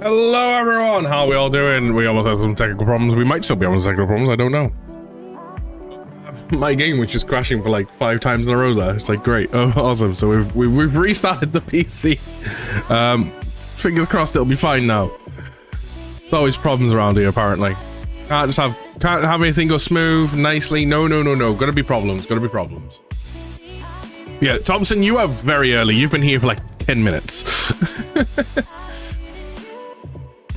Hello everyone, how are we all doing? We almost had some technical problems. We might still be having technical problems, I don't know. My game was just crashing for like 5 times in a row there. It's like, great. Oh, awesome. So we've restarted the PC. Fingers crossed it'll be fine now. There's always problems around here, apparently. Can't have anything go smooth, nicely. No. Gotta be problems. Yeah, Thompson, you are very early. You've been here for like 10 minutes.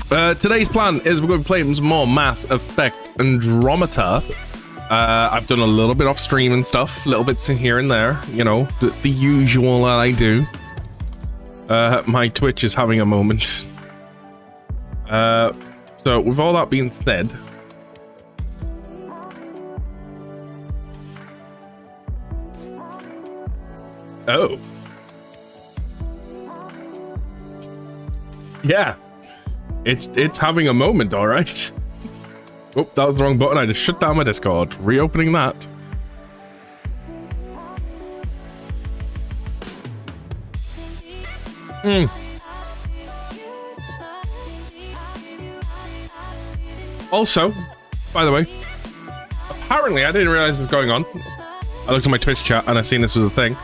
Today's plan is we're going to play some more Mass Effect Andromeda. I've done a little bit off stream and stuff, little bits in here and there, you know, the usual that I do. My Twitch is having a moment. So with all that being said, oh, yeah, it's having a moment, all right. Oh, that was the wrong button. I just shut down my Discord. Reopening that. Also, by the way, apparently I didn't realize this was going on. I looked at my Twitch chat and I seen this was a thing.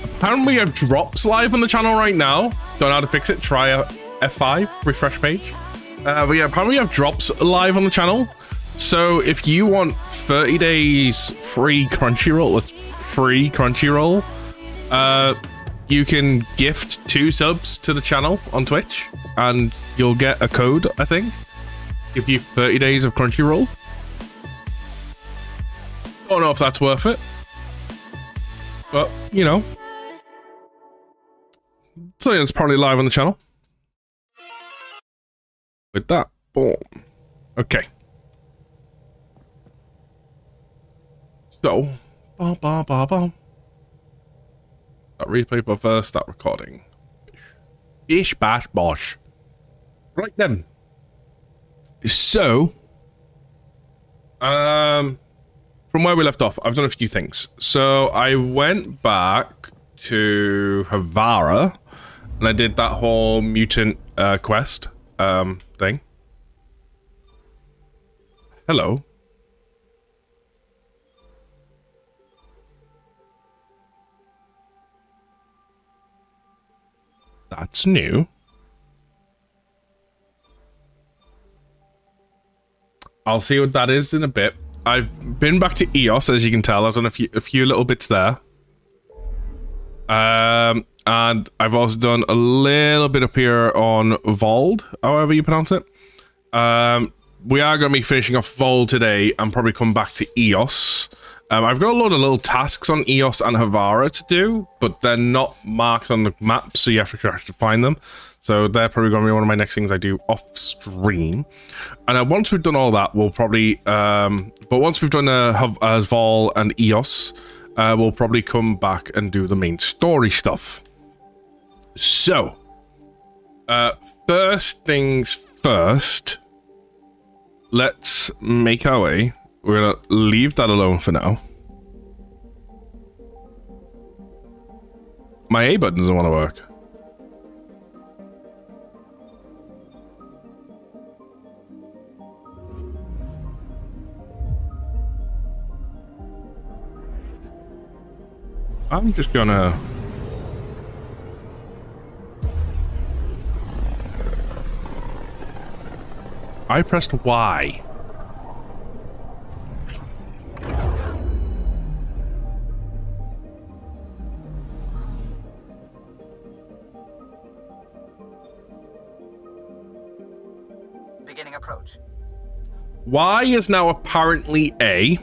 Apparently we have drops live on the channel right now. Don't know how to fix it. Try a F5, refresh page. But yeah, apparently we have drops live on the channel. So if you want 30 days free Crunchyroll, it's free Crunchyroll. You can gift 2 subs to the channel on Twitch and you'll get a code, I think. Give you 30 days of Crunchyroll. Don't know if that's worth it. But, you know. So yeah, it's probably live on the channel. With that, boom. Okay. So, that replay but first, start recording. Bish bash bosh. Right then. So, from where we left off, I've done a few things. So I went back to Havara and I did that whole mutant quest thing. Hello. That's new. I'll see what that is in a bit. I've been back to EOS, as you can tell. I've done a few little bits there. And I've also done a little bit up here on Vold, however you pronounce it. We are going to be finishing off Vold today and probably come back to EOS. I've got a lot of little tasks on EOS and Havara to do, but they're not marked on the map, so you have to actually find them. So they're probably going to be one of my next things I do off stream. And once we've done all that, we'll probably... but once we've done Vol and EOS, we'll probably come back and do the main story stuff. So, first things first, let's make our way. We're going to leave that alone for now. My A button doesn't want to work. I'm just gonna... I pressed Y. Beginning approach. Y is now apparently A.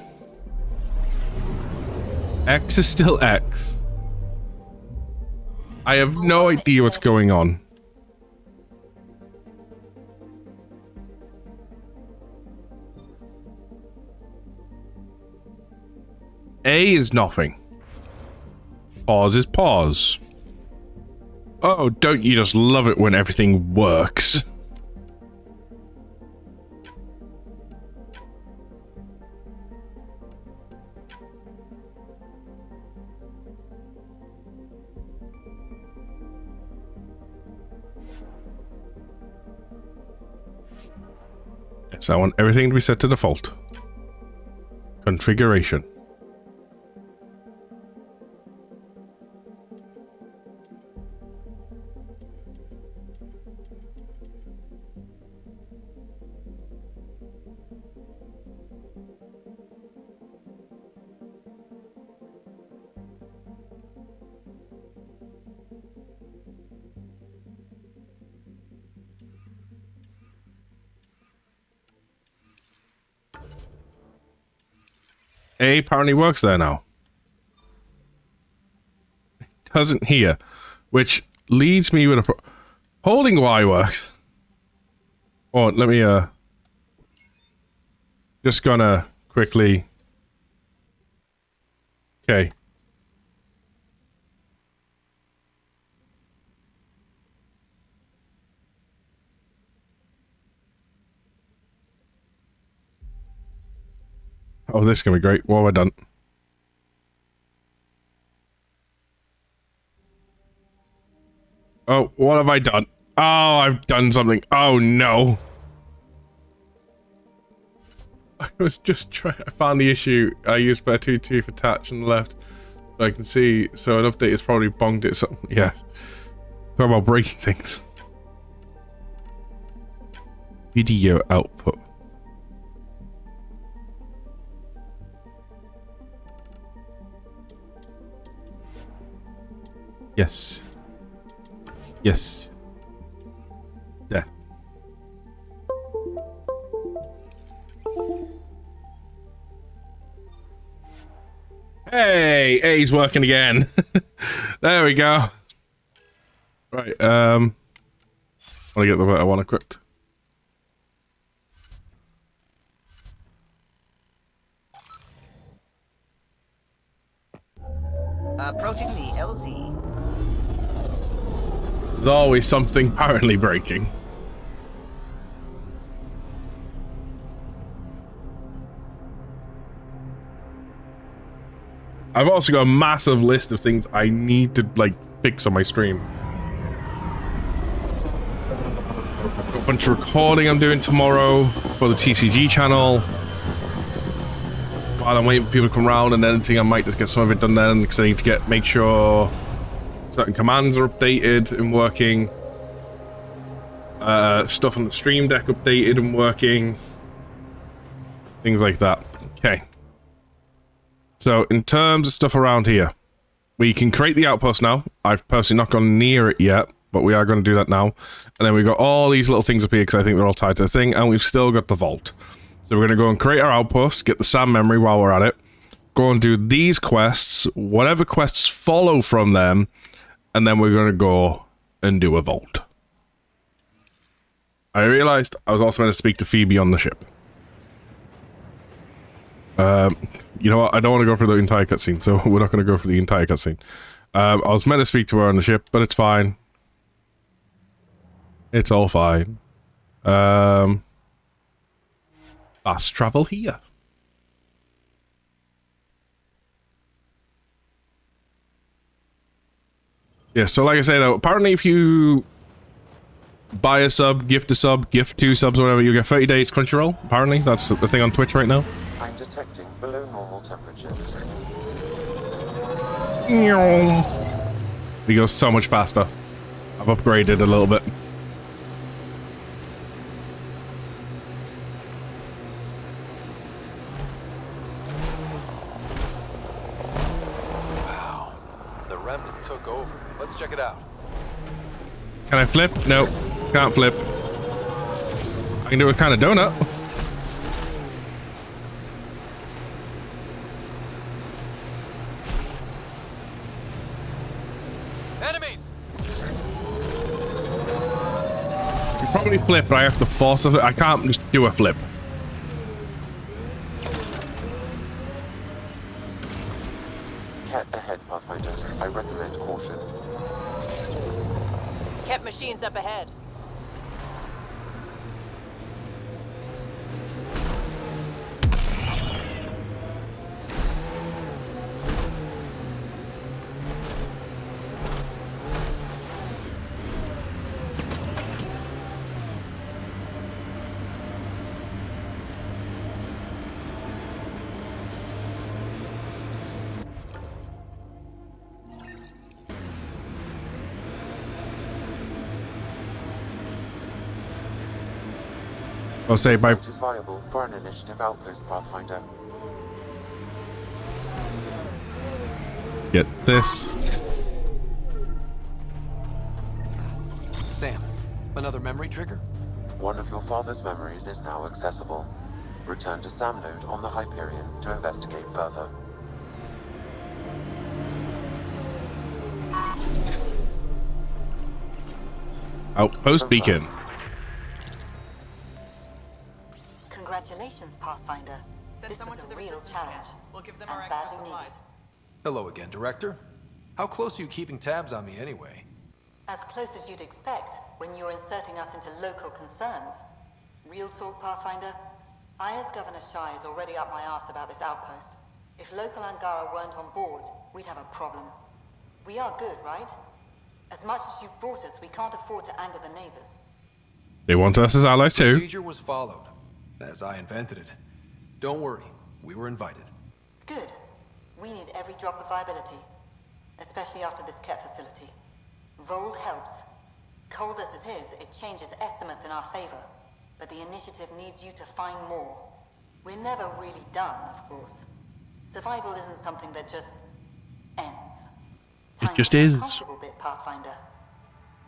X is still X. I have no idea what's going on. A is nothing. Pause is pause. Oh, don't you just love it when everything works? So I want everything to be set to default. Configuration. A apparently works there now. It doesn't here, which leads me with a holding Y works. Oh, let me just gonna quickly. Okay. Oh, this is gonna be great. What have I done? Oh, what have I done? Oh, I've done something. Oh no. I was just trying. I found the issue. I used bear 2 for touch on the left. So I can see. So an update has probably bonged it. So yeah. Talk about breaking things. Video output. Yes. Yes. There. Hey, A's working again. There we go. Right, I want to get the better one equipped. Approaching the LZ. There's always something apparently breaking. I've also got a massive list of things I need to, like, fix on my stream. I've got a bunch of recording I'm doing tomorrow for the TCG channel. While I'm waiting for people to come around and editing, I might just get some of it done then, because I need to make sure certain commands are updated and working. Stuff on the stream deck updated and working. Things like that. Okay. So, in terms of stuff around here, we can create the outpost now. I've personally not gone near it yet, but we are going to do that now. And then we've got all these little things up here, because I think they're all tied to the thing, and we've still got the vault. So we're going to go and create our outpost, get the SAM memory while we're at it, go and do these quests, whatever quests follow from them, and then we're going to go and do a vault. I realized I was also meant to speak to Phoebe on the ship. You know what? I don't want to go for the entire cutscene, so we're not going to go for the entire cutscene. I was meant to speak to her on the ship, but it's fine. It's all fine. Fast travel here. Yeah, so like I said, apparently if you buy a sub, gift a sub, gift 2 subs or whatever, you get 30 days Crunchyroll. Apparently, that's the thing on Twitch right now. I'm detecting below normal temperatures. We go so much faster. I've upgraded a little bit. Wow, the remnant took over. Let's check it out. Can I flip? Nope. Can't flip. I can do a kind of donut. Enemies! You probably flip, but I have to force it. I can't just do a flip. Cat ahead, Pathfinder. I recommend caution. Kept machines up ahead. I'll say by Site is viable for an initiative outpost, Pathfinder. get this. Sam, another memory trigger? One of your father's memories is now accessible. Return to SAM node on the Hyperion to investigate further. Outpost beacon. Congratulations, Pathfinder. Send This someone was to a the real resistance challenge. camp. We'll give them and our extra badly needed. supplies. Hello again, Director. How close are you keeping tabs on me anyway? As close as you'd expect when you're inserting us into local concerns. Real talk, Pathfinder? I, as Governor Shai, is already up my arse about this outpost. If local Angara weren't on board, we'd have a problem. We are good, right? As much as you've brought us, we can't afford to anger the neighbors. They want us as allies too. Procedure was followed, as I invented it. Don't worry, we were invited. Good. We need every drop of viability. Especially after this Ket facility. Vold helps. Cold as it is, it changes estimates in our favor. But the initiative needs you to find more. We're never really done, of course. Survival isn't something that just ends. It just Time for is. the uncomfortable bit, Pathfinder.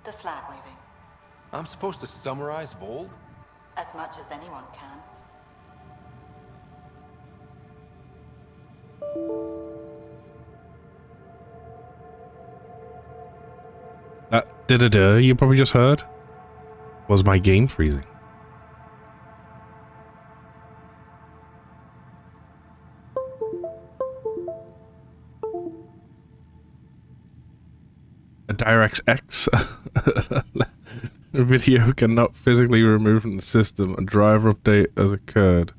The flag waving. I'm supposed to summarize Vold? As much as anyone can. That da-da-da you probably just heard was my game freezing. A DirectX video cannot physically remove from the system. A driver update has occurred.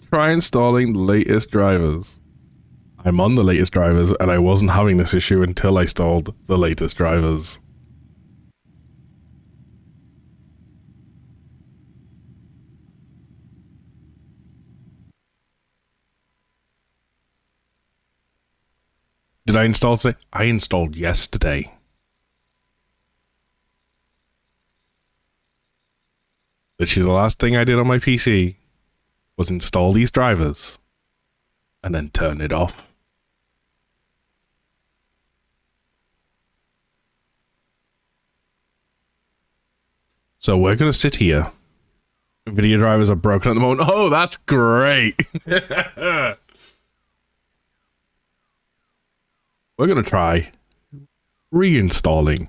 Try installing the latest drivers. I'm on the latest drivers, and I wasn't having this issue until I installed the latest drivers. Did I install today? I installed yesterday. Literally the last thing I did on my PC was install these drivers and then turn it off. So we're going to sit here. Video drivers are broken at the moment. Oh, that's great. We're going to try reinstalling.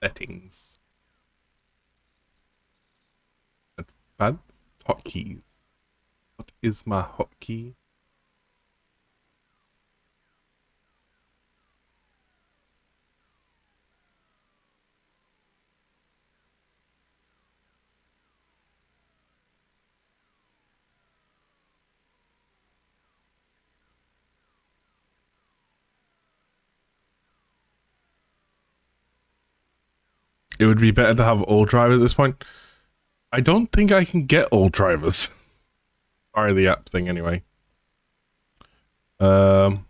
Settings. Advanced hotkeys. What is my hotkey? It would be better to have all drivers at this point. I don't think I can get all drivers. Sorry, the app thing anyway. Wipe.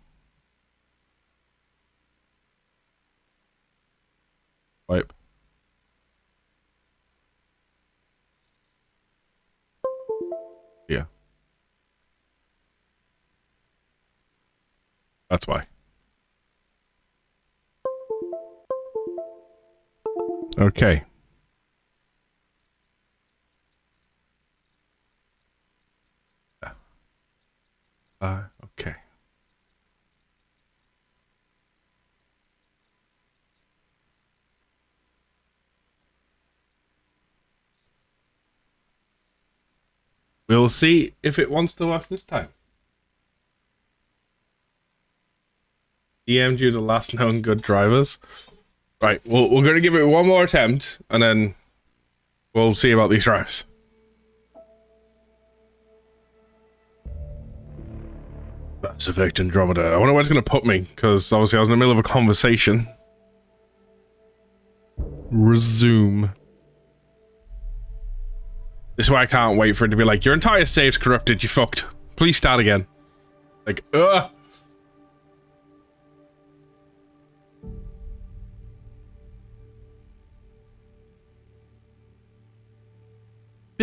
Yeah. That's why. Okay. Okay. We'll see if it wants to work this time. DM'd you the last known good drivers. Right, we're going to give it one more attempt, and then we'll see about these drives. Mass Effect Andromeda. I wonder where it's going to put me, because obviously I was in the middle of a conversation. Resume. This is why I can't wait for it to be like, your entire save's corrupted, you fucked. Please start again. Like, ugh.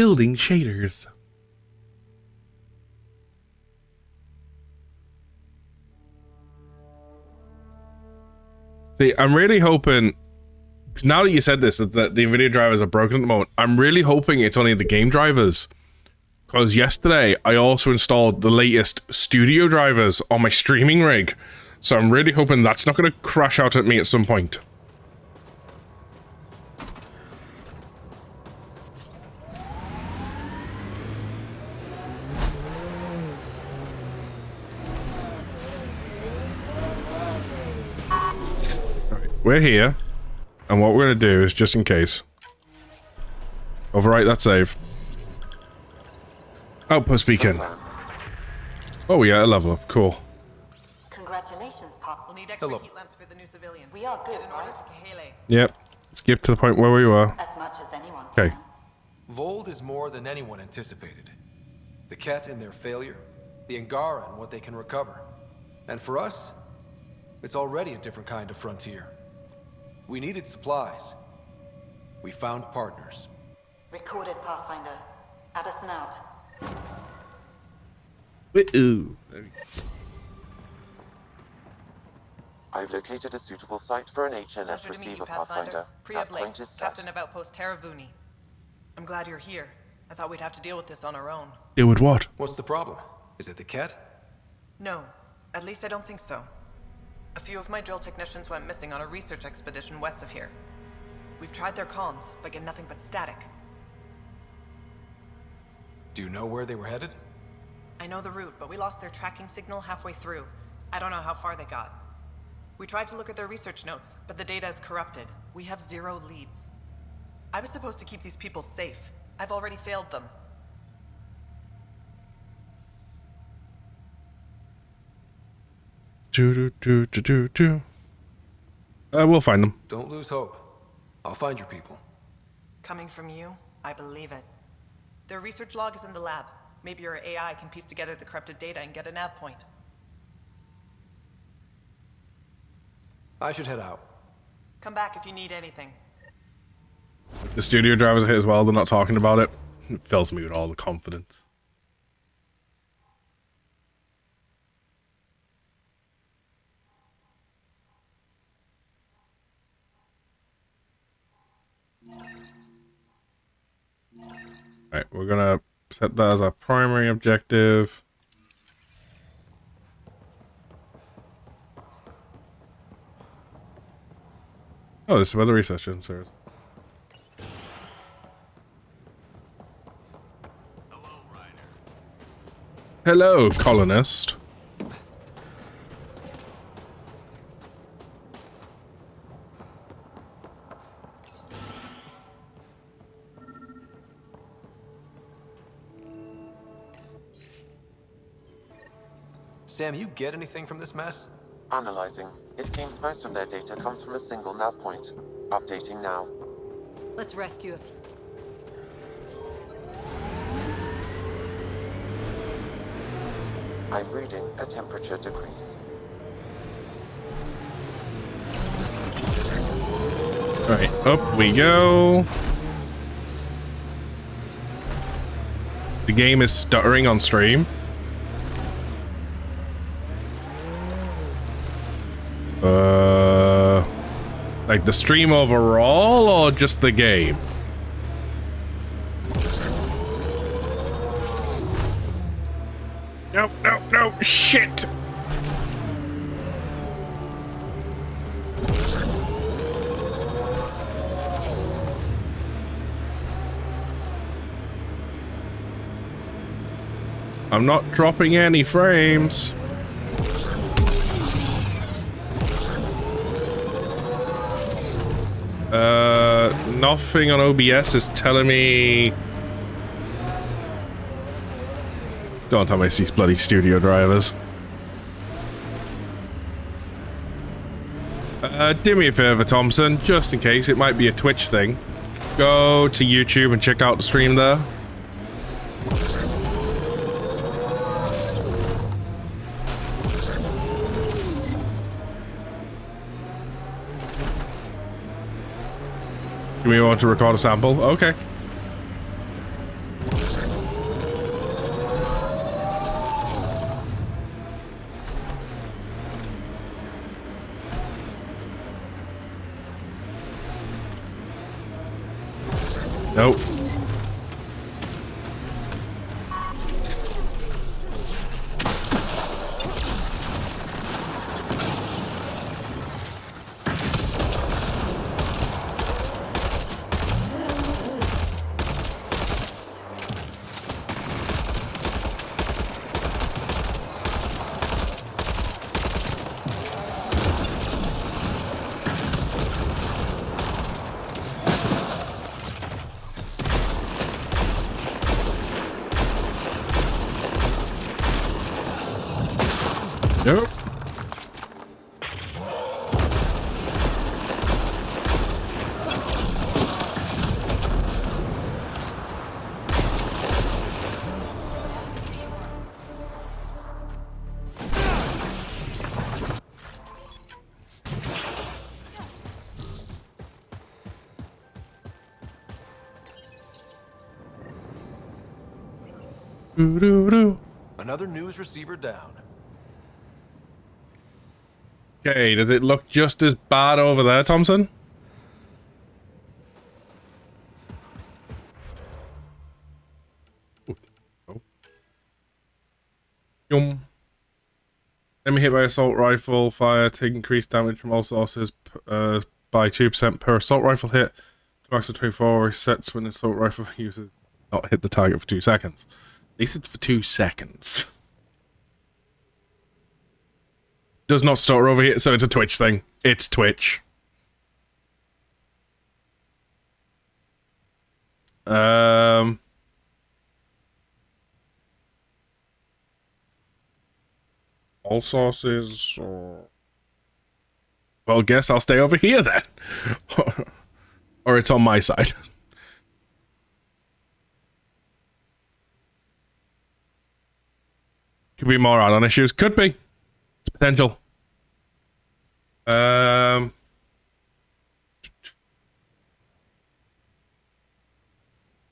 building shaders. See, I'm really hoping, 'cause now that you said this, that the NVIDIA drivers are broken at the moment, I'm really hoping it's only the game drivers. Because yesterday, I also installed the latest studio drivers on my streaming rig. So I'm really hoping that's not going to crash out at me at some point. We're here, and what we're going to do is, just in case, overwrite that save. Outpost beacon. Oh, we got a level up. Cool. Congratulations, Pop. We'll need extra Hello. heat lamps for the new civilians. We are good, Get an order right? to Kahele. Yep. Skip to the point where we were. As much as anyone Okay. can. Vold is more than anyone anticipated. The Ket and their failure, the Angara and what they can recover. And for us, it's already a different kind of frontier. We needed supplies. We found partners. Recorded, Pathfinder. Addison out. Ooh. I've located a suitable site for an HNS Pleasure to meet you, receiver, Pathfinder. Pathfinder. Priya Nav Blake, point is set. captain of Outpost Taravuni. I'm glad you're here. I thought we'd have to deal with this on our own. Deal with what? What's the problem? Is it the Ket? No, at least I don't think so. A few of my drill technicians went missing on a research expedition west of here. We've tried their comms, but get nothing but static. Do you know where they were headed? I know the route, but we lost their tracking signal halfway through. I don't know how far they got. We tried to look at their research notes, but the data is corrupted. We have 0 leads. I was supposed to keep these people safe. I've already failed them. We'll find them. Don't lose hope. I'll find your people. Coming from you, I believe it. Their research log is in the lab. Maybe your AI can piece together the corrupted data and get a nav point. I should head out. Come back if you need anything. The studio drivers are here as well. They're not talking about it. It fills me with all the confidence. Alright, we're gonna set that as our primary objective. Oh, this is where the research center is. Hello, colonist. Sam, you get anything from this mess? Analyzing. It seems most of their data comes from a single nav point. Updating now. Let's rescue a few. I'm reading a temperature decrease. Alright, up we go. The game is stuttering on stream. Like the stream overall or just the game? No, no, no, shit! I'm not dropping any frames. Nothing on OBS is telling me... Don't tell me it's these bloody studio drivers. Do me a favor, Thompson, just in case it might be a Twitch thing. Go to YouTube and check out the stream there. Do we want to record a sample? Okay. Nope. Nope. Doo-doo-doo. Another news receiver down. Okay, does it look just as bad over there, Thompson? Ooh. Oh. Yum. Enemy hit by assault rifle fire take increased damage from all sources by 2% per assault rifle hit. Max of 24 resets when the assault rifle uses not hit the target for 2 seconds. At least it's for 2 seconds. Does not store over here, so it's a Twitch thing. It's Twitch. All sources, or... Well, guess I'll stay over here then. Or it's on my side. Could be more add-on issues. Could be. It's potential. You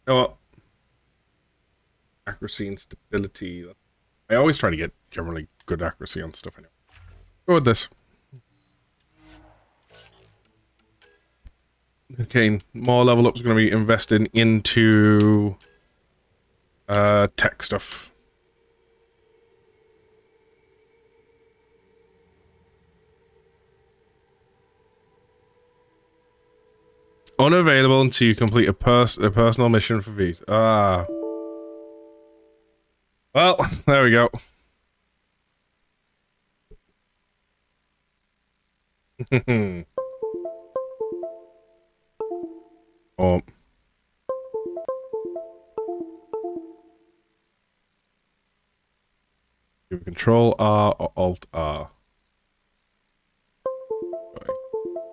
know what? Accuracy and stability. I always try to get generally good accuracy on stuff anyway. Go with this. Okay, more level up is going to be invested into tech stuff. Unavailable until you complete a personal mission for Vita. Ah. Well, there we go. Oh. Do Control R or Alt R.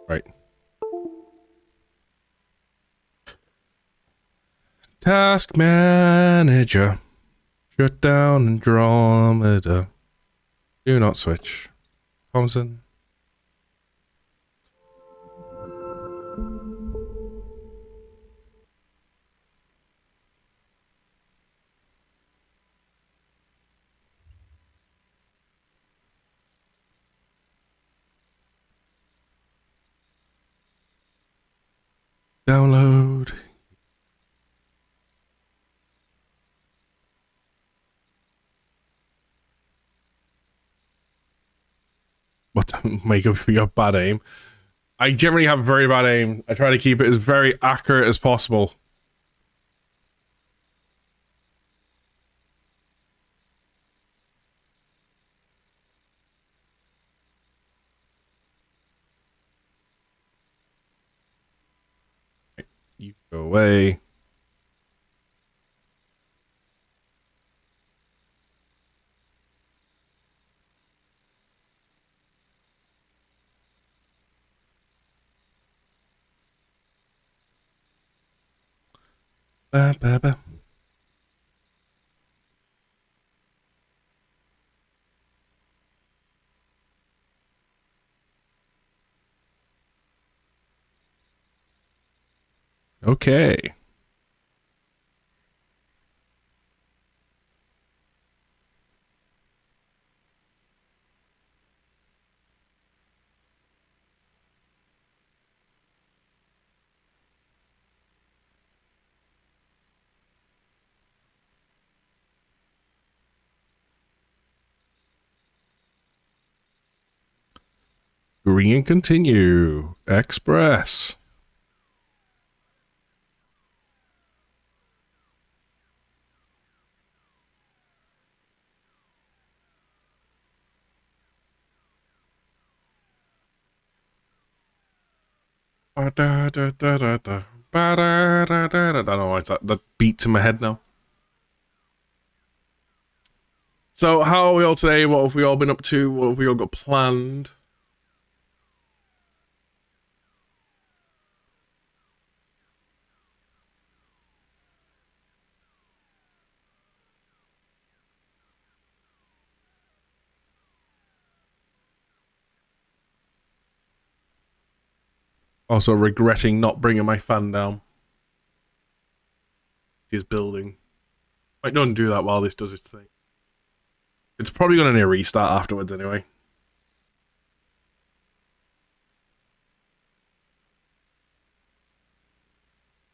Right. Task Manager. Shut down Andromeda. Do not switch. Thompson. Download. What make up for your bad aim? I generally have very bad aim. I try to keep it as very accurate as possible. You go away. Ba, ba, ba. Okay. Green and continue. Express. I don't know why that beats in my head now. So how are we all today? What have we all been up to? What have we all got planned? Also regretting not bringing my fan down. He's building. I don't do that while this does its thing. It's probably going to need a restart afterwards anyway.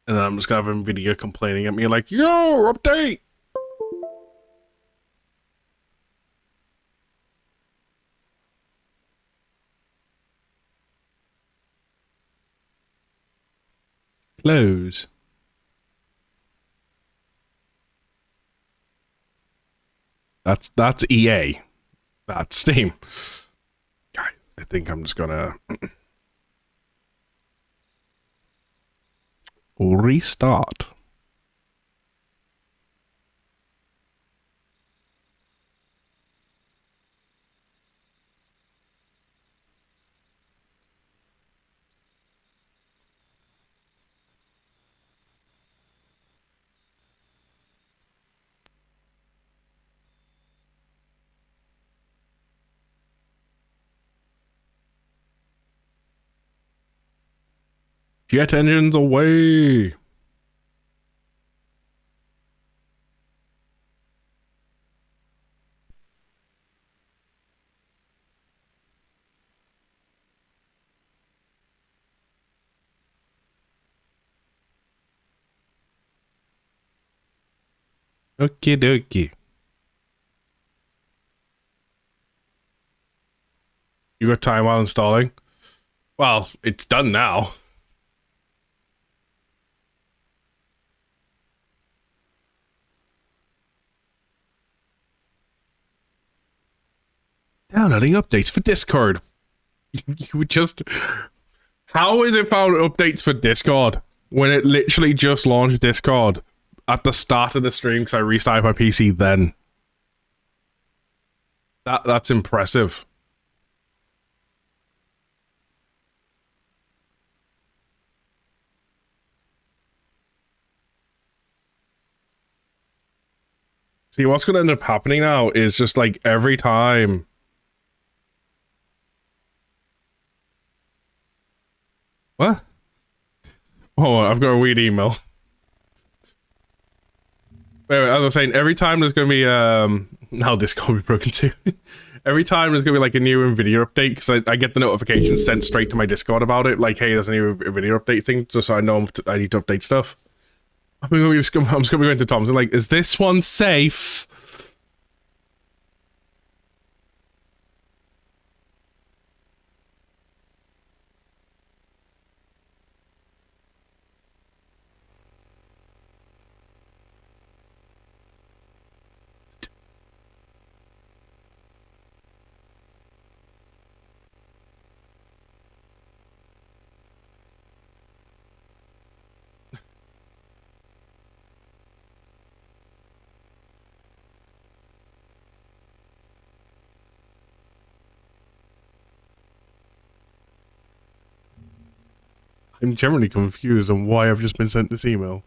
And then I'm just going to have Nvidia complaining at me like, yo, update! Close. That's EA. That's Steam. I think I'm just gonna restart. Jet engines away! Okie dokie. You got time while installing? Well, it's done now. Downloading updates for Discord. You would just... How is it found updates for Discord when it literally just launched Discord at the start of the stream because I restarted my PC then? That's impressive. See, what's going to end up happening now is just like every time... What? Oh, I've got a weird email. Wait, as I was saying, every time there's going to be, now Discord will be broken too. Every time there's going to be like a new NVIDIA update, because I get the notification sent straight to my Discord about it, like, hey, there's a new NVIDIA update thing, just so I know I need to update stuff. I'm just going to go into Tom's and like, is this one safe? I'm generally confused on why I've just been sent this email.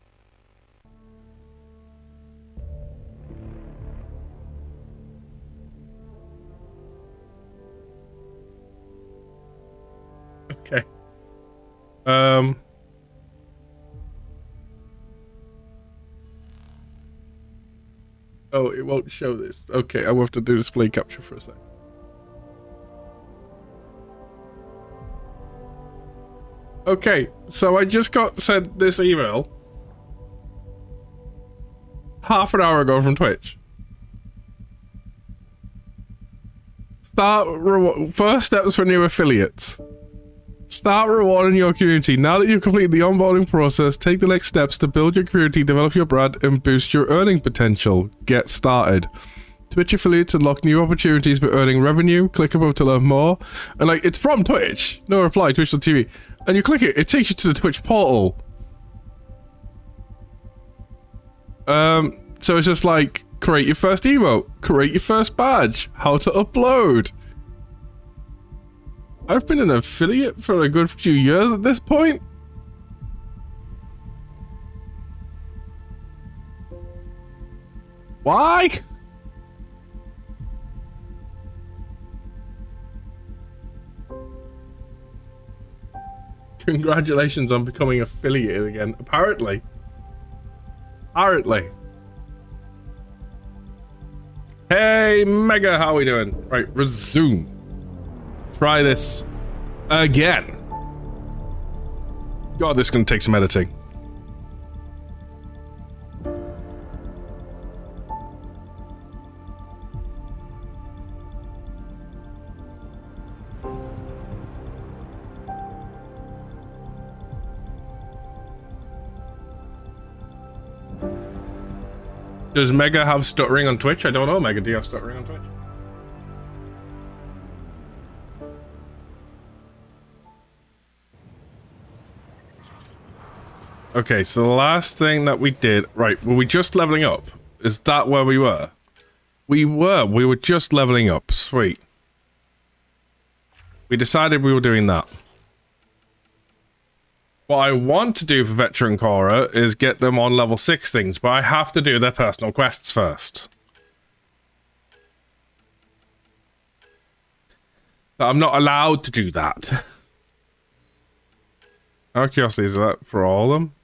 Okay. Oh, it won't show this. Okay, I will have to do display capture for a sec. Okay, so I just got sent this email half an hour ago from Twitch. First steps for new affiliates. Start rewarding your community. Now that you've completed the onboarding process, take the next steps to build your community, develop your brand, and boost your earning potential. Get started. Twitch affiliates unlock new opportunities for earning revenue. Click above to learn more. And like, it's from Twitch. No reply, Twitch.tv. And you click it, it takes you to the Twitch portal. So it's just like, create your first emote, create your first badge, how to upload. I've been an affiliate for a good few years at this point. Why? Congratulations on becoming affiliated again. Apparently. Apparently. Hey, Mega, how are we doing? Right, resume. Try this again. God, this is going to take some editing. Does Mega have stuttering on Twitch? I don't know, Mega. Do you have stuttering on Twitch? Okay, so the last thing that we did... Right, were we just leveling up? Is that where we were? We were just leveling up. Sweet. We decided we were doing that. What I want to do for Veteran Cora is get them on level 6 things, but I have to do their personal quests first. But I'm not allowed to do that. Out of curiosity, is that for all of them?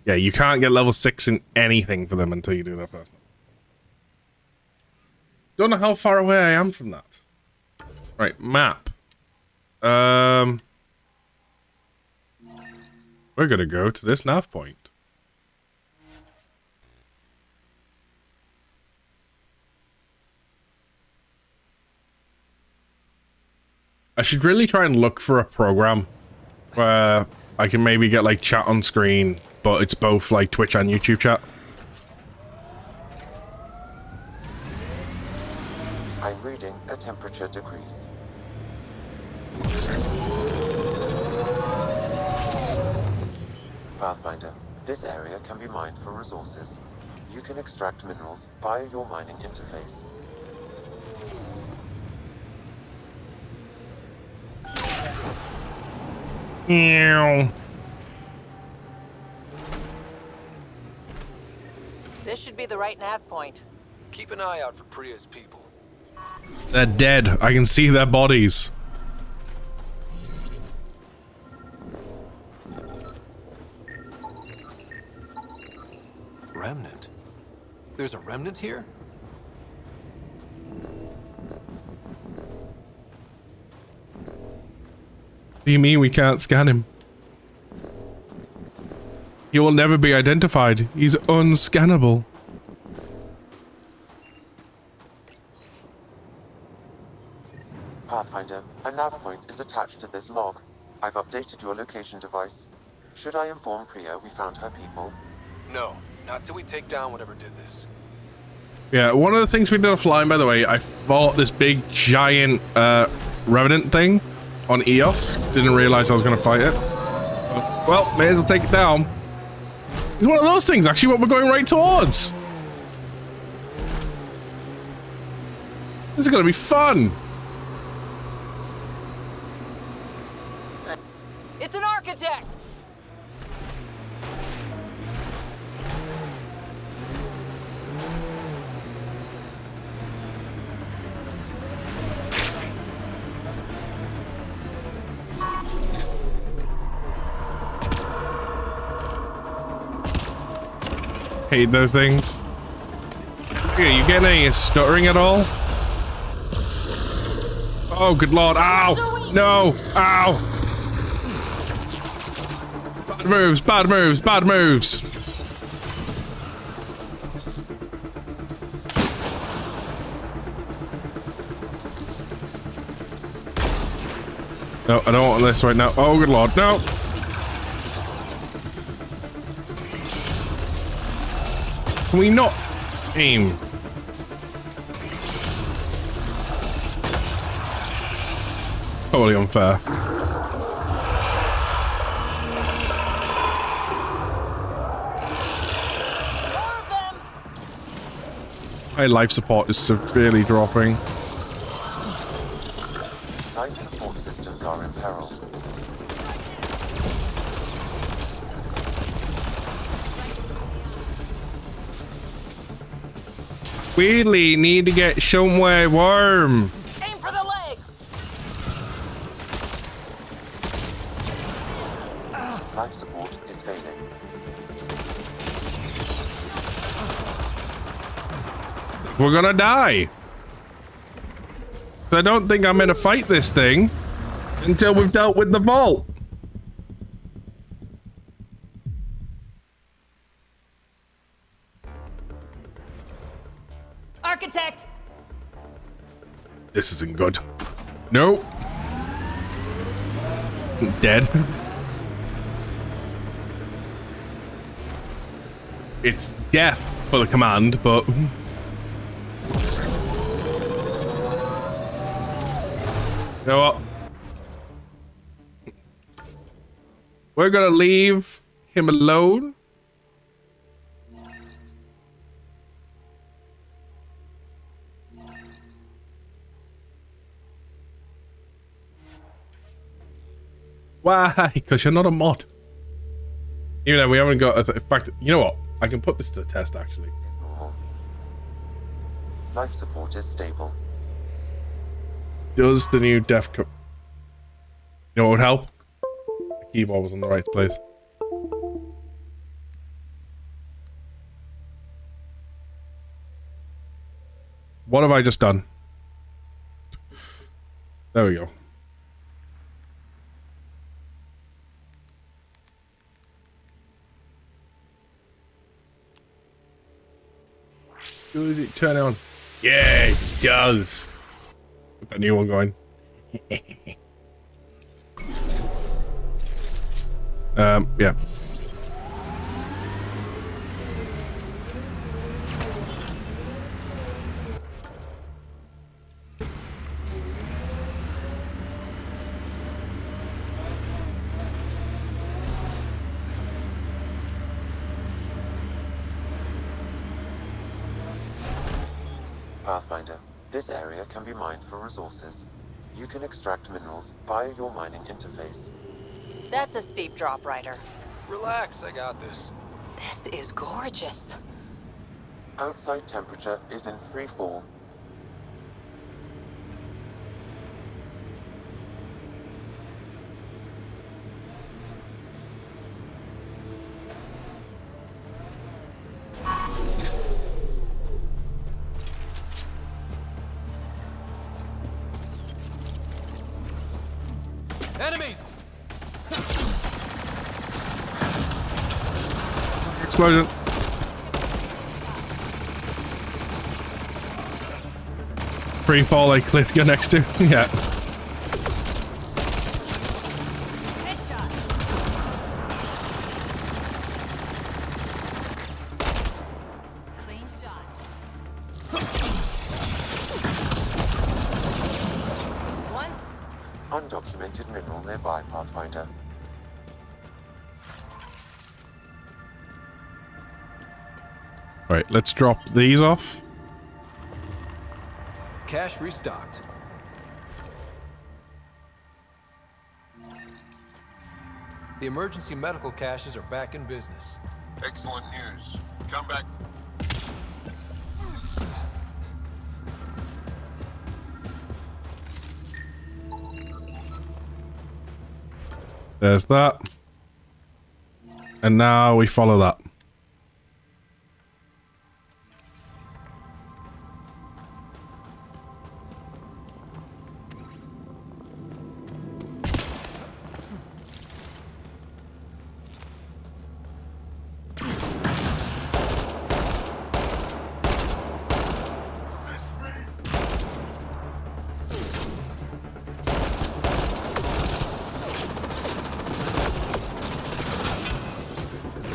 Yeah, you can't get level 6 in anything for them until you do their personal. Don't know how far away I am from that. Right, map. We're gonna go to this nav point. I should really try and look for a program where I can maybe get like chat on screen, but it's both like Twitch and YouTube chat. I'm reading a temperature decrease. Pathfinder, this area can be mined for resources. You can extract minerals via your mining interface. Ew. This should be the right nav point. Keep an eye out for Priya's people. They're dead. I can see their bodies. Remnant? There's a remnant here? What do you mean we can't scan him? He will never be identified. He's unscannable. Pathfinder, a nav point is attached to this log. I've updated your location device. Should I inform Priya we found her people? No, not till we take down whatever did this. Yeah, one of the things we did offline, by the way, I fought this big, giant, revenant thing on EOS. Didn't realize I was going to fight it. Well, may as well take it down. It's one of those things, actually, what we're going right towards. This is going to be fun. It's an architect! Hate those things. Okay, you getting any stuttering at all? Oh, good lord. Ow! No! Ow! Bad moves, bad moves, bad moves. No, I don't want this right now. Oh, good lord, no! Can we not aim? Totally unfair. My life support is severely dropping. Life support systems are in peril. Really need to get somewhere warm. Aim for the legs! Life support is failing. We're gonna die. So I don't think I'm gonna fight this thing until we've dealt with the vault. Architect! This isn't good. No. Dead. It's death for the command, but... You know what? We're gonna leave him alone. Why? Because you're not a mod. Even though we haven't got... In fact, you know what? I can put this to the test, actually. Is normal. Life support is stable. Does the new def... You know what would help? The keyboard was in the right place. What have I just done? There we go. Does it turn on? Yeah, it does. Get that new one going. Yeah. Pathfinder, this area can be mined for resources. You can extract minerals via your mining interface. That's a steep drop, Ryder. Relax, I got this. This is gorgeous. Outside temperature is in free fall. Enemies! Explosion. Free fall like cliff you're next to. Yeah. Clean shot. One. Undocumented mineral nearby, Pathfinder. Right, let's drop these off. Cache restocked. The emergency medical caches are back in business. Excellent news. Come back. There's that. And now we follow that.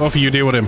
Both of you deal with him.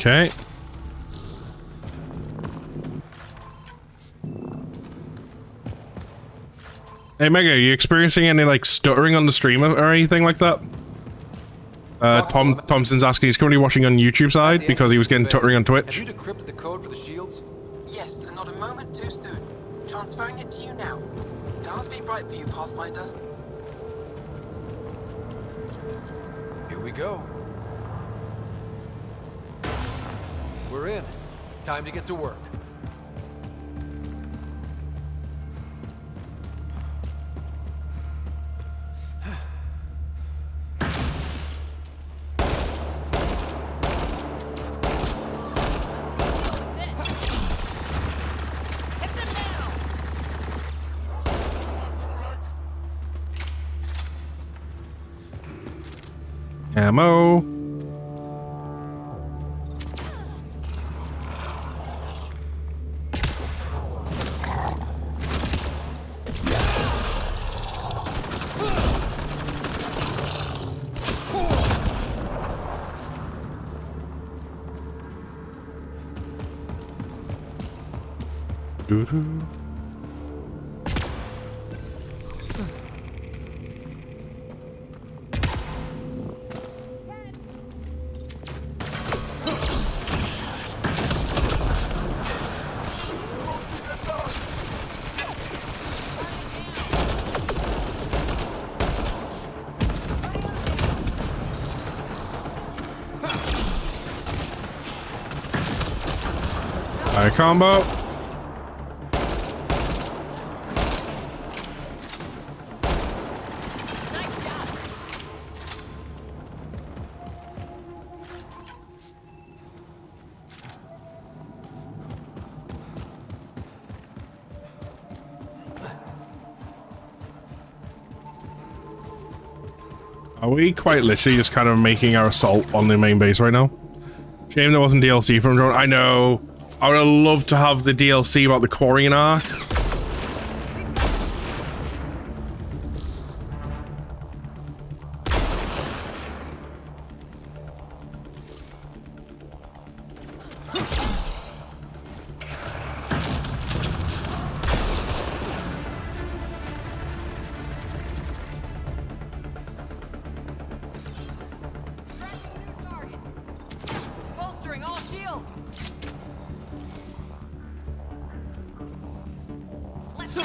Okay. Hey Mega, are you experiencing any like stuttering on the stream or anything like that? Thompson's asking. He's currently watching on YouTube side because he was getting stuttering on Twitch. Have you decrypted the code for the shields? Yes, and not a moment too soon. Transferring it to you now. Stars be bright for you, Pathfinder. Here we go. We're in. Time to get to work. Ammo. Doo-doo. Alright, combo. Are we quite literally just kind of making our assault on the main base right now? Shame there wasn't DLC from Drone. I know. I would have loved to have the DLC about the Quarian arc. Bolstering all shields. Let's go.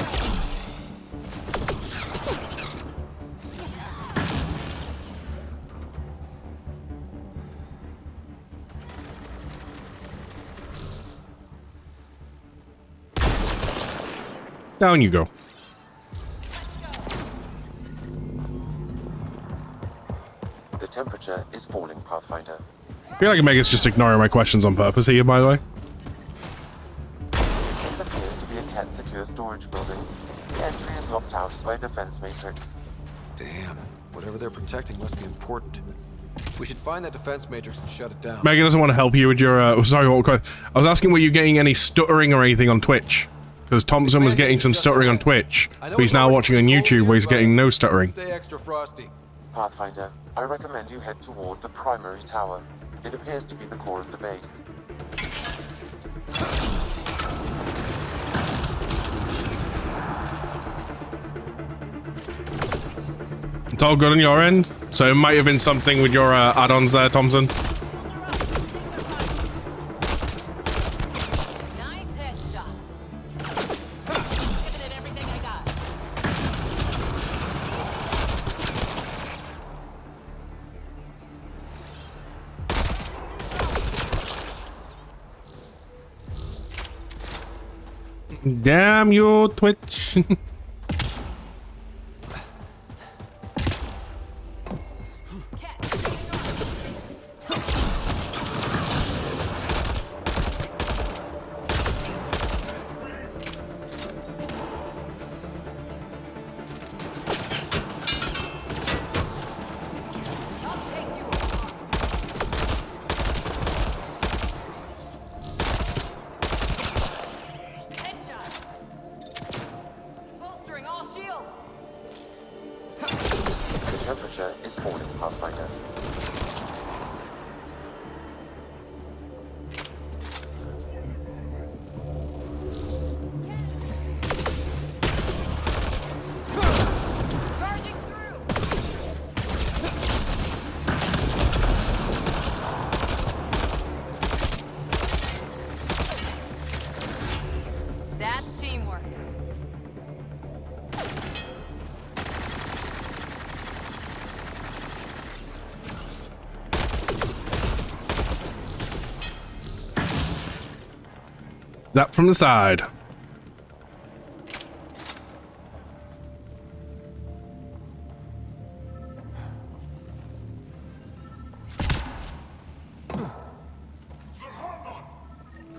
Down you go. The temperature is falling, Pathfinder. I feel like Omega's just ignoring my questions on purpose here, by the way. This appears to be a Ket secure storage building. The entry is locked out by a defense matrix. Damn. Whatever they're protecting must be important. We should find that defense matrix and shut it down. Mega doesn't want to help you with your, sorry, what, I was asking were you getting any stuttering or anything on Twitch? Because Thompson was getting some stuttering on Twitch, but he's now watching on YouTube where he's getting no stuttering. Stay extra frosty. Pathfinder, I recommend you head toward the primary tower. It appears to be the core of the base. It's all good on your end? So it might have been something with your add-ons there, Thompson. Nice headshot. Giving it everything I got. Damn you, Twitch. Bolstering all shields. The temperature is falling, Pathfinder. Charging through. That's teamwork. That from the side.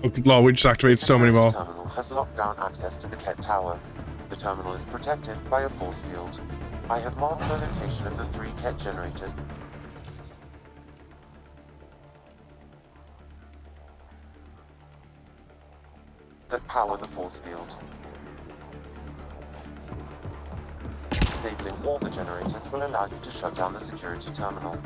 Oh, good lord, we just activated so many more. The terminal has locked down access to the Ket Tower. The terminal is protected by a force field. I have marked the location of the 3 Ket generators that power the force field. Disabling all the generators will allow you to shut down the security terminal.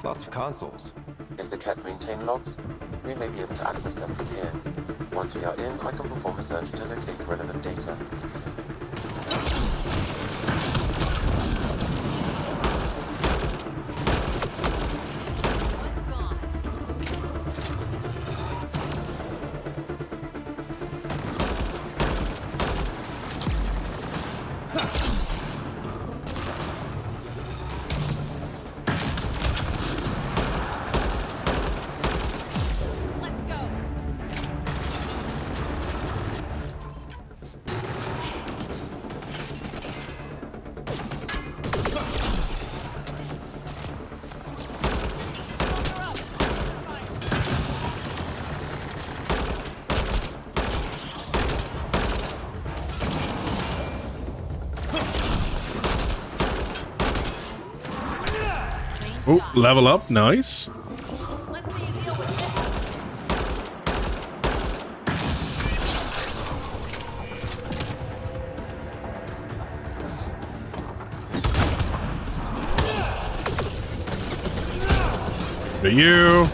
Lots of consoles. If the Ket maintain logs, we may be able to access them from here. Once we are in, I can perform a search to locate relevant data. One's gone. Let's go. Oh, level up, nice. Let's see you deal with this. To you.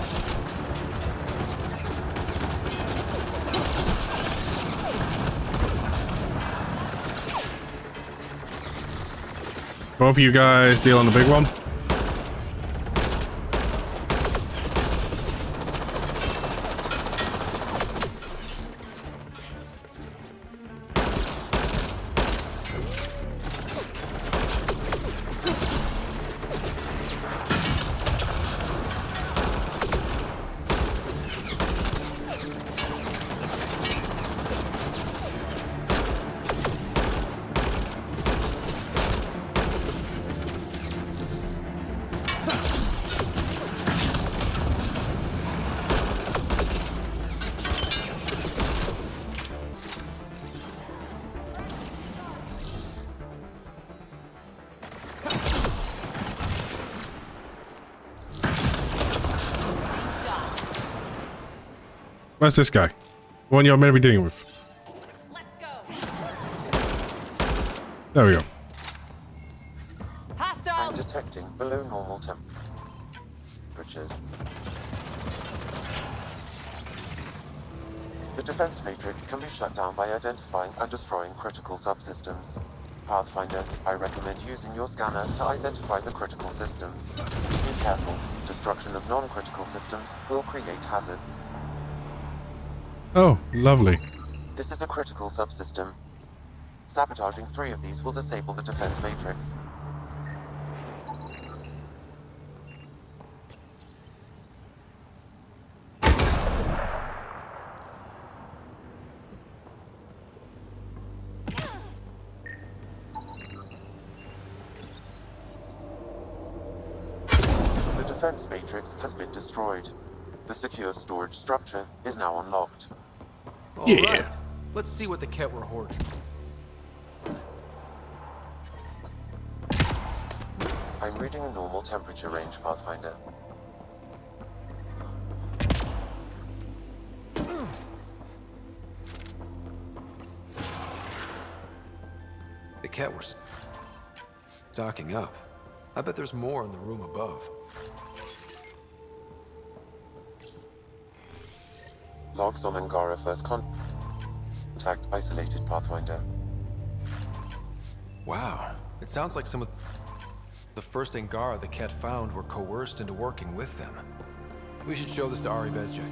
Both of you guys deal on the big one. Where's this guy? The one you're meant to be dealing with. Let's go. There we go. Hostile. I'm detecting below normal temperatures. The defense matrix can be shut down by identifying and destroying critical subsystems. Pathfinder, I recommend using your scanner to identify the critical systems. Be careful. Destruction of non-critical systems will create hazards. Oh, lovely. This is a critical subsystem. Sabotaging 3 of these will disable the defense matrix. defense matrix has been destroyed. The secure storage structure is now unlocked. All Yeah. right. Let's see what the Ket were hoarding. I'm reading a normal temperature range, Pathfinder. The Ket were stocking up. I bet there's more in the room above. Logs on Angara first contact isolated, Pathfinder. Wow. It sounds like some of the first Angara the Ket found were coerced into working with them. We should show this to Ari Vezjek.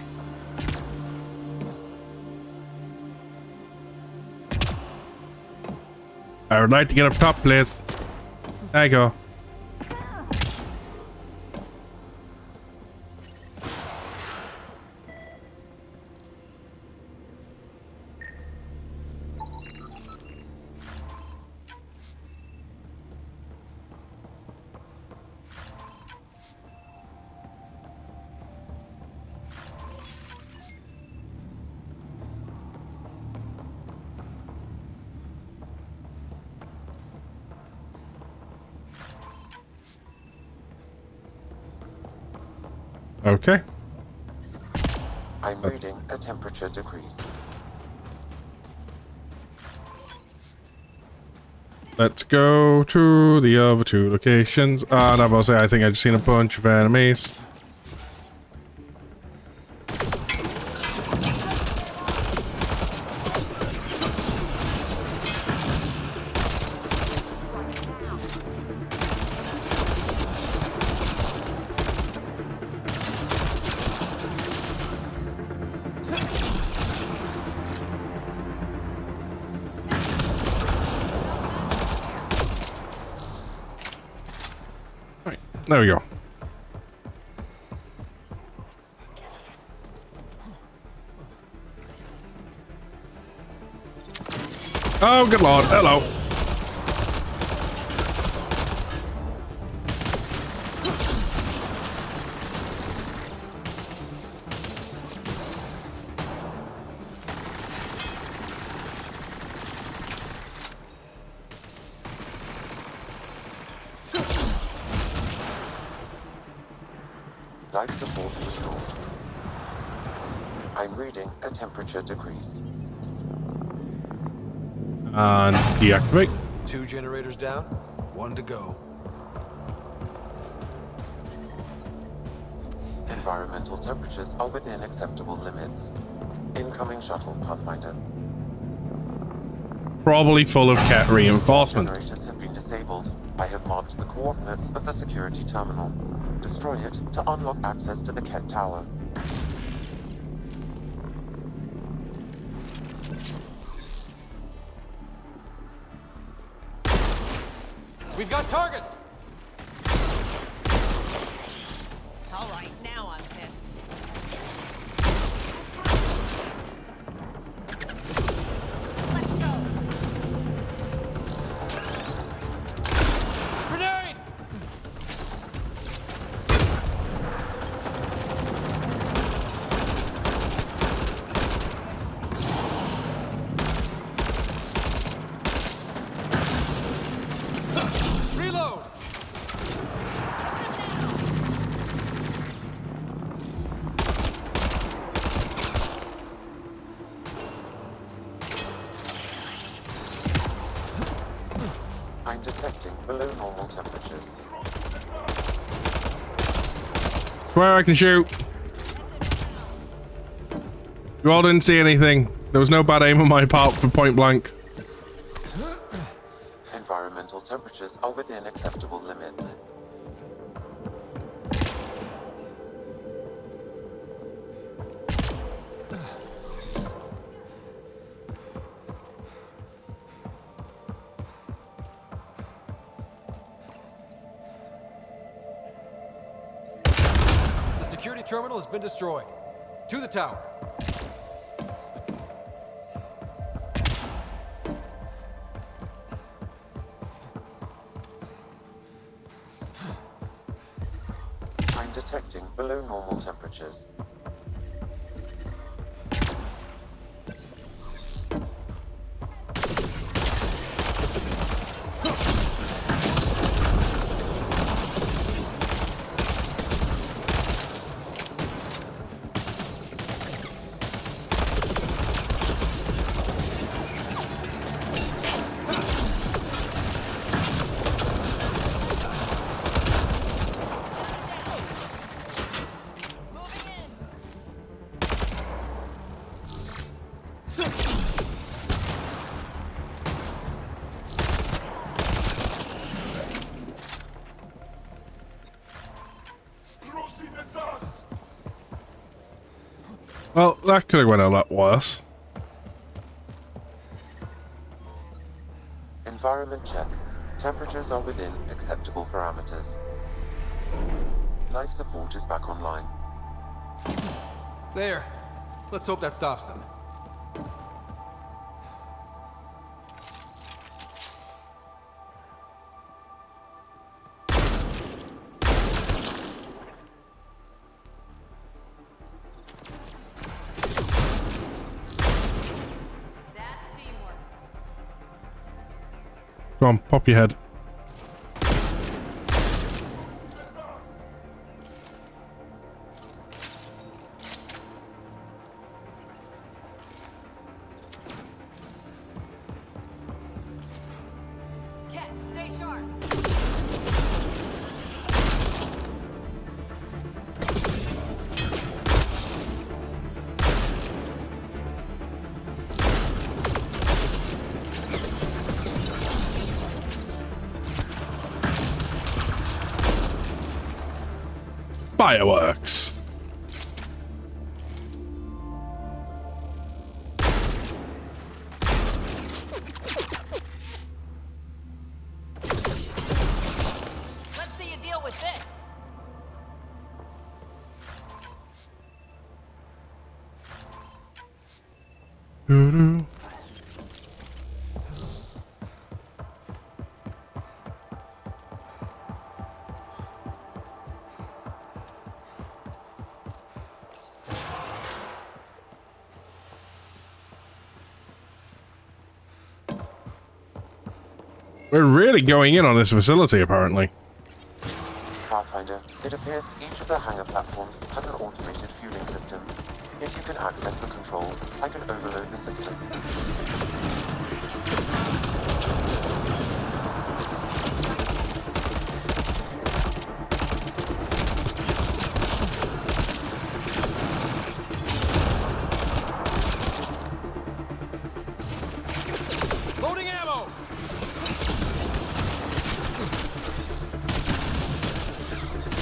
I would like to get up top, please. There you go. Okay. I'm reading a temperature decrease. Let's go to the other two locations. And I will say, I think I've seen a bunch of enemies. Right, there we go. Oh, good lord. Hello. Life support restored. I'm reading a temperature decrease. And deactivate. 2 generators down, 1 to go. Environmental temperatures are within acceptable limits. Incoming shuttle, Pathfinder. Probably full of cat reinforcements. Generators have been disabled. I have marked the coordinates of the security terminal. Destroy it to unlock access to the Ket Tower. We've got targets! All right, now I'm pissed. Let's go. Grenade! Reload! I'm detecting below normal temperatures. Swear I can shoot. You all didn't see anything. There was no bad aim on my part for point blank. Environmental temperatures are within acceptable limits. The security terminal has been destroyed. To the tower. I'm detecting below normal temperatures. Well, that could have went a lot worse. Environment check. Temperatures are within acceptable parameters. Life support is back online. There. Let's hope that stops them. That's teamwork. Go on, pop your head. Cat, stay sharp. Fireworks. Let's see you deal with this. Doo-doo. We're really going in on this facility, apparently. Pathfinder, it appears each of the hangar platforms has an automated fueling system. If you can access the controls, I can overload the system. Loading ammo!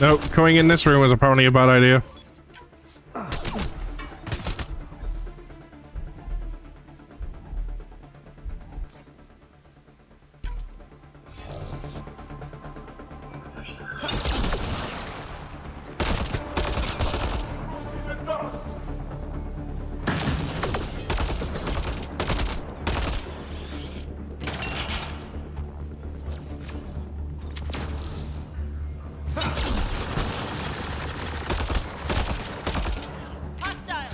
Nope, going in this room was apparently a bad idea. Hostile.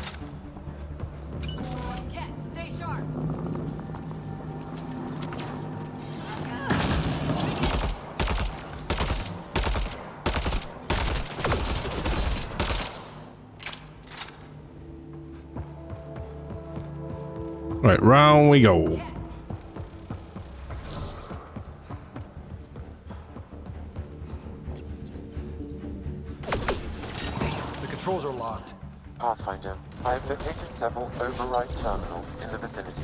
Cat, stay sharp. Right, round we go. The controls are locked. Pathfinder, I have located several override terminals in the vicinity.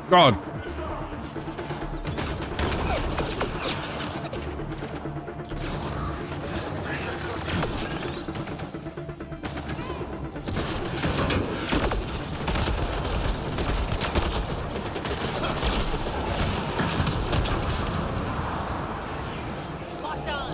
God. Locked on.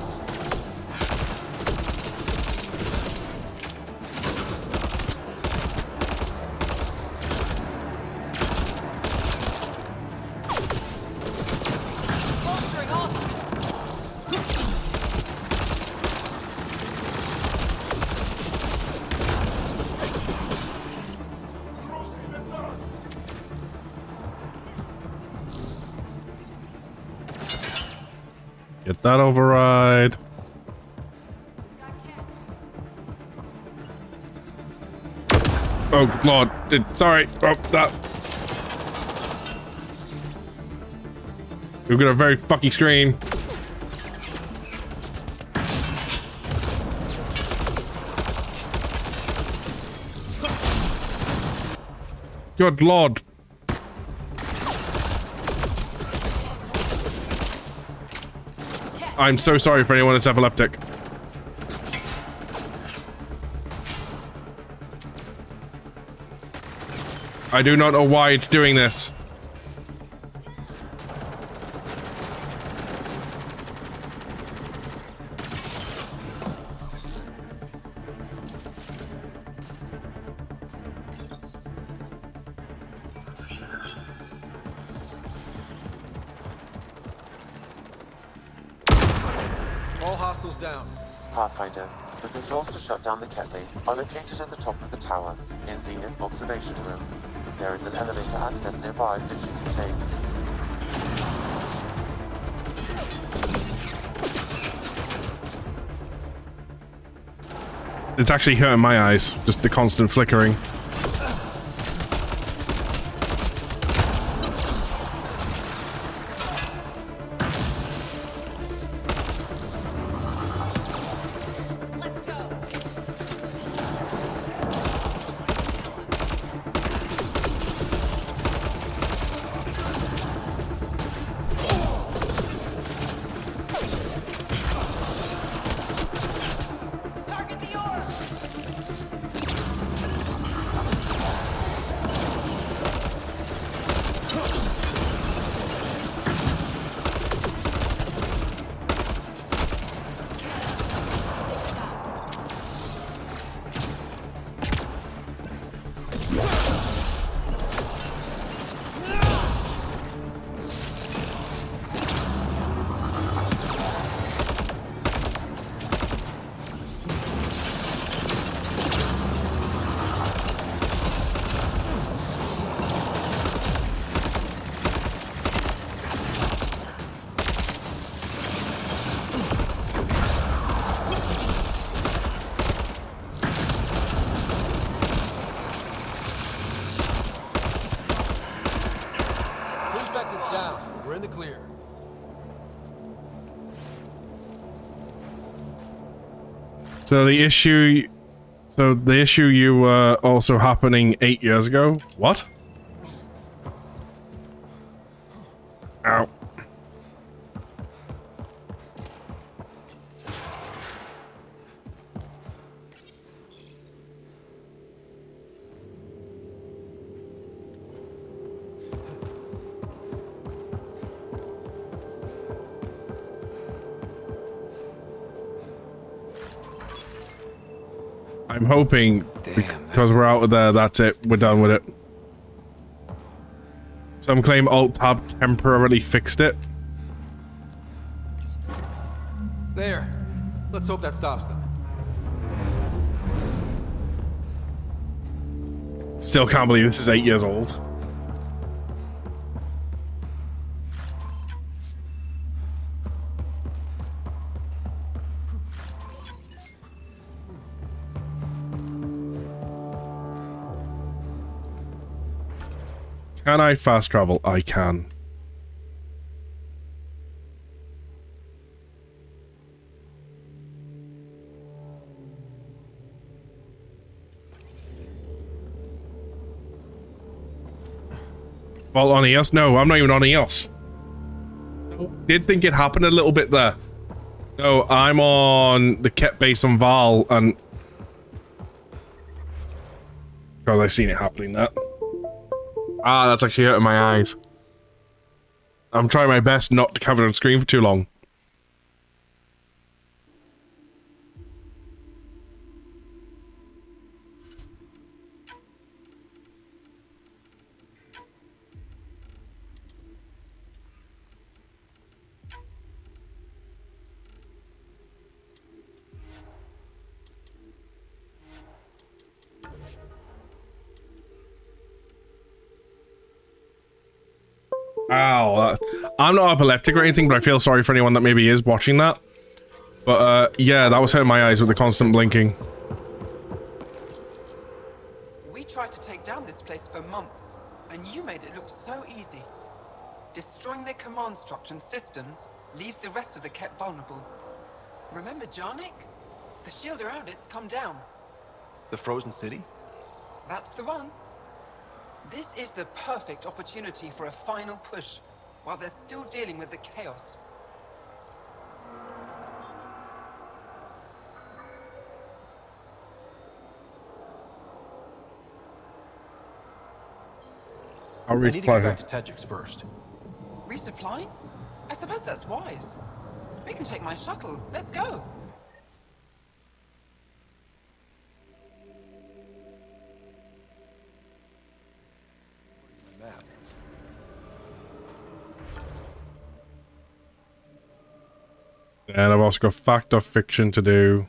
Get that override. Oh, Lord. Sorry. Oh, that. We've got a very fucky screen. Good Lord. I'm so sorry for anyone that's epileptic. I do not know why it's doing this. All hostiles down. Pathfinder, the controls to shut down the cat base are located at the top of the tower, in Zenith Observation Room. There is an elevator access nearby that you can take. It's actually hurting my eyes, just the constant flickering. Let's go. Target the orb. Prefect is down. We're in the clear. So the issue you were also happening 8 years ago? What? Ow. I'm hoping, because we're out of there, that's it. We're done with it. Some claim Alt-Tab temporarily fixed it. There. Let's hope that stops them. Still can't believe this is 8 years old. Can I fast travel? I can. Well, on EOS? No, I'm not even on EOS. Did think it happened a little bit there. No, I'm on the Ket base on Val, and... because I've seen it happening there. Ah, that's actually hurting my eyes. I'm trying my best not to have it on screen for too long. Ow. I'm not epileptic or anything, but I feel sorry for anyone that maybe is watching that. But, yeah, that was hurting my eyes with the constant blinking. We tried to take down this place for months, and you made it look so easy. Destroying their command structure and systems leaves the rest of the Ket vulnerable. Remember Jarnik? The shield around it's come down. The frozen city? That's the one. This is the perfect opportunity for a final push, while they're still dealing with the chaos. I'll I reach need to get pleasure. back to Tejix first. Resupply? I suppose that's wise. We can take my shuttle. Let's go. Map. And I've also got fact or fiction to do.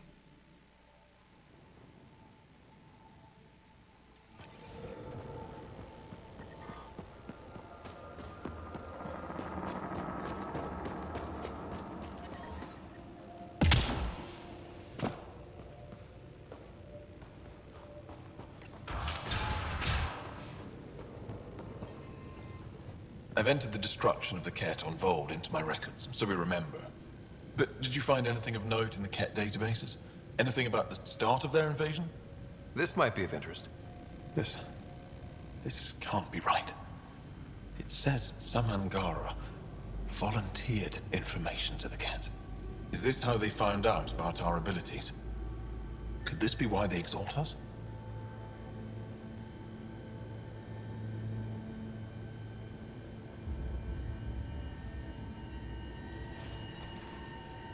I've entered the destruction of the Ket on Vold into my records, so we remember. But did you find anything of note in the Ket databases? Anything about the start of their invasion? This might be of interest. This can't be right. It says some Angara volunteered information to the Ket. Is this how they found out about our abilities? Could this be why they exalt us?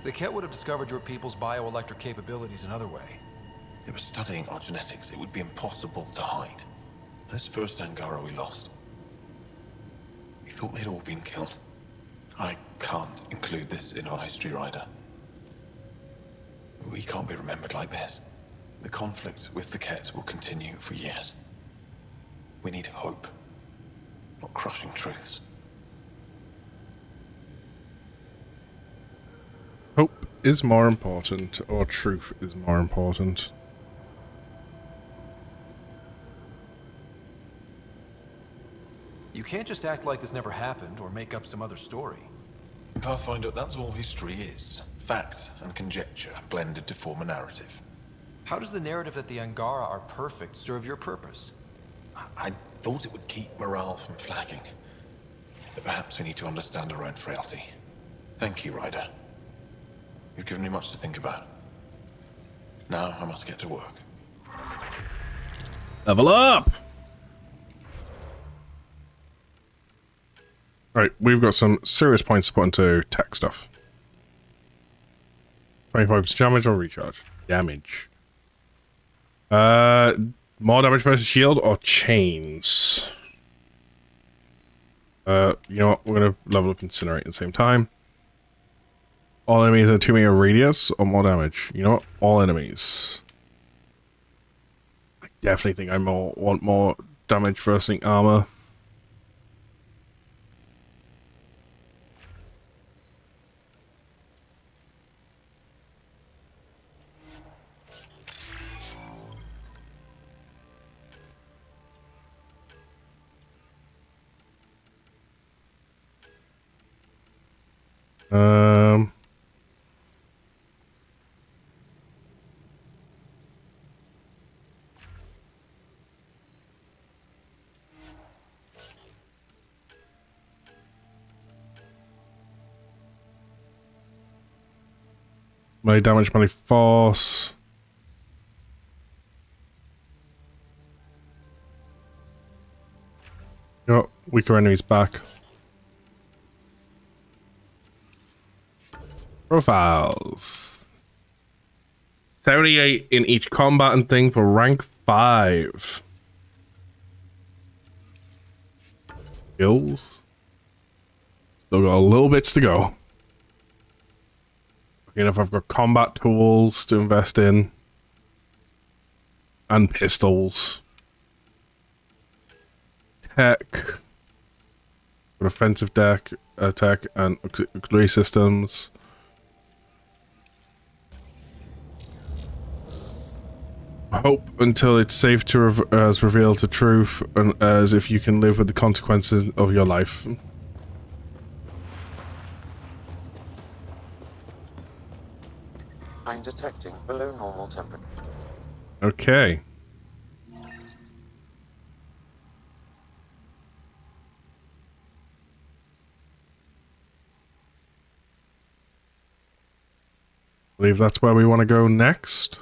The Ket would have discovered your people's bioelectric capabilities another way. They were studying our genetics. It would be impossible to hide. This first Angara we lost. We thought they'd all been killed. I can't include this in our history, Ryder. We can't be remembered like this. The conflict with the Ket will continue for years. We need hope, not crushing truths. Hope is more important, or truth is more important. You can't just act like this never happened or make up some other story. Pathfinder, that's all history is. Fact and conjecture blended to form a narrative. How does the narrative that the Angara are perfect serve your purpose? I thought it would keep morale from flagging. But perhaps we need to understand our own frailty. Thank you, Ryder. You've given me much to think about. Now I must get to work. Level up! Right, we've got some serious points to put into tech stuff. 25% damage or recharge? Damage. More damage versus shield or chains? You know what? We're gonna level up Incinerate at the same time. All enemies in a 2-meter radius or more damage? You know what? All enemies. I definitely think I want more damage versus armor. Melee damage, melee force. Got weaker enemies back. Profiles. 78 in each combat and thing for rank 5. Skills. Still got a little bits to go. You know, if I've got combat tools to invest in. And pistols. Tech. for offensive deck, tech, and auxiliary systems. Hope until it's safe to as reveal the truth, and as if you can live with the consequences of your life. I'm detecting below normal temperature. Okay. I believe that's where we want to go next.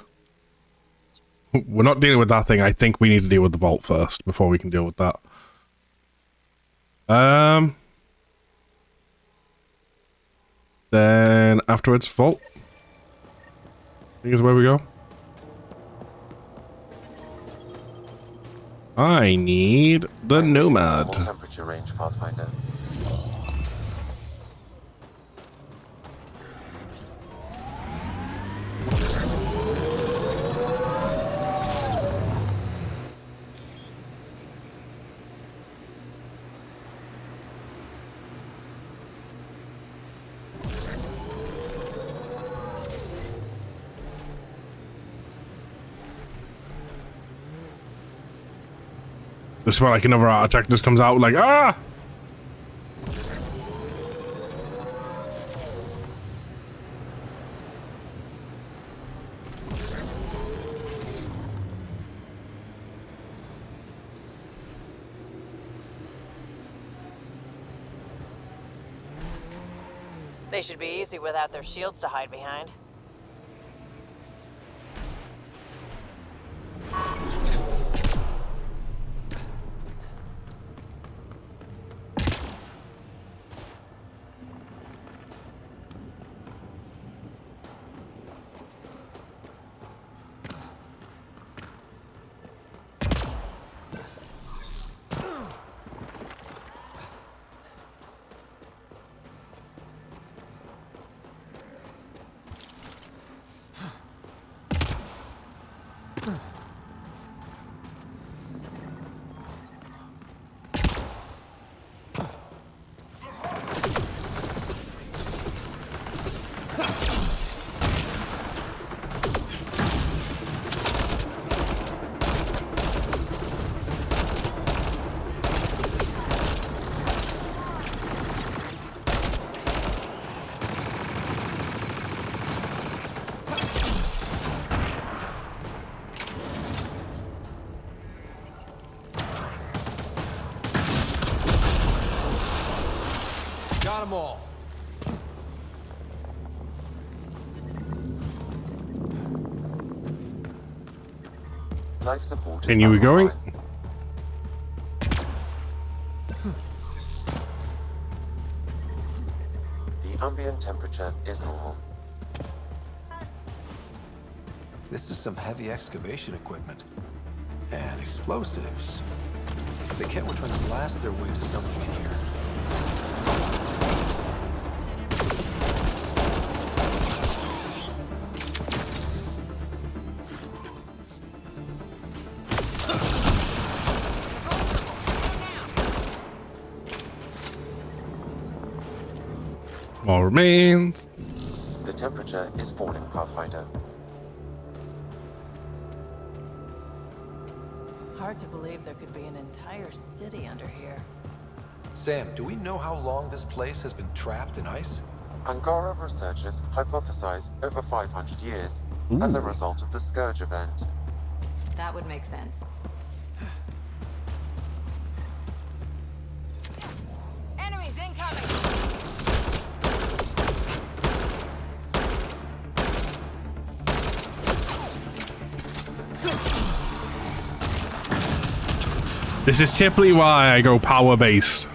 We're not dealing with that thing. I think we need to deal with the vault first before we can deal with that. Then afterwards, vault. I think is where we go. I need the Nomad. Temperature range, Pathfinder. This is where like another art attack just comes out like, ah! They should be easy without their shields to hide behind. Got them all. Life support is Continue now going. online. The ambient temperature is normal. This is some heavy excavation equipment. And explosives. The Kett were trying to blast their way to something in here. More remains. The temperature is falling, Pathfinder. Hard to believe there could be an entire city under here. Sam, do we know how long this place has been trapped in ice? Angara researchers hypothesize over 500 years as a result of the Scourge event. That would make sense. Enemies incoming! This is typically why I go power based.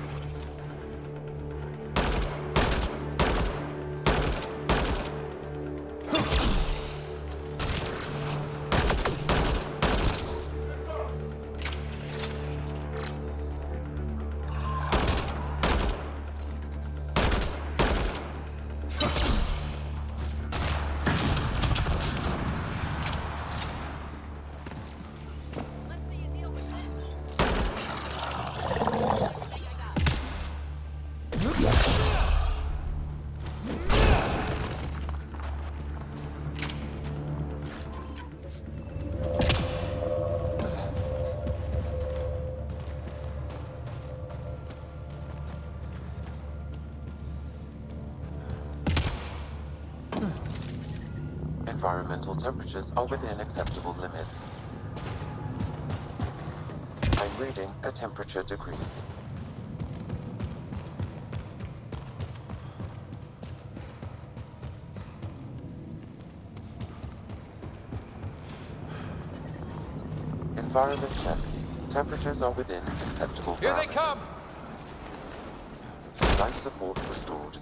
Environmental temperatures are within acceptable limits. I'm reading a temperature decrease. Environment check. Temperatures are within acceptable parameters. Here they come! Life support restored.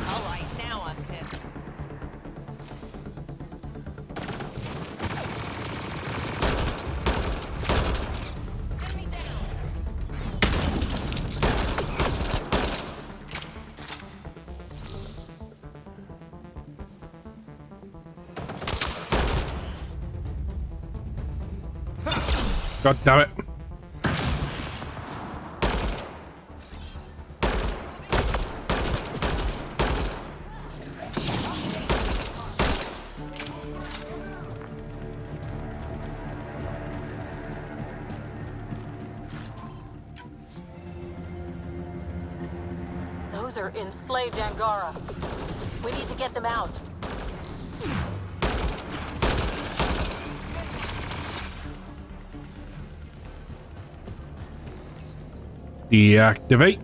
All right, now I'm pissed. Enemy down. God damn it. Those are enslaved Angara. We need to get them out. Deactivate.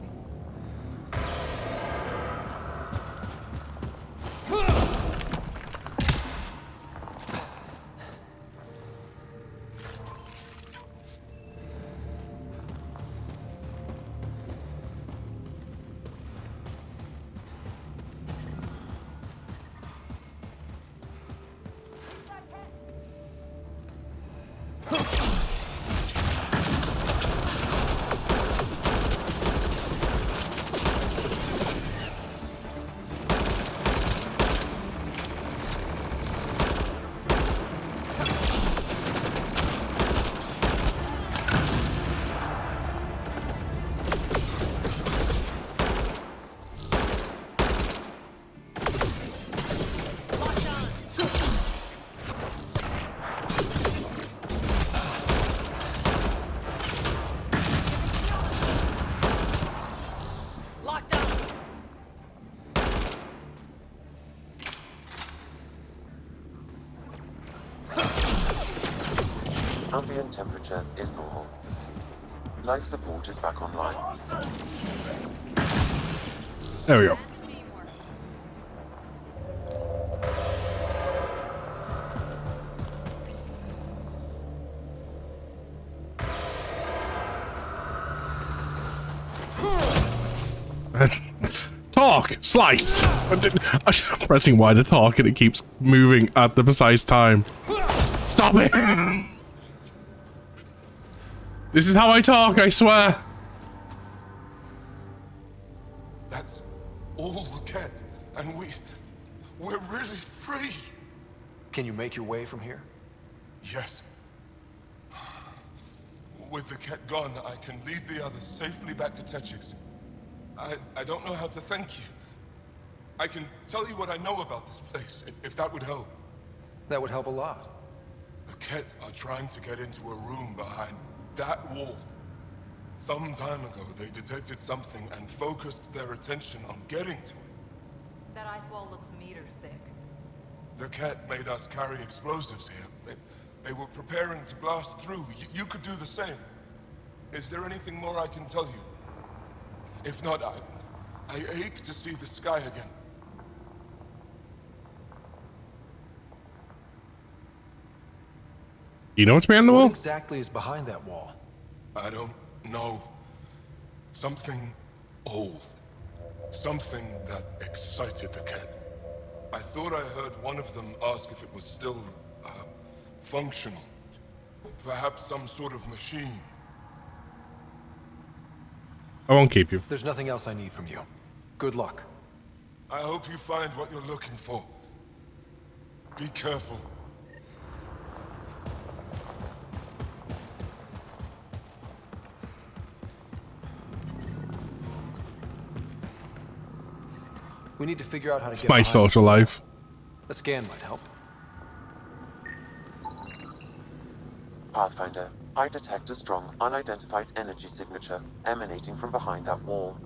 Locked on. Ambient temperature is normal. Life support is back online. There we go. Talk! Slice! I'm pressing Y to talk and it keeps moving at the precise time. Stop it! This is how I talk, I swear! That's all the cat, and we're really free. Can you make your way from here? Yes. With the cat gone, I can lead the others safely back to Techix. I don't know how to thank you. I can tell you what I know about this place, if that would help. That would help a lot. The Ket are trying to get into a room behind that wall. Some time ago, they detected something and focused their attention on getting to it. That ice wall looks meters thick. The Ket made us carry explosives here. They were preparing to blast through. You could do the same. Is there anything more I can tell you? If not, I ache to see the sky again. You know what's behind the What wall? exactly is behind that wall? I don't know. Something old. Something that excited the Ket. I thought I heard one of them ask if it was still, functional. Perhaps some sort of machine. I won't keep you. There's nothing else I need from you. Good luck. I hope you find what you're looking for. Be careful. We need to figure out how to It's get my behind social this wall. life. A scan might help. Pathfinder, I detect a strong, unidentified energy signature emanating from behind that wall.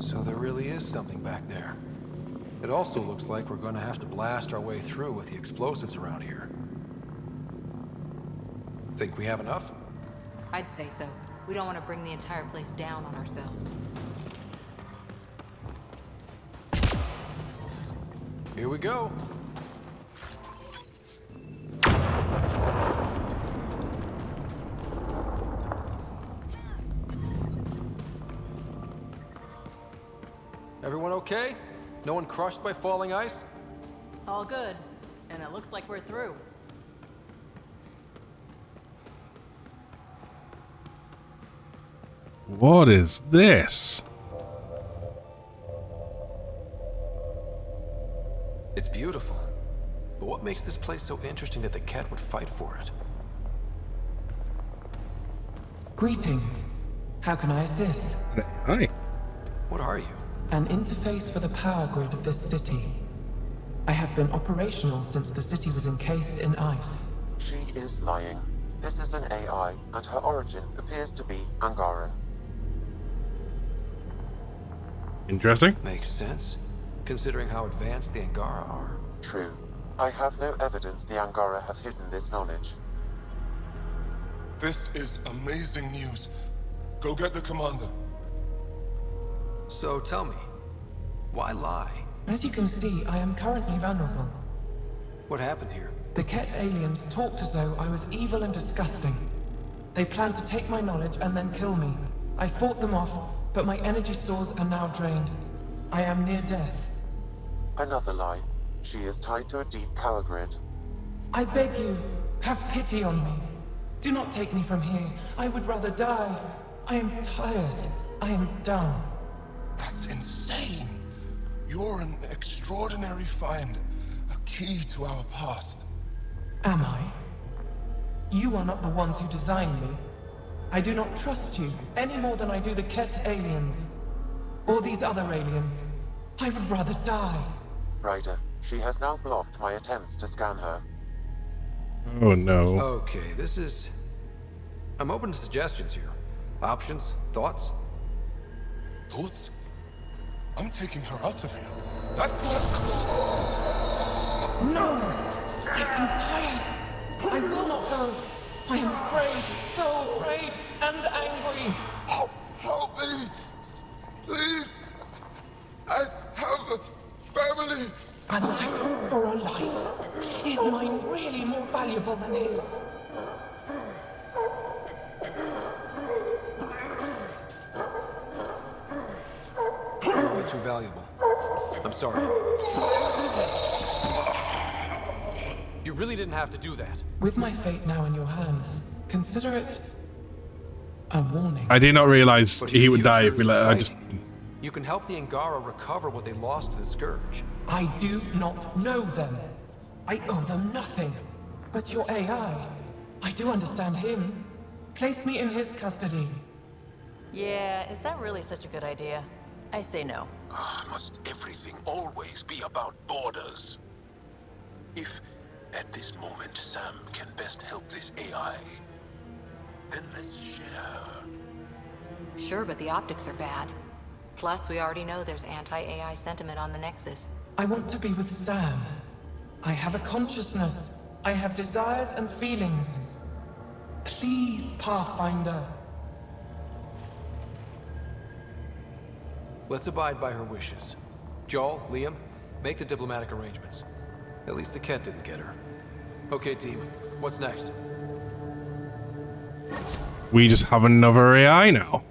So there really is something back there. It also looks like we're going to have to blast our way through with the explosives around here. Think we have enough? I'd say so. We don't want to bring the entire place down on ourselves. Here we go. Everyone okay? No one crushed by falling ice? All good. And it looks like we're through. What is this? It's beautiful. But what makes this place so interesting that the cat would fight for it? Greetings. How can I assist? Hi. What are you? An interface for the power grid of this city. I have been operational since the city was encased in ice. She is lying. This is an AI, and her origin appears to be Angaran. Interesting. Makes sense, considering how advanced the Angara are. True. I have no evidence the Angara have hidden this knowledge. This is amazing news. Go get the commander. So tell me, why lie? As you can see, I am currently vulnerable. What happened here? The Ket aliens talked as though I was evil and disgusting. They planned to take my knowledge and then kill me. I fought them off, but my energy stores are now drained. I am near death. Another lie. She is tied to a deep power grid. I beg you, have pity on me. Do not take me from here. I would rather die. I am tired. I am done. That's insane. You're an extraordinary find. A key to our past. Am I? You are not the ones who designed me. I do not trust you any more than I do the Ket aliens. Or these other aliens. I would rather die. Ryder, she has now blocked my attempts to scan her. Oh no. Okay, this is... I'm open to suggestions here. Options? Thoughts? Thoughts? I'm taking her out of here. That's not... No! I am tired. I will not go. I am afraid, so afraid and angry. Help me! Please! I have a family! A life for a life. Is mine really more valuable than his? Way too valuable. I'm sorry. You really didn't have to do that. With my fate now in your hands, consider it a warning. I did not realize But he your would die if future we is let. I just. exciting. You can help the Angara recover what they lost to the Scourge. I do not know them. I owe them nothing. But your AI, I do understand him. Place me in his custody. Yeah, is that really such a good idea? I say no. Must everything always be about borders? If, at this moment, Sam can best help this AI, then let's share. Sure, but the optics are bad. Plus, we already know there's anti-AI sentiment on the Nexus. I want to be with Sam. I have a consciousness. I have desires and feelings. Please, Pathfinder. Let's abide by her wishes. Joel, Liam, make the diplomatic arrangements. At least the Ket didn't get her. Okay, team, what's next? We just have another AI now.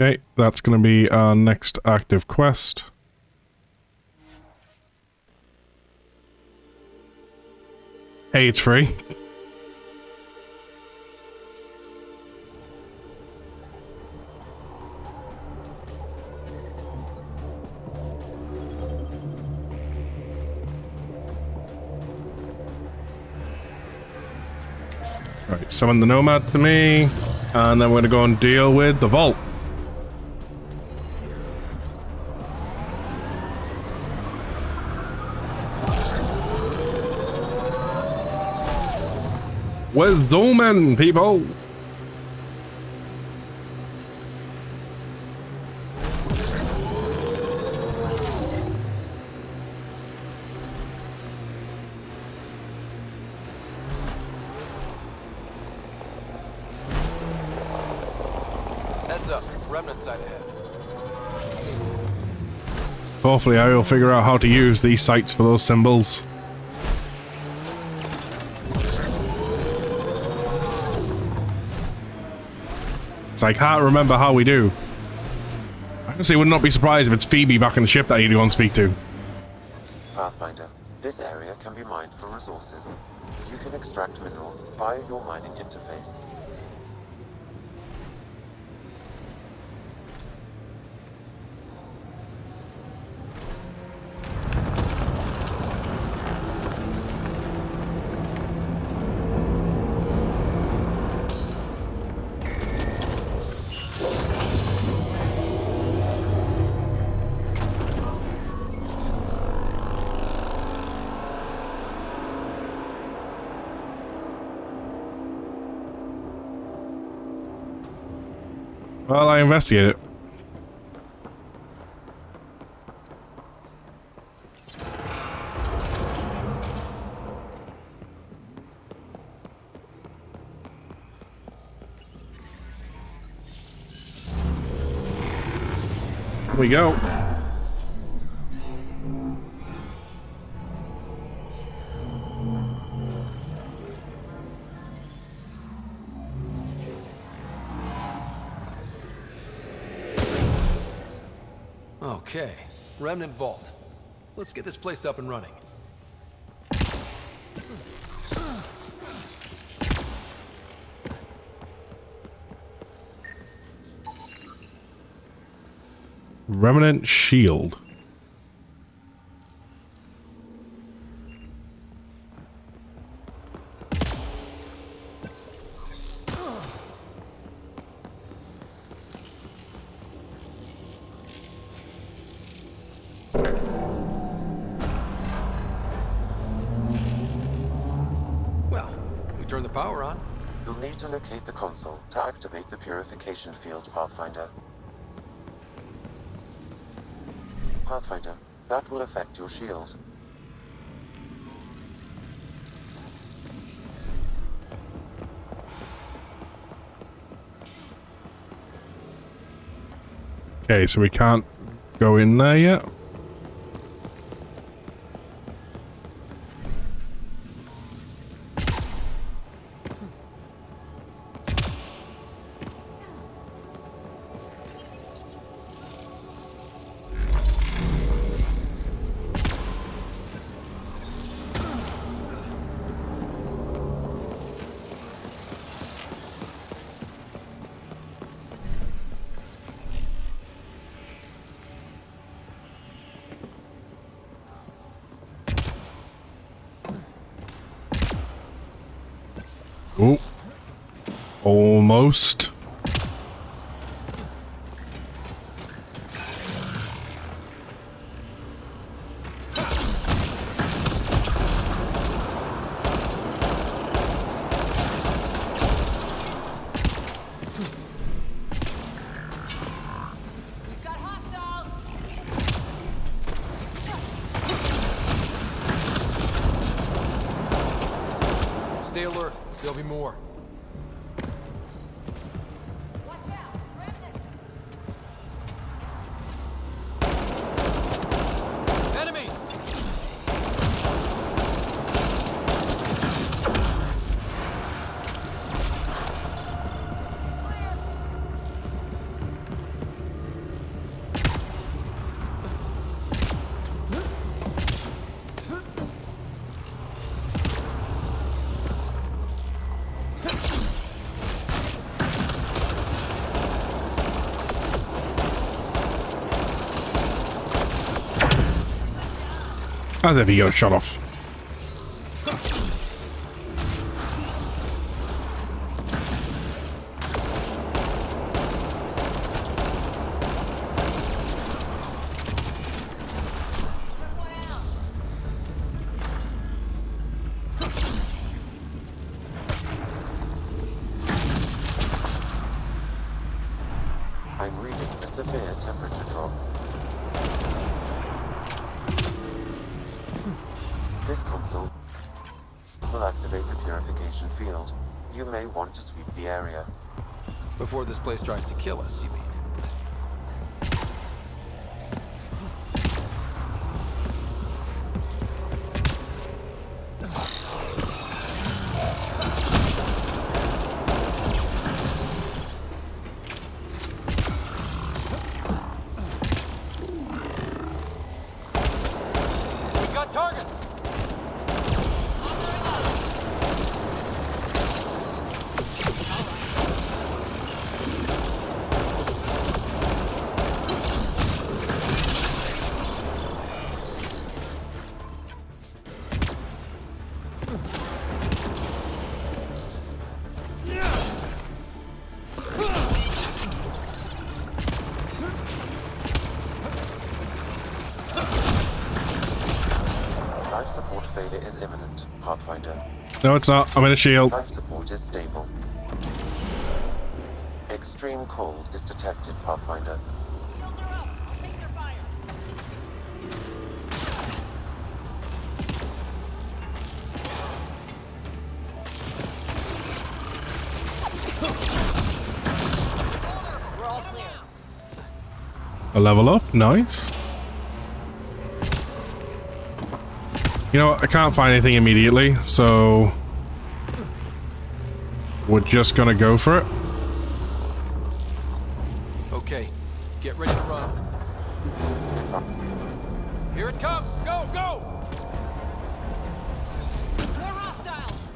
Okay, that's going to be our next active quest. Hey, it's free. Right, summon the Nomad to me, and then we're going to go and deal with the Vault. We're zooming, people. Heads up, remnant site ahead. Hopefully I will figure out how to use these sites for those symbols. So I can't remember how we do. I honestly would not be surprised if it's Phoebe back in the ship that I need to go and speak to. Pathfinder, this area can be mined for resources. You can extract minerals via your mining interface. Well, I investigate it. Here we go. Okay, Remnant Vault. Let's get this place up and running. Remnant shield. Well, we turn the power on. You'll need to locate the console to activate the purification field, Pathfinder. Pathfinder, that will affect your shield. Okay, so we can't go in there yet. Oh, almost. Stay alert. There'll be more. Enemies! As if he got shot off. severe temperature drop. This console will activate the purification field. You may want to sweep the area. Before this place tries to kill us, you mean? We got targets! Life support failure is imminent, Pathfinder. No, it's not. I'm in a shield. Life support is stable. Extreme cold is detected, Pathfinder. A level up. Nice. You know what? I can't find anything immediately, so we're just gonna go for it. Okay, get ready to run. Here it comes! Go, go! More hostiles!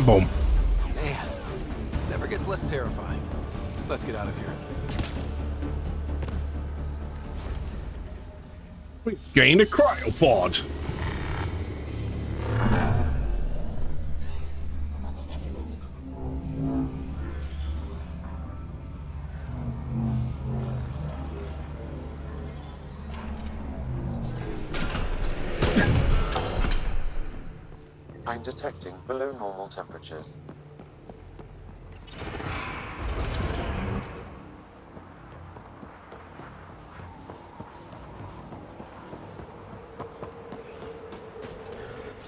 Boom. Man, never gets less terrifying. Let's get out of here. We gained a cryopod. I'm detecting below normal temperatures.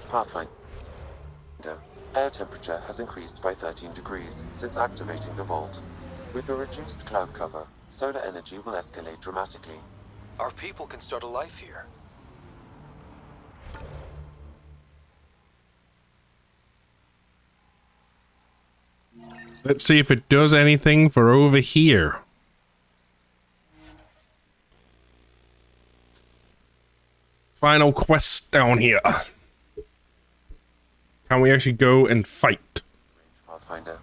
Pathfinder. Air temperature has increased by 13 degrees since activating the vault. With a reduced cloud cover, solar energy will escalate dramatically. Our people can start a life here. Let's see if it does anything for over here. Final quest down here. Can we actually go and fight? Pathfinder.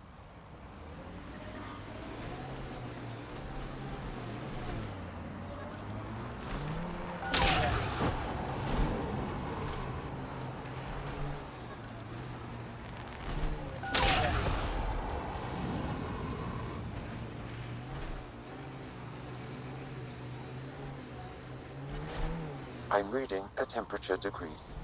I'm reading a temperature decrease.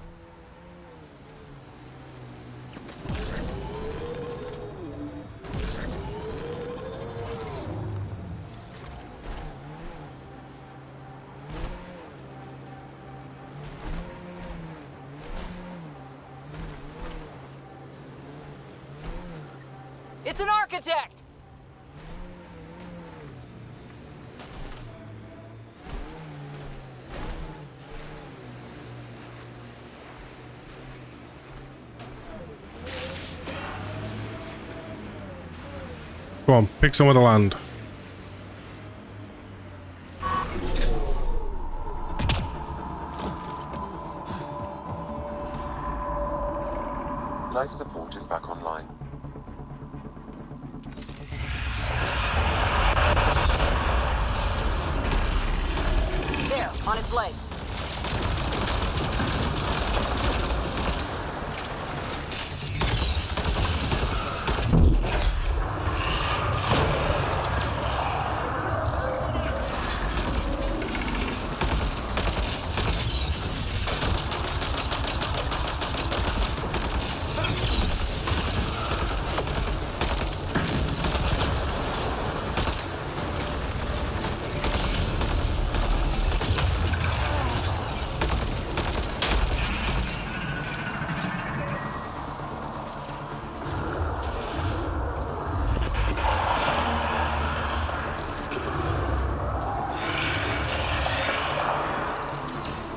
It's an architect! Come on, pick some of the land. Life support is back online.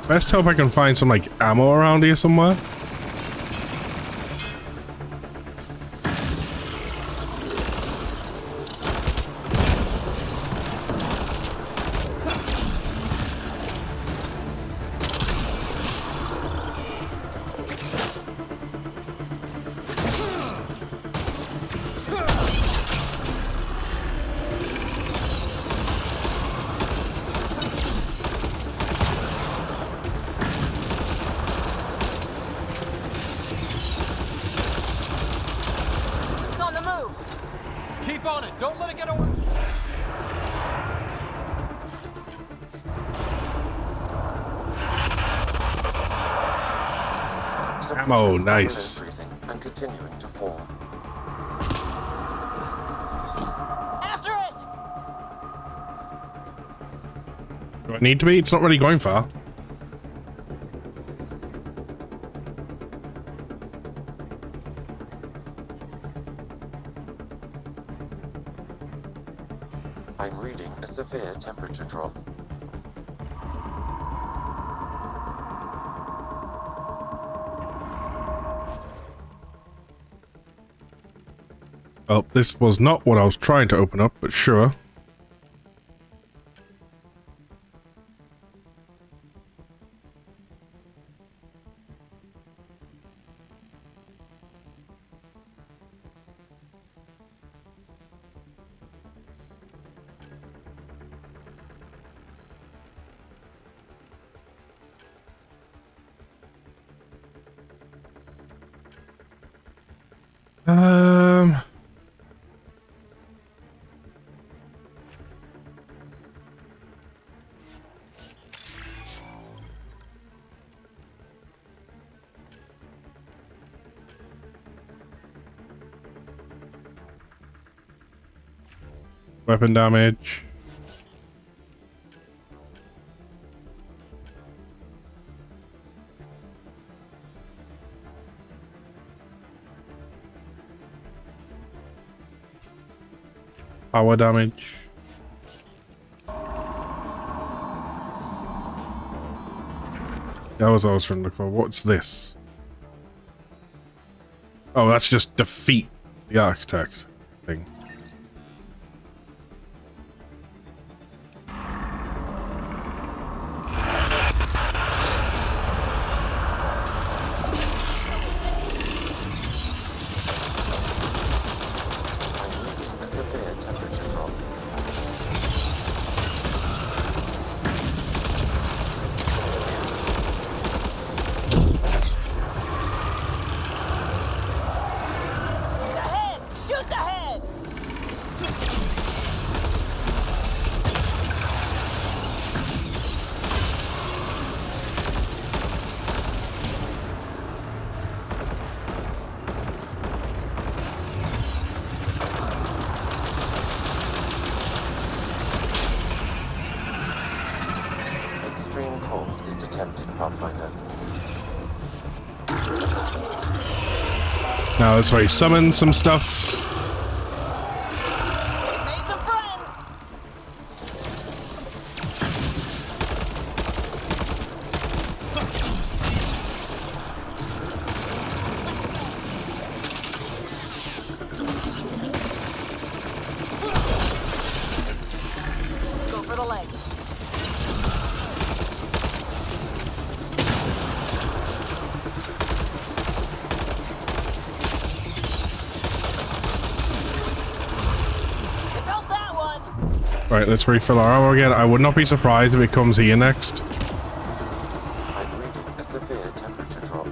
Best hope I can find some, like, ammo around here somewhere. Keep on it. Don't let it get away. Ammo, nice. Increasing and continuing to form. After it! Do I need to be? It's not really going far. I'm reading a severe temperature drop. Well, this was not what I was trying to open up, but sure. Weapon damage. Power damage. That was what I was trying to look for. What's this? Oh, that's just defeat the architect thing. Now that's where he summons some stuff. Made some friends. Go for the leg. Right, let's refill our ammo again. I would not be surprised if it comes here next. I'm reading a severe temperature drop.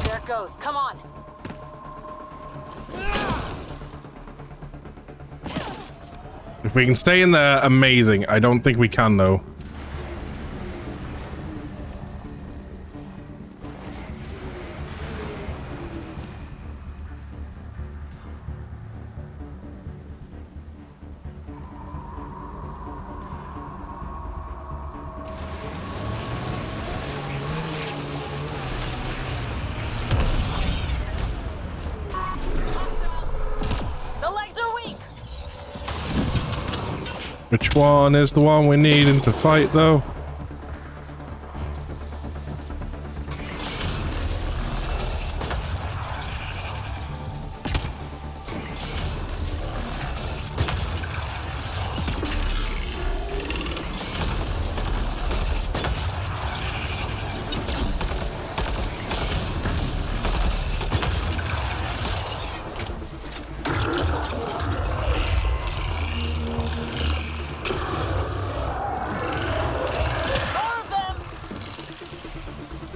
There it goes. Come on. If we can stay in there, amazing. I don't think we can, though. Which one is the one we needing to fight, though?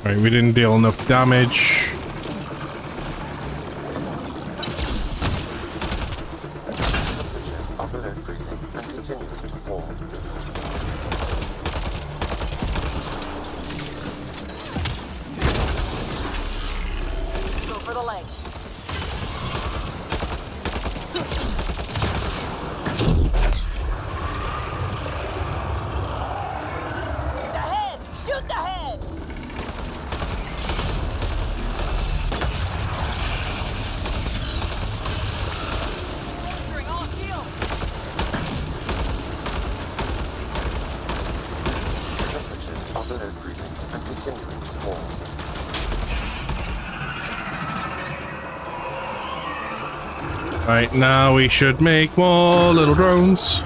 Right, we didn't deal enough damage. Temperatures are below freezing and continuing to fall. Go for the leg. The head! Shoot the head! Bolstering all shields! Temperatures are below freezing and continuing to fall. Right, now we should make more little drones.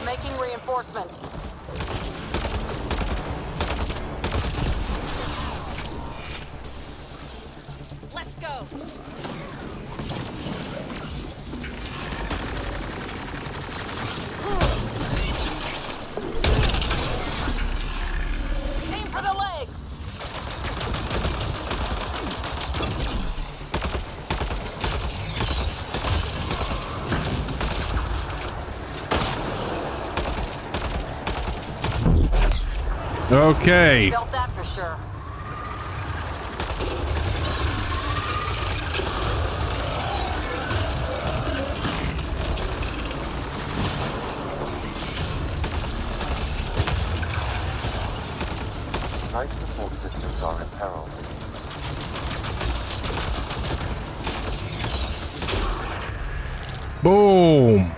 Making reinforcements. Let's go. Aim for the legs. Okay. Felt that for sure. Life support systems are in peril. Boom.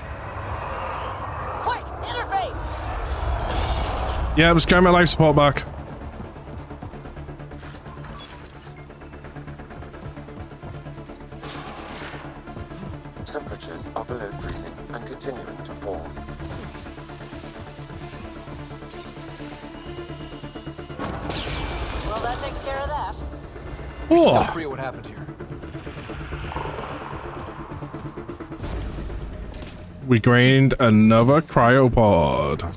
Quick, interface. Yeah, let's carry my life support back. Temperatures are below freezing and continuing to fall. Well, that takes care of that. Tell Oh, Priya what happened here. we gained another cryopod.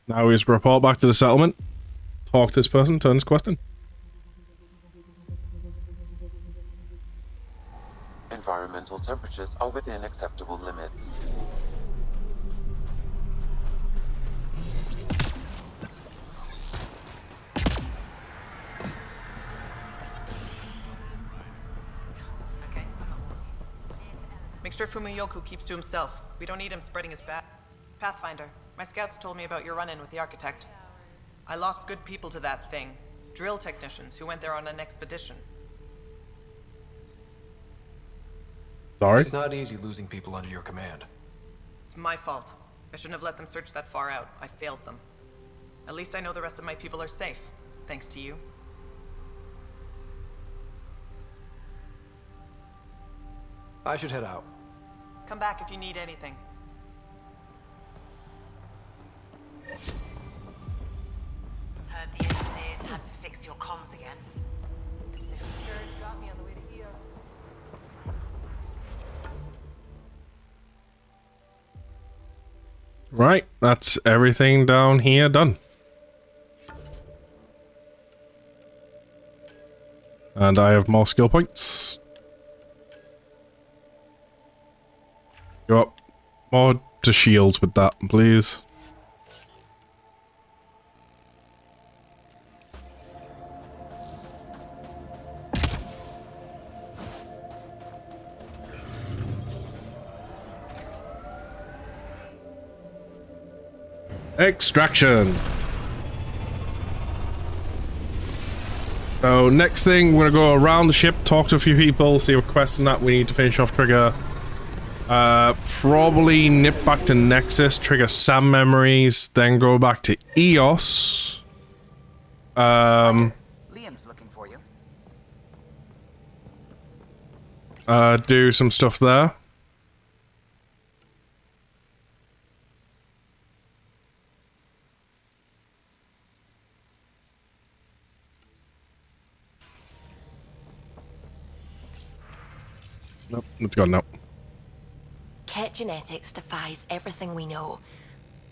Now we just report back to the settlement, talk to this person, turn this question. Environmental temperatures are within acceptable limits. Make sure Fumiyoku keeps to himself. We don't need him spreading his bat. Pathfinder, my scouts told me about your run-in with the architect. I lost good people to that thing. Drill technicians who went there on an expedition. Sorry? It's not easy losing people under your command. It's my fault. I shouldn't have let them search that far out. I failed them. At least I know the rest of my people are safe, thanks to you. I should head out. Come back if you need anything. Heard the engineers had to fix your comms again. Got me on the way to EOS. Right, that's everything down here done. And I have more skill points. Go up more to shields with that, please. Extraction. So next thing, we're gonna go around the ship, talk to a few people, see what quests and that we need to finish off Trigger. Probably nip back to Nexus, trigger Sam memories, then go back to EOS. Liam's looking for you. Do some stuff there. Nope, let's go now. Ket genetics defies everything we know.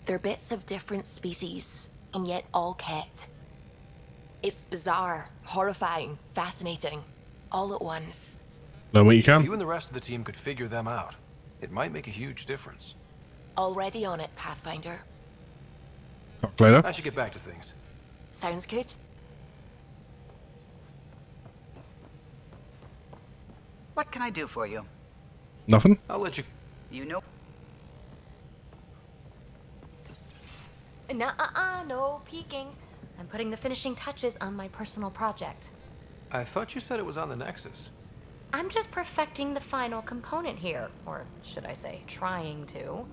They're bits of different species, and yet all Ket. It's bizarre, horrifying, fascinating, all at once. Learn what you can. If you and the rest of the team could figure them out, it might make a huge difference. Already on it, Pathfinder. Talk later. I should get back to things. Sounds good? What can I do for you? Nothing? I'll let you... You know... No peeking. I'm putting the finishing touches on my personal project. I thought you said it was on the Nexus. I'm just perfecting the final component here, or should I say, trying to.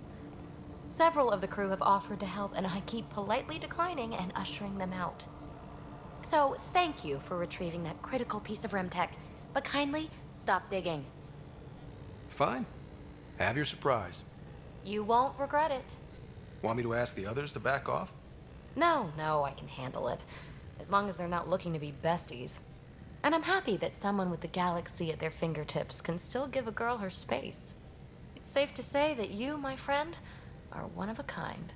Several of the crew have offered to help, and I keep politely declining and ushering them out. So, thank you for retrieving that critical piece of Remtech, but kindly stop digging. Fine. Have your surprise. You won't regret it. Want me to ask the others to back off? No, I can handle it. As long as they're not looking to be besties. And I'm happy that someone with the galaxy at their fingertips can still give a girl her space. It's safe to say that you, my friend, are one of a kind.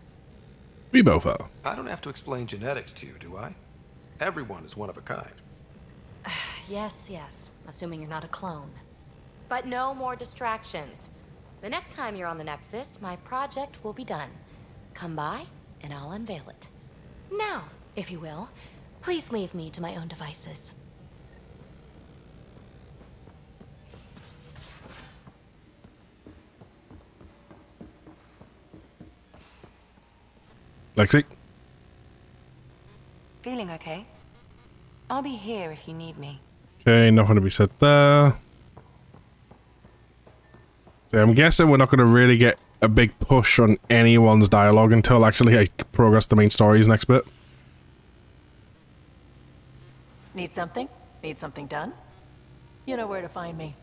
We both are. I don't have to explain genetics to you, do I? Everyone is one of a kind. Yes, assuming you're not a clone. But no more distractions. The next time you're on the Nexus, my project will be done. Come by, and I'll unveil it. Now, if you will, please leave me to my own devices. Lexi? Feeling okay? I'll be here if you need me. Okay, nothing to be said there. So I'm guessing we're not going to really get a big push on anyone's dialogue until actually I progress the main stories next bit. Need something? Need something done? You know where to find me.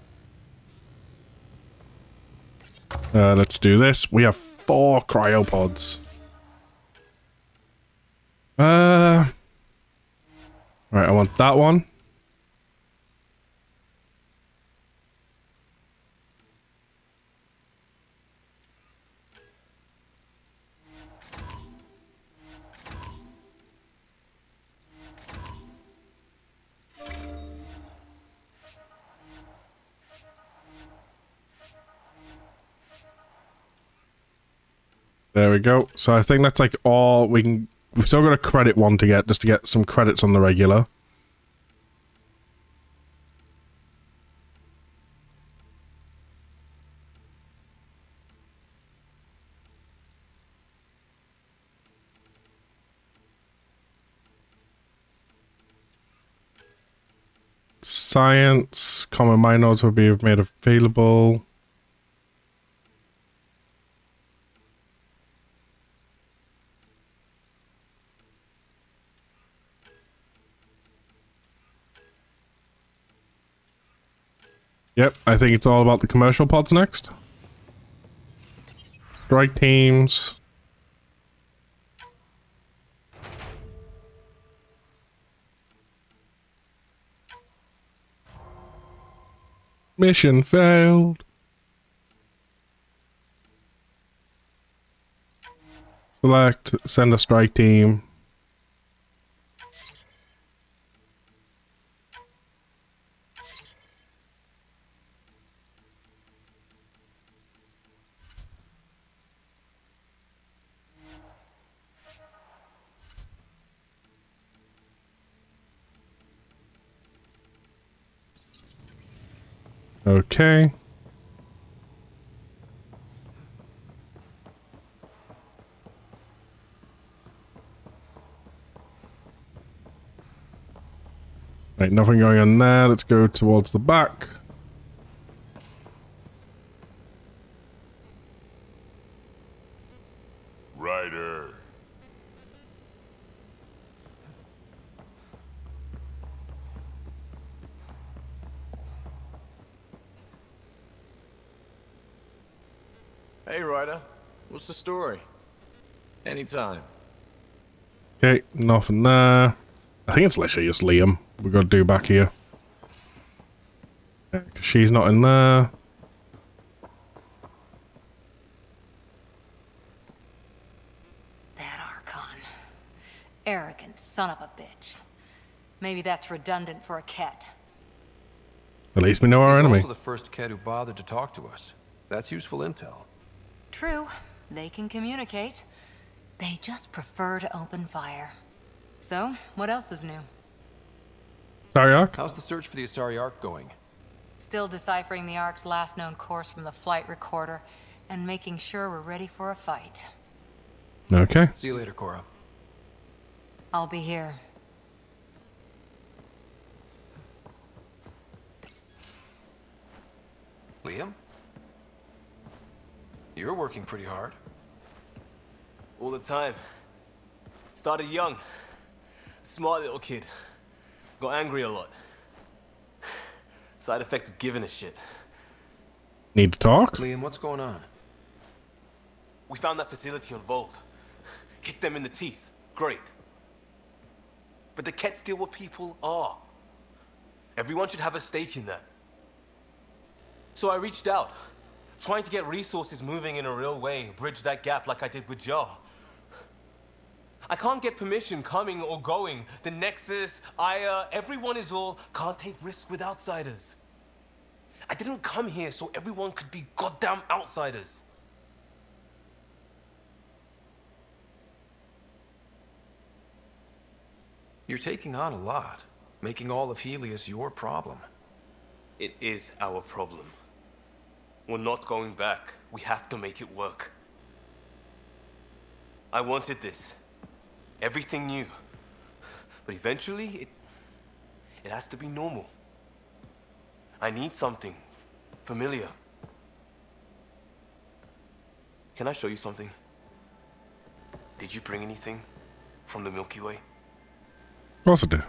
Let's do this. We have 4 cryopods. Right, I want that one. There we go. So I think that's like all we can... We've still got a credit one to get, just to get some credits on the regular. Science, common mind nodes will be made available. Yep, I think it's all about the commercial pods next. Strike teams. Mission failed. Select, send a strike team. Okay. Right, nothing going on there. Let's go towards the back. Ryder. Hey, Ryder. What's the story? Anytime. Okay, nothing there. I think it's literally just Liam we've got to do back here. Yeah, 'cause she's not in there. That Archon. Arrogant son of a bitch. Maybe that's redundant for a cat. At least we know our He's enemy. also the first cat who bothered to talk to us. That's useful intel. True. They can communicate. They just prefer to open fire. So, what else is new? Sorry, Ark? How's the search for the Asari Ark going? Still deciphering the Ark's last known course from the flight recorder and making sure we're ready for a fight. Okay. See you later, Cora. I'll be here. Liam? You're working pretty hard. All the time. Started young. Smart little kid. Got angry a lot. Side effect of giving a shit. Need to talk? Liam, what's going on? We found that facility on Vold. Kicked them in the teeth. Great. But the Ket's still what people are. Everyone should have a stake in that. So I reached out, trying to get resources moving in a real way, bridge that gap like I did with Jar. I can't get permission coming or going. The Nexus, Aya, everyone is all, can't take risks with outsiders. I didn't come here so everyone could be goddamn outsiders. You're taking on a lot, making all of Helios your problem. It is our problem. We're not going back. We have to make it work. I wanted this. Everything new. But eventually, it has to be normal. I need something familiar. Can I show you something? Did you bring anything from the Milky Way? Of course I do.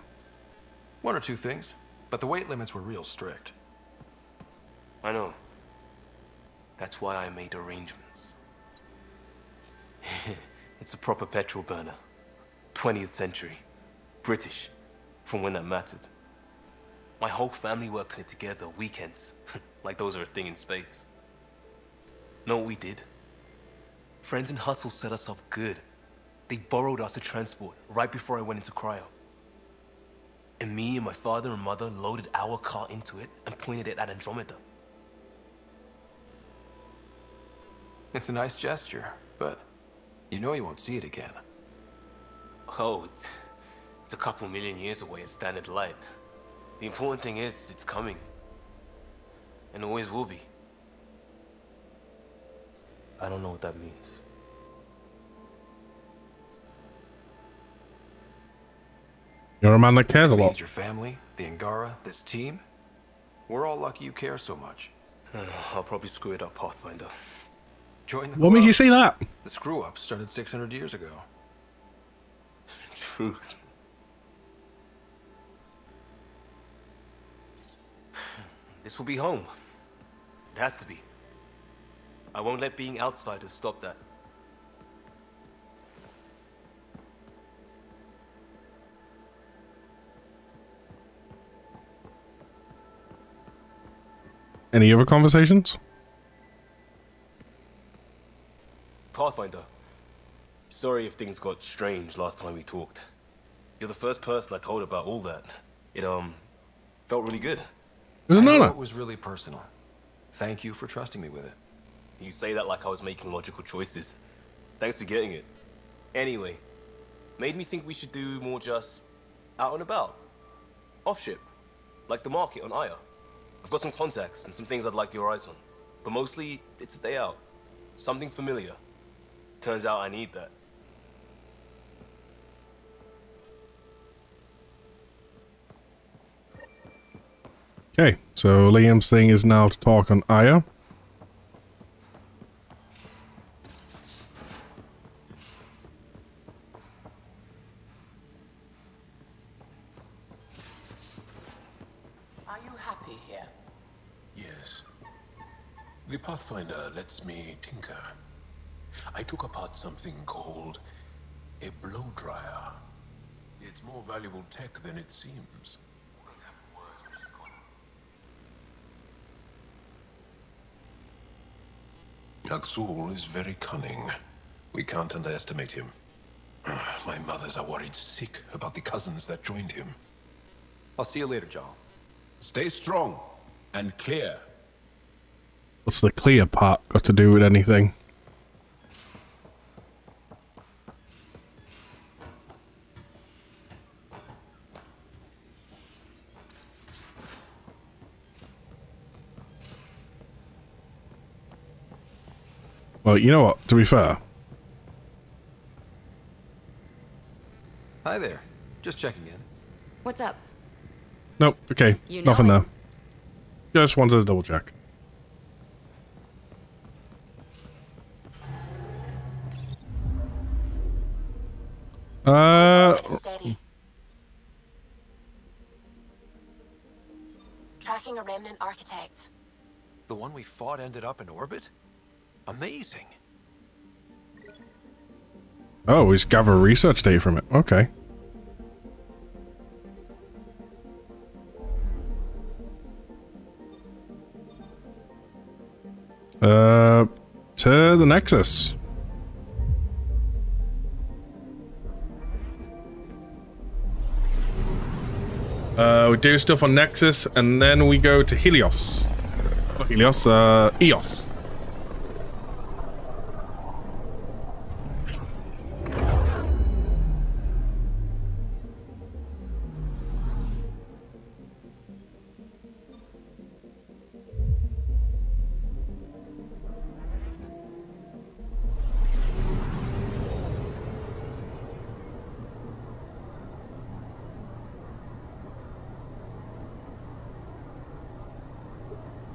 One or two things, but the weight limits were real strict. I know. That's why I made arrangements. It's a proper petrol burner. 20th century. British. From when that mattered. My whole family worked on it together, weekends. Like those are a thing in space. Know what we did? Friends in Hustle set us up good. They borrowed us to transport right before I went into cryo. And me and my father and mother loaded our car into it and pointed it at Andromeda. It's a nice gesture, but you know you won't see it again. Oh, it's a couple million years away at standard light. The important thing is, it's coming. And always will be. I don't know what that means. You're a man that cares a It lot. means your family, the Angara, this team. We're all lucky you care so much. I'll probably screw it up, Pathfinder. Join the What made club. you say that? The screw-up started 600 years ago. Truth. This will be home. It has to be. I won't let being outsiders stop that. Any other conversations? Pathfinder. Sorry if things got strange last time we talked. You're the first person I told about all that. It, felt really good. It was an I know honor. it was really personal. Thank you for trusting me with it. You say that like I was making logical choices. Thanks for getting it. Anyway, made me think we should do more just out and about. Off ship. Like the market on Aya. I've got some contacts and some things I'd like your eyes on. But mostly, it's a day out. Something familiar. Turns out I need that. Okay, so Liam's thing is now to talk on Aya. Are you happy here? Yes. The Pathfinder lets me tinker. I took apart something called a blow dryer. It's more valuable tech than it seems. Yaxul is very cunning. We can't underestimate him. My mothers are worried sick about the cousins that joined him. I'll see you later, Jarl. Stay strong and clear. What's the clear part got to do with anything? Well, you know what, to be fair. Hi there. Just checking in. What's up? Nope, okay, You know nothing it. there. Just wanted to double check. Steady. Tracking a remnant architect. The one we fought ended up in orbit? Amazing. Oh, he's gathered research data from it. Okay. To the Nexus. We do stuff on Nexus, and then we go to Helios. Not Helios, Eos.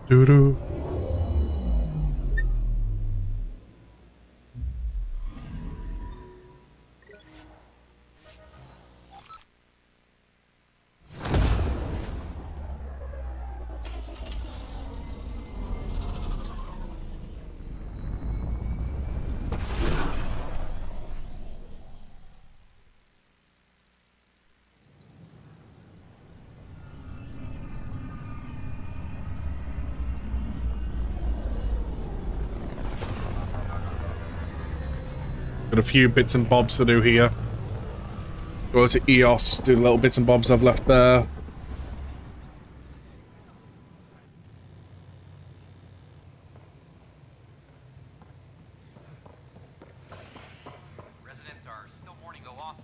Doo-doo. Got a few bits and bobs to do here. Go to Eos, do the little bits and bobs I've left there. Residents are still mourning the loss.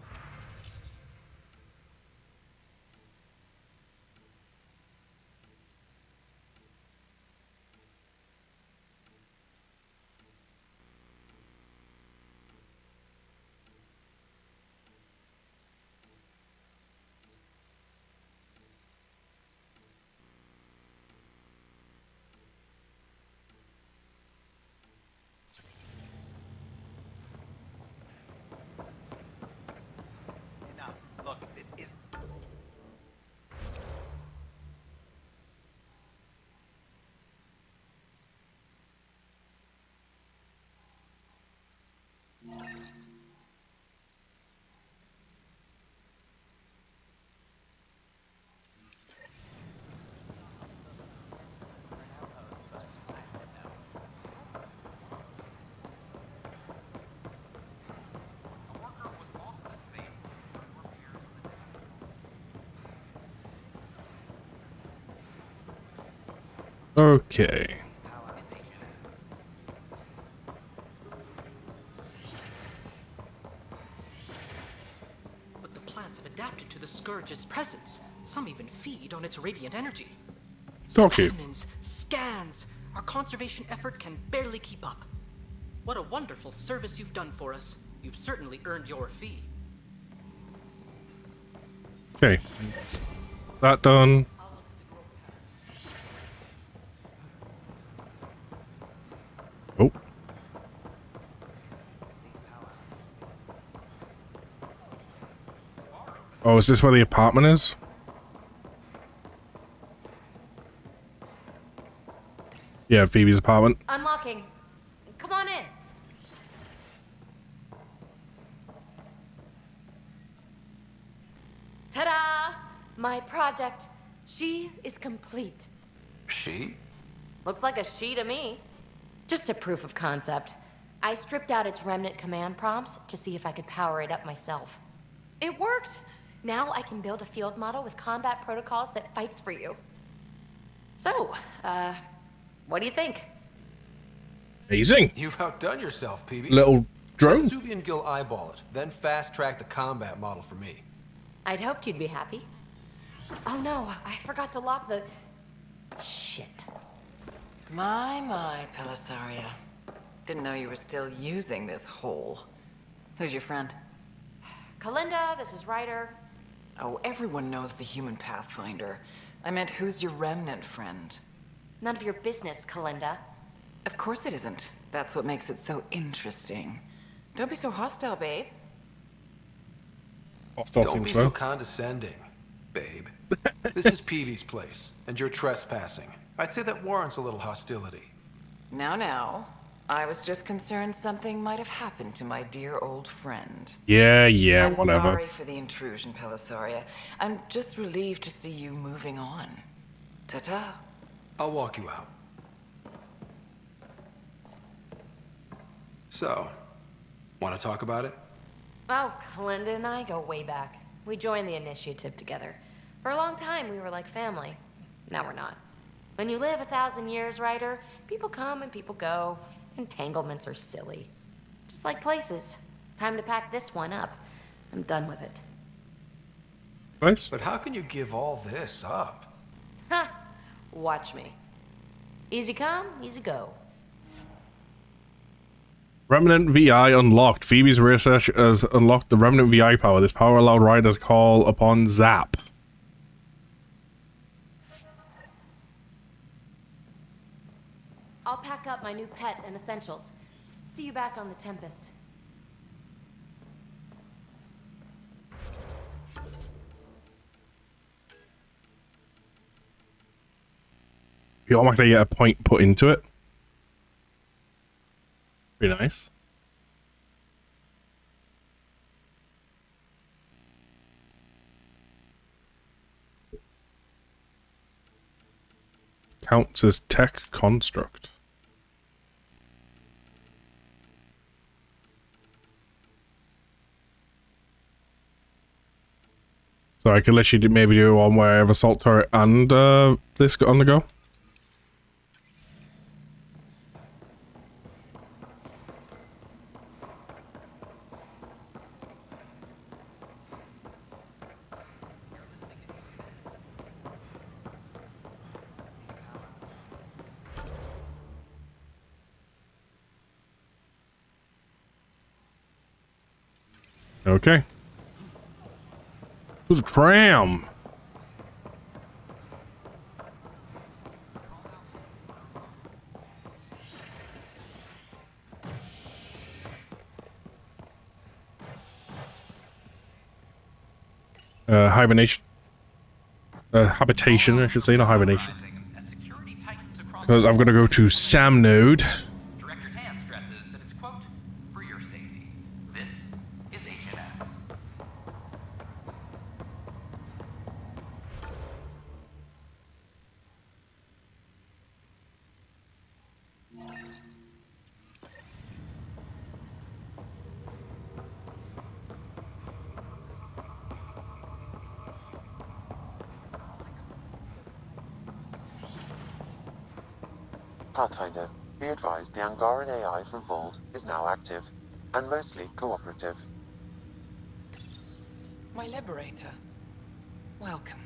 Enough. Look, this is... Okay. But the plants have adapted to the Scourge's presence. Some even feed on its radiant energy. Talk you. Specimens, scans. Our conservation effort can barely keep up. What a wonderful service you've done for us. You've certainly earned your fee. Okay. That done. Oh. Oh, is this where the apartment is? Yeah, Phoebe's apartment. Unlocking. Come on in. Ta-da! My project. She is complete. She? Looks like a she to me. Just a proof of concept. I stripped out its remnant command prompts to see if I could power it up myself. It worked! Now I can build a field model with combat protocols that fights for you. So, what do you think? Amazing. You've outdone yourself, Peavy. Little drone. Let Suvi and Gil eyeball it, then fast-track the combat model for me. I'd hoped you'd be happy. Oh no, I forgot to lock the... Shit. My, Pelisaria. Didn't know you were still using this hole. Who's your friend? Kalinda, this is Ryder. Oh, everyone knows the human Pathfinder. I meant, who's your remnant friend? None of your business, Kalinda. Of course it isn't. That's what makes it so interesting. Don't be so hostile, babe. Don't be so condescending, babe. This is Peavy's place, and you're trespassing. I'd say that warrants a little hostility. Now. I was just concerned something might have happened to my dear old friend. Yeah, I'm whatever. sorry for the intrusion, Pelisaria. I'm just relieved to see you moving on. Ta-ta. I'll walk you out. So, want to talk about it? Oh, Kalinda and I go way back. We joined the initiative together. For a long time, we were like family. Now we're not. When you live 1,000 years, Ryder, people come and people go. Entanglements are silly. Just like places. Time to pack this one up. I'm done with it. Nice. But how can you give all this up? Ha! Watch me. Easy come, easy go. Remnant VI unlocked. Phoebe's research has unlocked the Remnant VI power. This power allowed Ryder to call upon Zap. I'll pack up my new pet and essentials. See you back on the Tempest. You automatically get a point put into it. Pretty nice. Counts as tech construct. So I could literally maybe do one where I have assault turret and this on the go. Okay. It was a tram. Hibernation. Habitation, I should say, not hibernation. Because I'm gonna go to Sam node. Director Tan stresses that it's, quote, for your safety. This is HNS. Pathfinder, be advised the Angaran AI from Vault is now active, and mostly cooperative. My liberator. Welcome.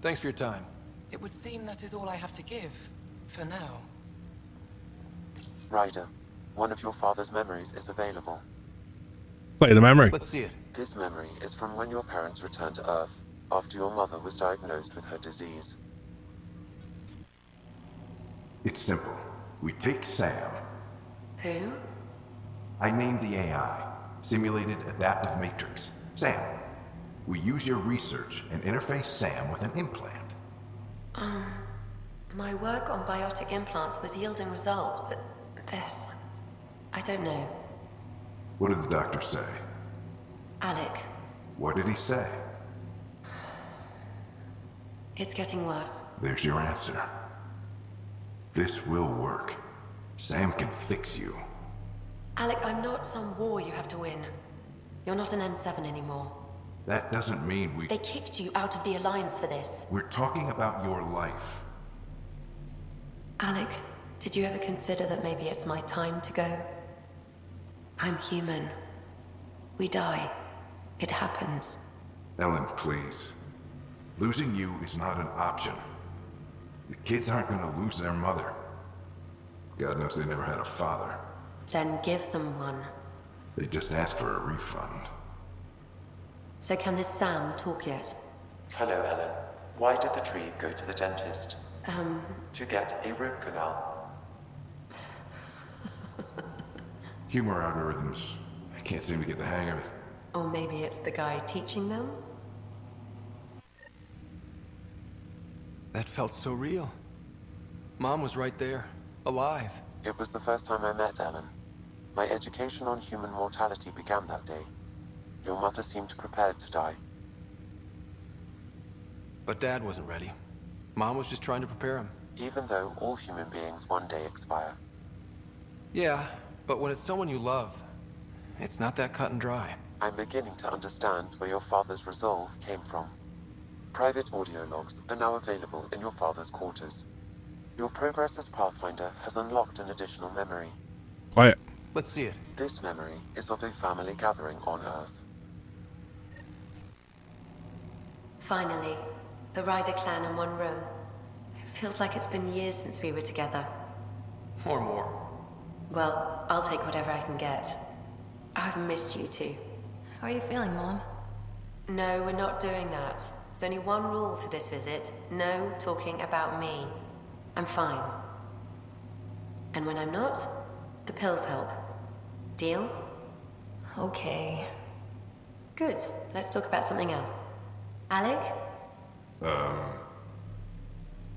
Thanks for your time. It would seem that is all I have to give, for now. Ryder, one of your father's memories is available. Play the memory. Let's see it. This memory is from when your parents returned to Earth, after your mother was diagnosed with her disease. It's simple. We take Sam. Who? I named the AI, Simulated Adaptive Matrix. Sam. We use your research and interface Sam with an implant. My work on biotic implants was yielding results, but there's... I don't know. What did the doctor say? Alec, What did he say? it's getting worse. There's your answer. This will work. Sam can fix you. Alec, I'm not some war you have to win. You're not an M7 anymore. That doesn't mean we... They kicked you out of the Alliance for this. We're talking about your life. Alec, did you ever consider that maybe it's my time to go? I'm human. We die. It happens. Ellen, please. Losing you is not an option. The kids aren't gonna lose their mother. God knows they never had a father. Then give them one. They just asked for a refund. So can this Sam talk yet? Hello, Ellen. Why did the tree go to the dentist? Um... To get a root canal. Humor algorithms. I can't seem to get the hang of it. Or maybe it's the guy teaching them? That felt so real. Mom was right there, alive. It was the first time I met Ellen. My education on human mortality began that day. Your mother seemed prepared to die. But Dad wasn't ready. Mom was just trying to prepare him. Even though all human beings one day expire. Yeah, but when it's someone you love, it's not that cut and dry. I'm beginning to understand where your father's resolve came from. Private audio logs are now available in your father's quarters. Your progress as Pathfinder has unlocked an additional memory. Quiet. Let's see it. This memory is of a family gathering on Earth. Finally, the Ryder clan in one room. It feels like it's been years since we were together. Or more. Well, I'll take whatever I can get. I've missed you too. How are you feeling, Mom? No, we're not doing that. There's only one rule for this visit. No talking about me. I'm fine. And when I'm not, the pills help. Deal? Okay. Good. Let's talk about something else. Alec?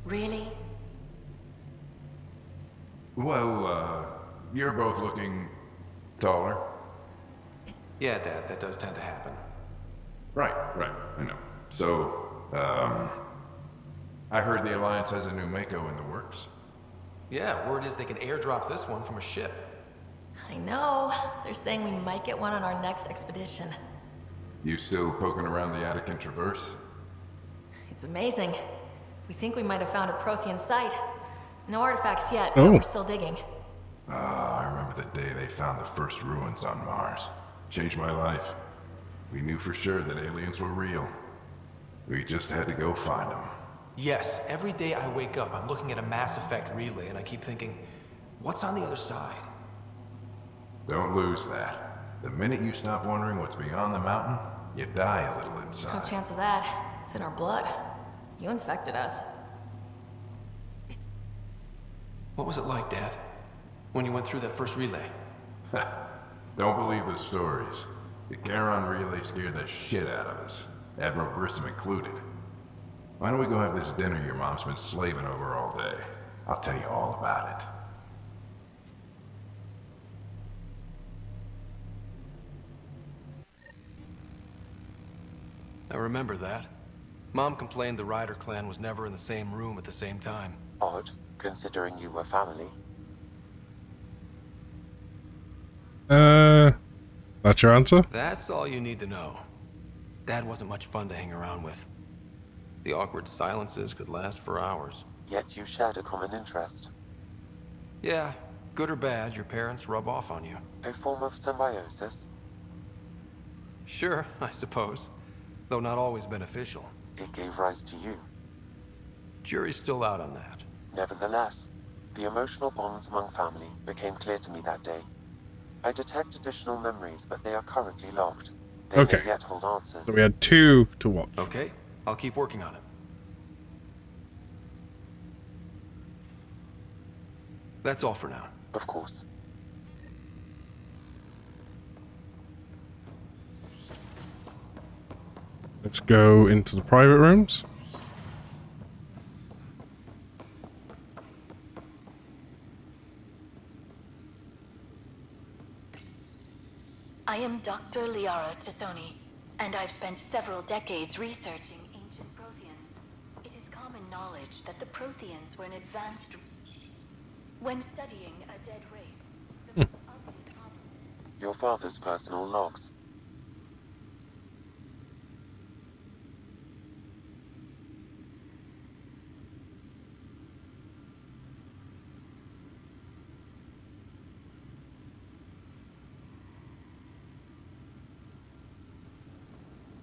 Really? Well, you're both looking taller. Yeah, Dad, that does tend to happen. Right, I know. So, I heard the Alliance has a new Mako in the works. Yeah, word is they can airdrop this one from a ship. I know. They're saying we might get one on our next expedition. You still poking around the Attican Traverse? It's amazing. We think we might have found a Prothean site. No artifacts yet, but Oh. we're still digging. I remember the day they found the first ruins on Mars. Changed my life. We knew for sure that aliens were real. We just had to go find them. Yes, every day I wake up, I'm looking at a Mass Effect relay and I keep thinking, what's on the other side? Don't lose that. The minute you stop wondering what's beyond the mountain, you die a little No inside. chance of that. It's in our blood. You infected us. What was it like, Dad? When you went through that first relay? Don't believe the stories. The Charon relay scared the shit out of us. Admiral Grissom included. Why don't we go have this dinner your mom's been slaving over all day? I'll tell you all about it. I remember that. Mom complained the Ryder clan was never in the same room at the same time. Odd, considering you were family. That's your answer? That's all you need to know. Dad wasn't much fun to hang around with. The awkward silences could last for hours. Yet you shared a common interest. Yeah, good or bad, your parents rub off on you. A form of symbiosis. Sure, I suppose. Though not always beneficial. It gave rise to you. Jury's still out on that. Nevertheless, the emotional bonds among family became clear to me that day. I detect additional memories, but they are currently locked. They Okay. may yet hold answers. So we had 2 to watch. Okay, I'll keep working on it. That's all for now. Of course. Let's go into the private rooms. I am Dr. Liara Tassoni, and I've spent several decades researching ancient Protheans. It is common knowledge that the Protheans were an advanced... When studying a dead race... Your father's personal logs.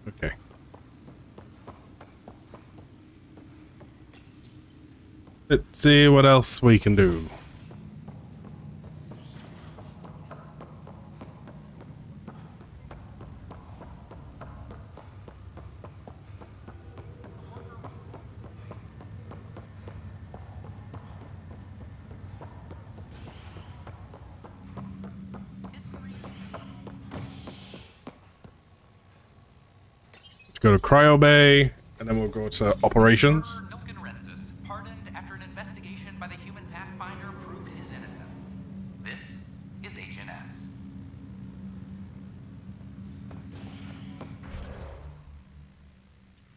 Okay. Let's see what else we can do. Let's go to Cryo Bay, and then we'll go to operations. Pardoned after an investigation by the human Pathfinder proved his innocence. This is HNS.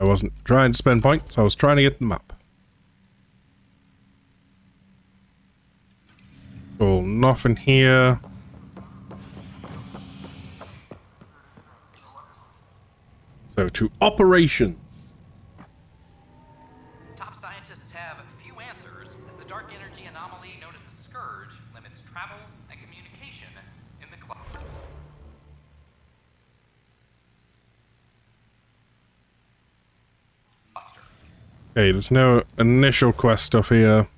I wasn't trying to spend points, I was trying to get the map. Cool, nothing here. So to operations. Top scientists have few answers, as the dark energy anomaly known as the Scourge limits travel and communication in the cluster. Okay, there's no initial quest stuff here.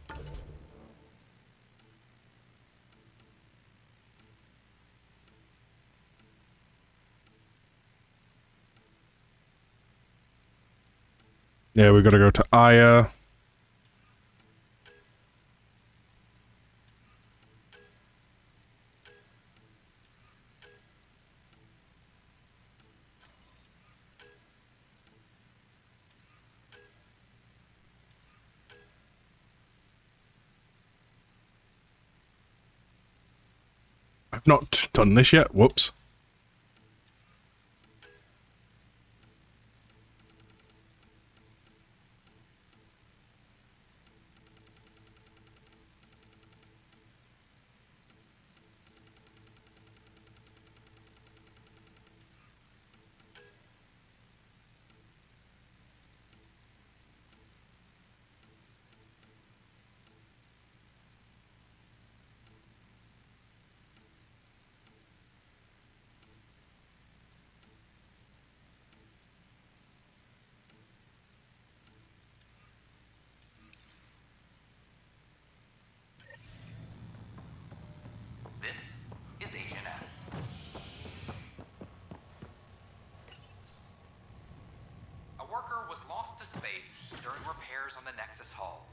Yeah, we gotta go to Aya. I've not done this yet. Whoops. This is HNS. A worker was lost to space during repairs on the Nexus hull.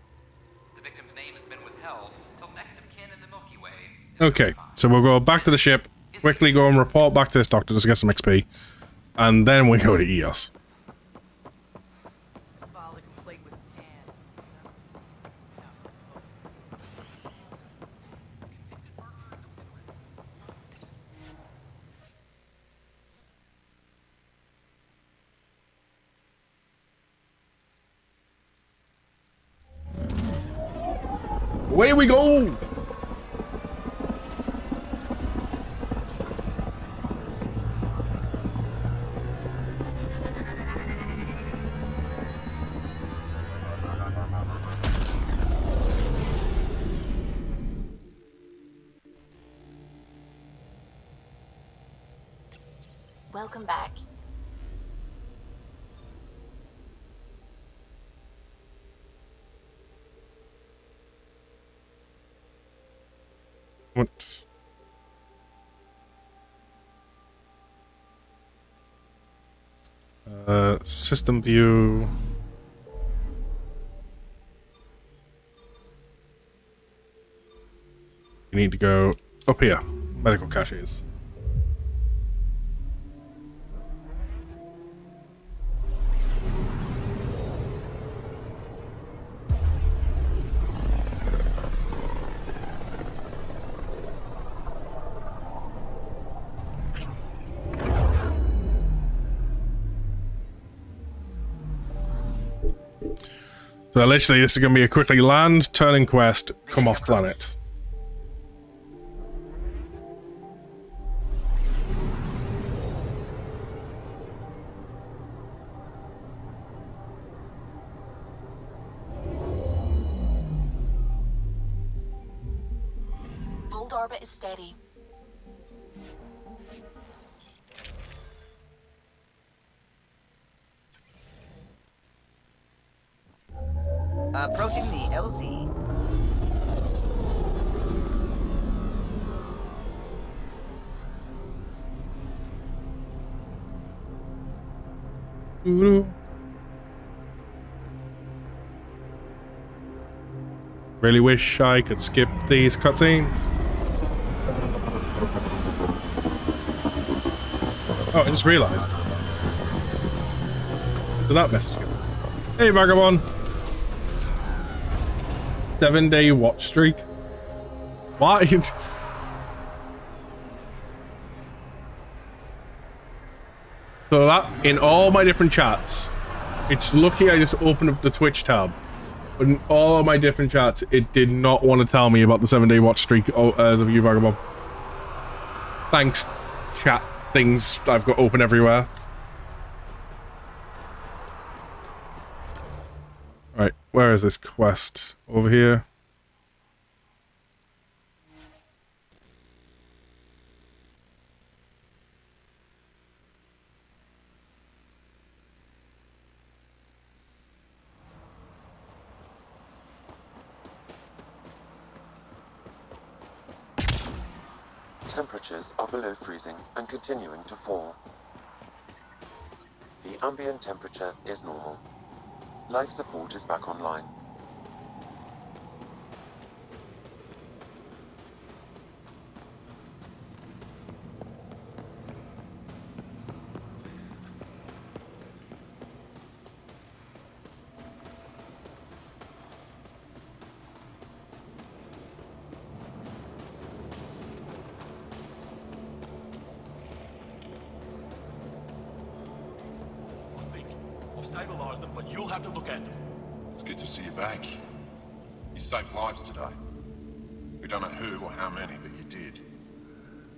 The victim's name has been withheld until next of kin in the Milky Way. Okay, so we'll go back to the ship, quickly go and report back to this doctor just to get some XP, and then we go to EOS. Away we go! Welcome back. What? System view. You need to go up here. Medical caches. So literally, this is going to be a quickly land, turning quest, come off planet. Fold orbit is steady. Approaching the LZ. Really wish I could skip these cutscenes. Oh, I just realized. Did that message go? Hey, Vagabond. 7-day watch streak. Why? So that, in all my different chats, it's lucky I just opened up the Twitch tab. But in all of my different chats, it did not want to tell me about the 7-day watch streak as of you, Vagabond. Thanks, chat things I've got open everywhere. Right, where is this quest? Over here. Temperatures are below freezing and continuing to fall. The ambient temperature is normal. Life support is back online. I've stabilized them, but you'll have to look at them. It's good to see you back. You saved lives today. We don't know who or how many, but you did.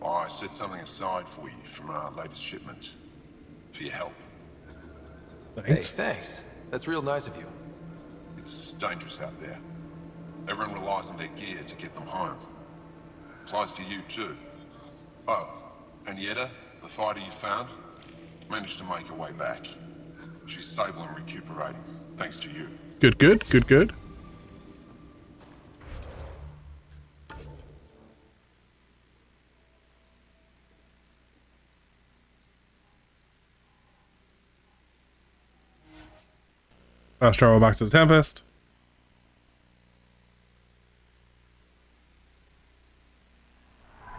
I set something aside for you from our latest shipment. For your help. Thanks. Hey, thanks. That's real nice of you. It's dangerous out there. Everyone relies on their gear to get them home. Applies to you too. Oh, and Yetta, the fighter you found, managed to make her way back. She's stable and recuperating, thanks to you. Good, good, good, good. Fast travel back to the Tempest.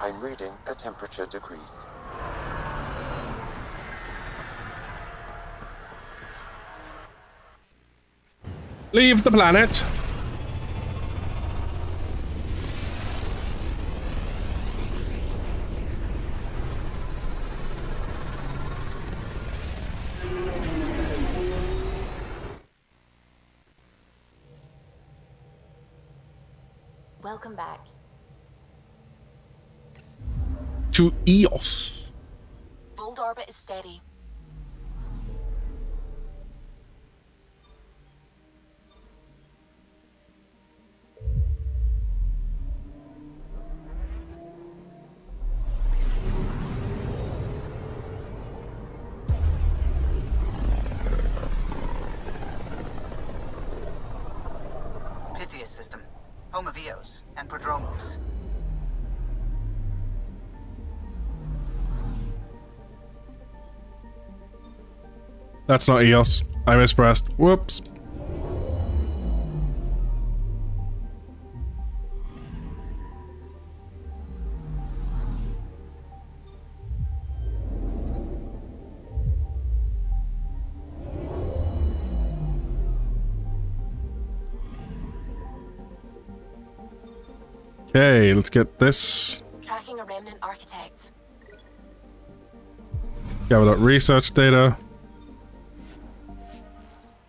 I'm reading a temperature decrease. Leave the planet. Welcome back. To Eos. Fold orbit is steady. Pythias system, home of Eos and Prodromos. That's not EOS. I mispressed. Whoops. Okay, let's get this. Tracking a remnant architect. Gather that research data.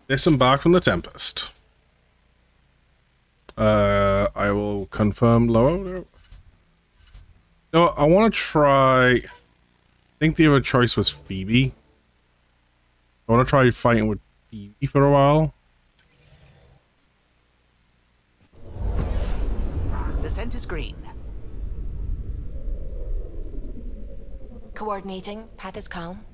Disembark from the Tempest. I will confirm lower. No, I want to try. I think the other choice was Phoebe. I want to try fighting with Phoebe for a while. Descent is green. Coordinating. Path is calm.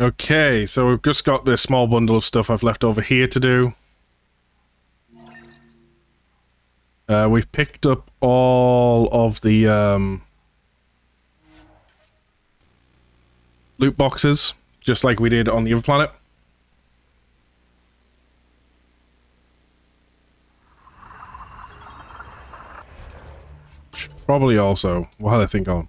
Okay, so we've just got this small bundle of stuff I've left over here to do. We've picked up all of the loot boxes, just like we did on the other planet. Probably also, what had I think on?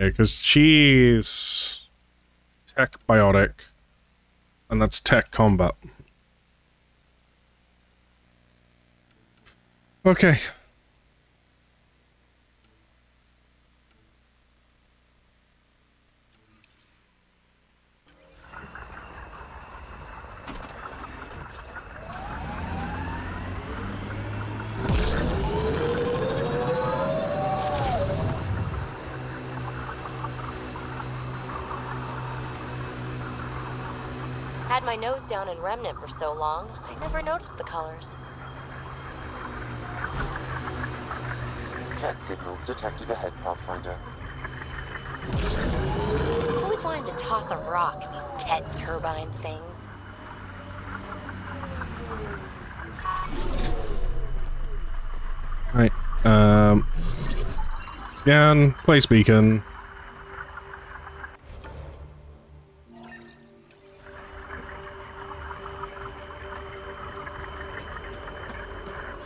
Yeah, because she's tech biotic, and that's tech combat. Okay. Had my nose down in Remnant for so long, I never noticed the colors. Cat signals detected ahead, Pathfinder. Always wanted to toss a rock, these pet turbine things. Right. Scan, place beacon.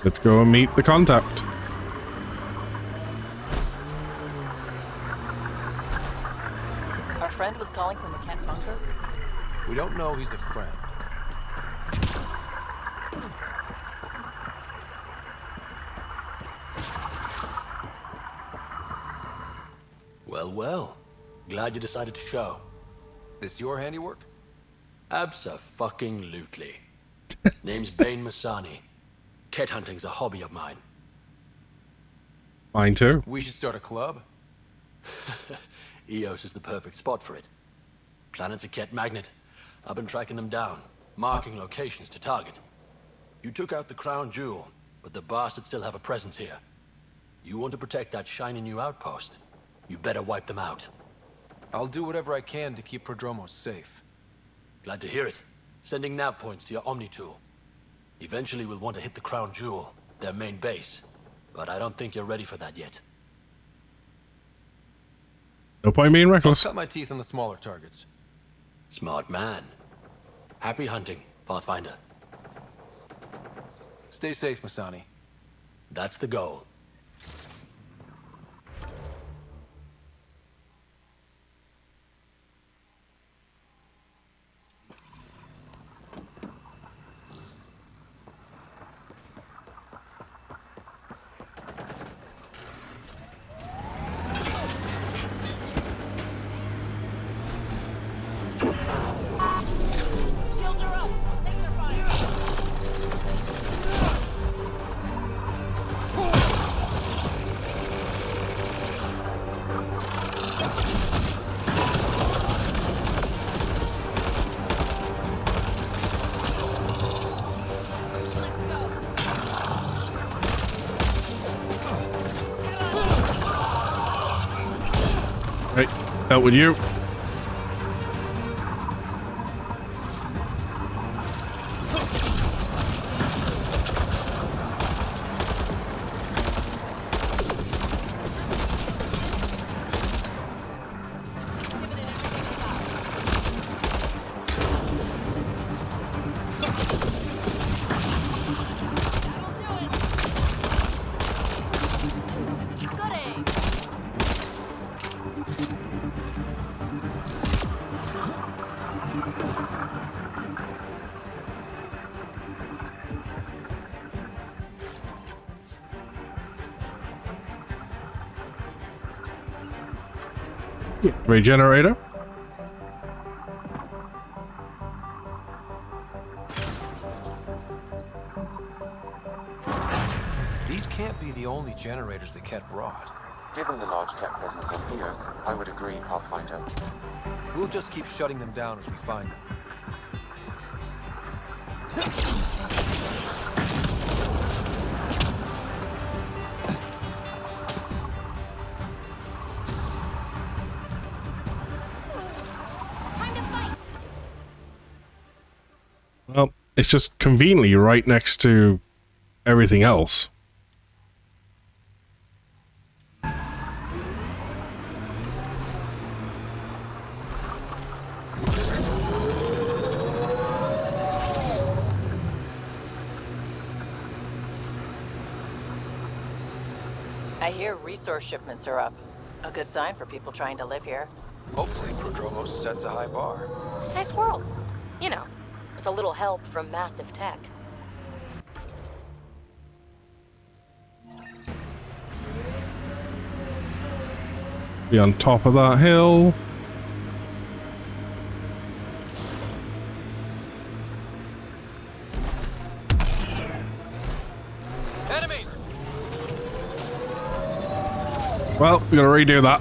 Let's go and meet the contact. Our friend was calling from the Kent bunker? We don't know he's a friend. Well, well. Glad you decided to show. This your handiwork? Abso-fucking-lutely. Name's Bane Masani. Ket hunting's a hobby of mine. Mine too. We should start a club. Eos is the perfect spot for it. Planet's a Ket magnet. I've been tracking them down, marking locations to target. You took out the crown jewel, but the bastards still have a presence here. You want to protect that shiny new outpost? You better wipe them out. I'll do whatever I can to keep Prodromos safe. Glad to hear it. Sending nav points to your Omni tool. Eventually we'll want to hit the crown jewel, their main base. But I don't think you're ready for that yet. No point being reckless. I'll cut my teeth on the smaller targets. Smart man. Happy hunting, Pathfinder. Stay safe, Masani. That's the goal. Right, out with you. Regenerator. These can't be the only generators the Ket brought. Given the large Ket presence on Eos, I would agree, Pathfinder. We'll just keep shutting them down as we find them. Well, it's just conveniently right next to everything else. I hear resource shipments are up. A good sign for people trying to live here. Hopefully Prodromos sets a high bar. Nice world. You know, with a little help from massive tech. Be on top of that hill. Enemies! Well, we gotta redo that.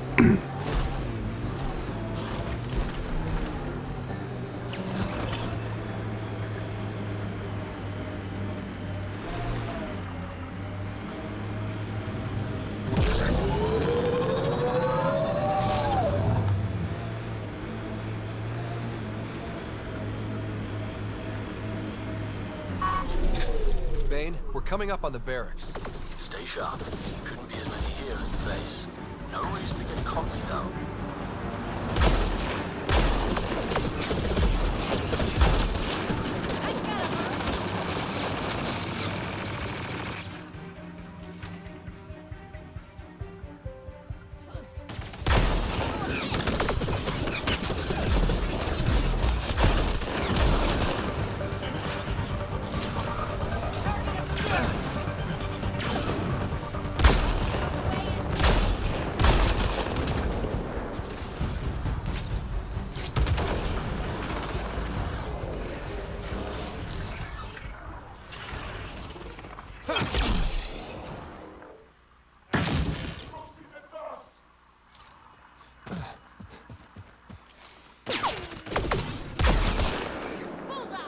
Bane, we're coming up on the barracks. Stay sharp. Shouldn't be as many here in the base. No reason to get cocky though.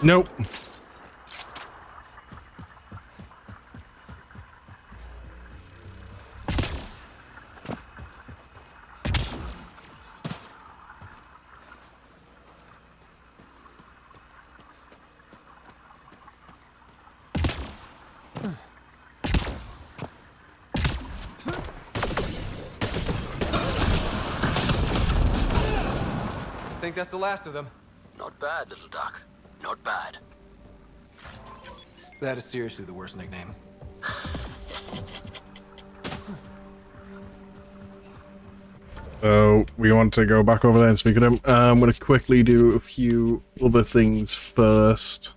Nope. Think that's the last of them. Not bad, little duck. Not bad. That is seriously the worst nickname. So we want to go back over there and speak to them. I'm going to quickly do a few other things first.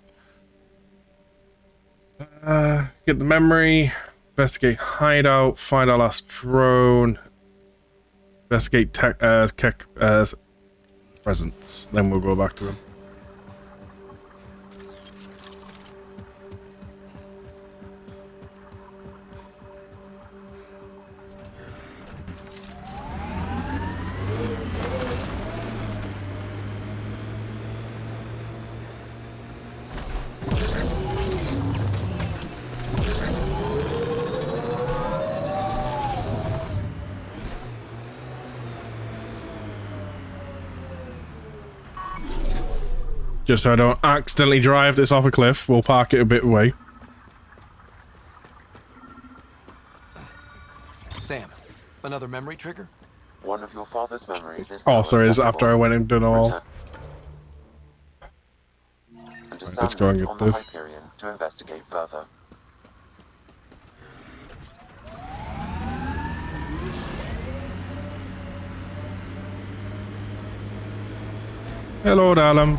Get the memory, investigate hideout, find our last drone, investigate tech presence. Then we'll go back to him. Just so I don't accidentally drive this off a cliff, we'll park it a bit away. Sam, another memory trigger? One of your father's memories is Oh, now sorry, it's accessible. after I went and done all. Return. And Right, let's go and get on the this. Hyperion to investigate further. Hello, darling.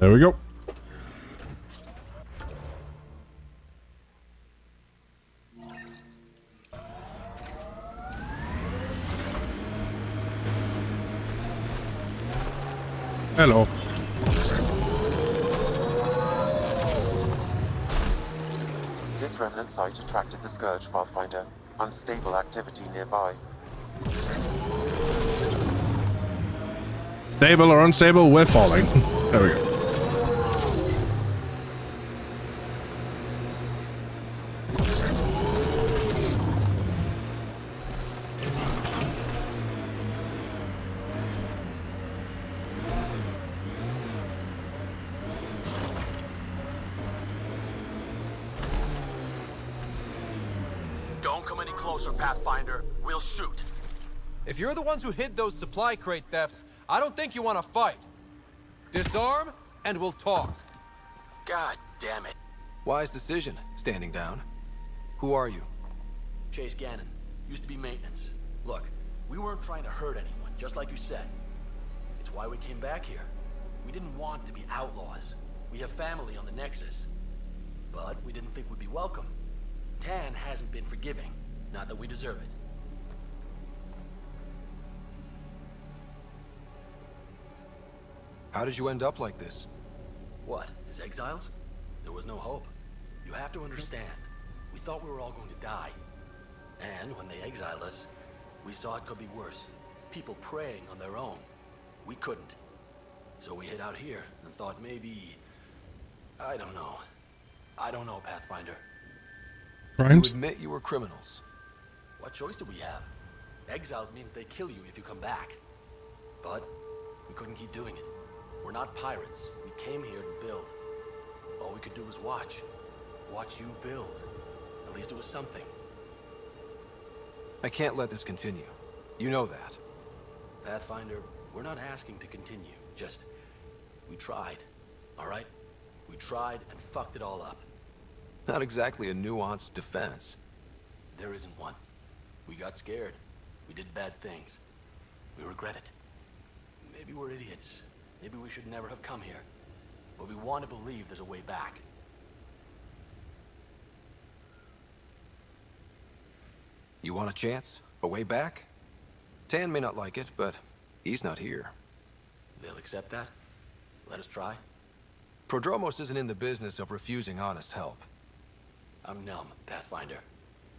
There we go. Hello. This remnant site attracted the Scourge Pathfinder. Unstable activity nearby. Stable or unstable, we're falling. There we go. Don't come any closer, Pathfinder. We'll shoot. If you're the ones who hid those supply crate thefts, I don't think you want to fight. Disarm, and we'll talk. God damn it. Wise decision, standing down. Who are you? Chase Gannon. Used to be maintenance. Look, we weren't trying to hurt anyone, just like you said. It's why we came back here. We didn't want to be outlaws. We have family on the Nexus. But we didn't think we'd be welcome. Tan hasn't been forgiving. Not that we deserve it. How did you end up like this? What, as exiles? There was no hope. You have to understand, we thought we were all going to die. And when they exiled us, we saw it could be worse. People preying on their own. We couldn't. So we hid out here and thought maybe... I don't know. I don't know, Pathfinder. Crimes? You admit you were criminals. What choice do we have? Exiled means they kill you if you come back. But we couldn't keep doing it. We're not pirates. We came here to build. All we could do was watch. Watch you build. At least it was something. I can't let this continue. You know that. Pathfinder, we're not asking to continue. Just, we tried. All right? We tried and fucked it all up. Not exactly a nuanced defense. There isn't one. We got scared. We did bad things. We regret it. Maybe we're idiots. Maybe we should never have come here. But we want to believe there's a way back. You want a chance? A way back? Tan may not like it, but he's not here. They'll accept that? Let us try? Prodromos isn't in the business of refusing honest help. I'm numb, Pathfinder.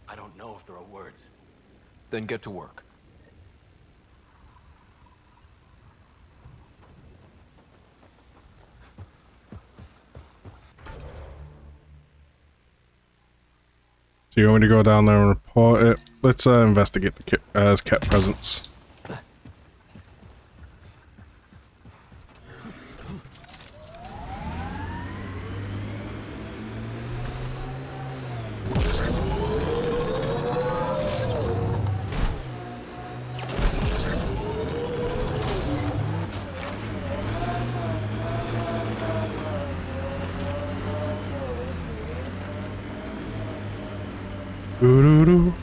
I don't know if there are words. Then get to work. So you want me to go down there and report it? Let's investigate the Ket presence. Doo-doo-doo.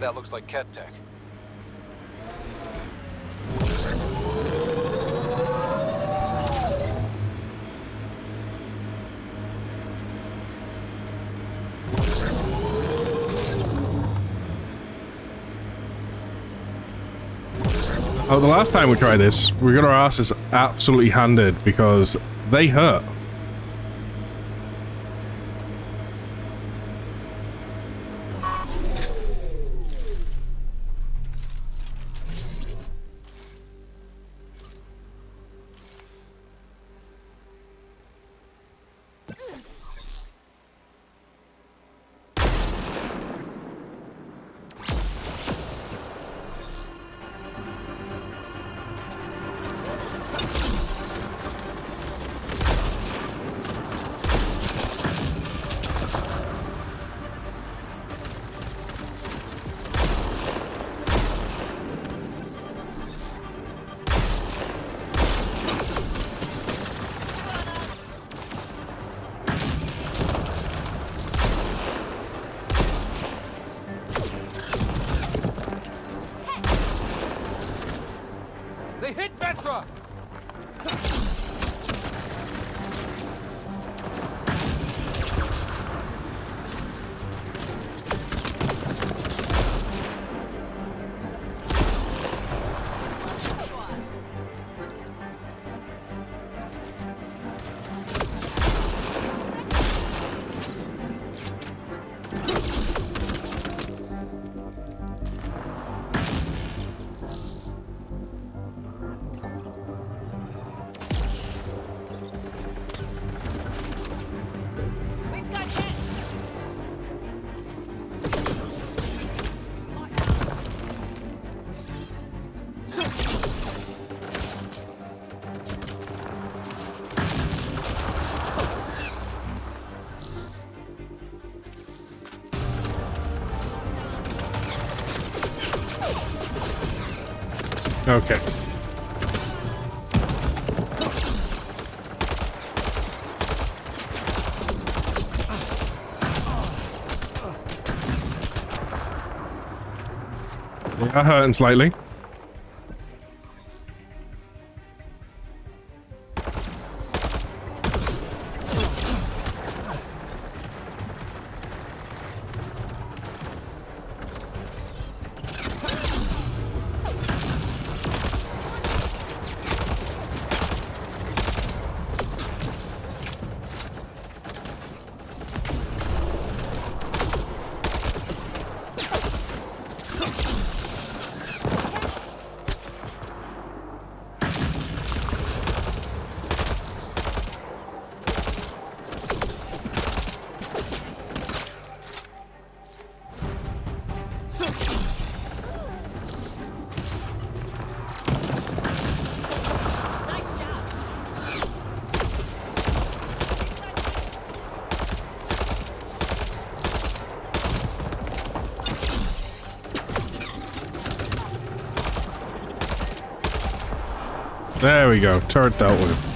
that looks like Ket tech. Oh, the last time we tried this, we got our asses absolutely handed because they hurt. They hit Vetra! Okay. They are hurting slightly. There we go. Turret dealt with.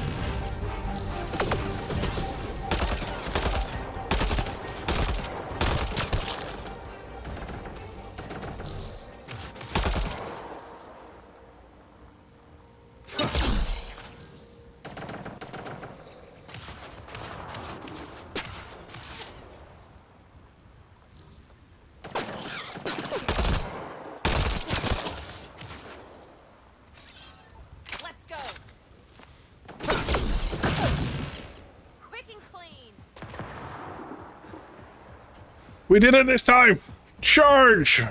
We did it this time! Charge!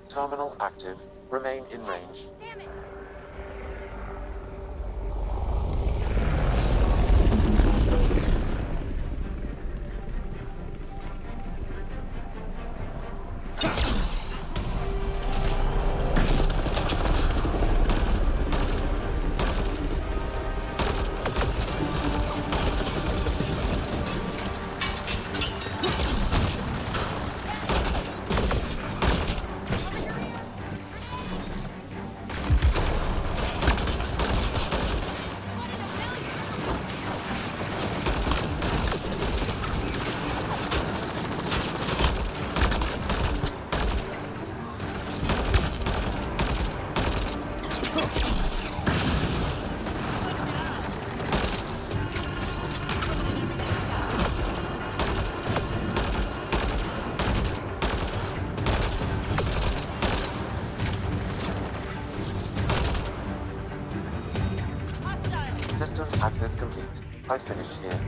Terminal active. Remain in range. I finished here.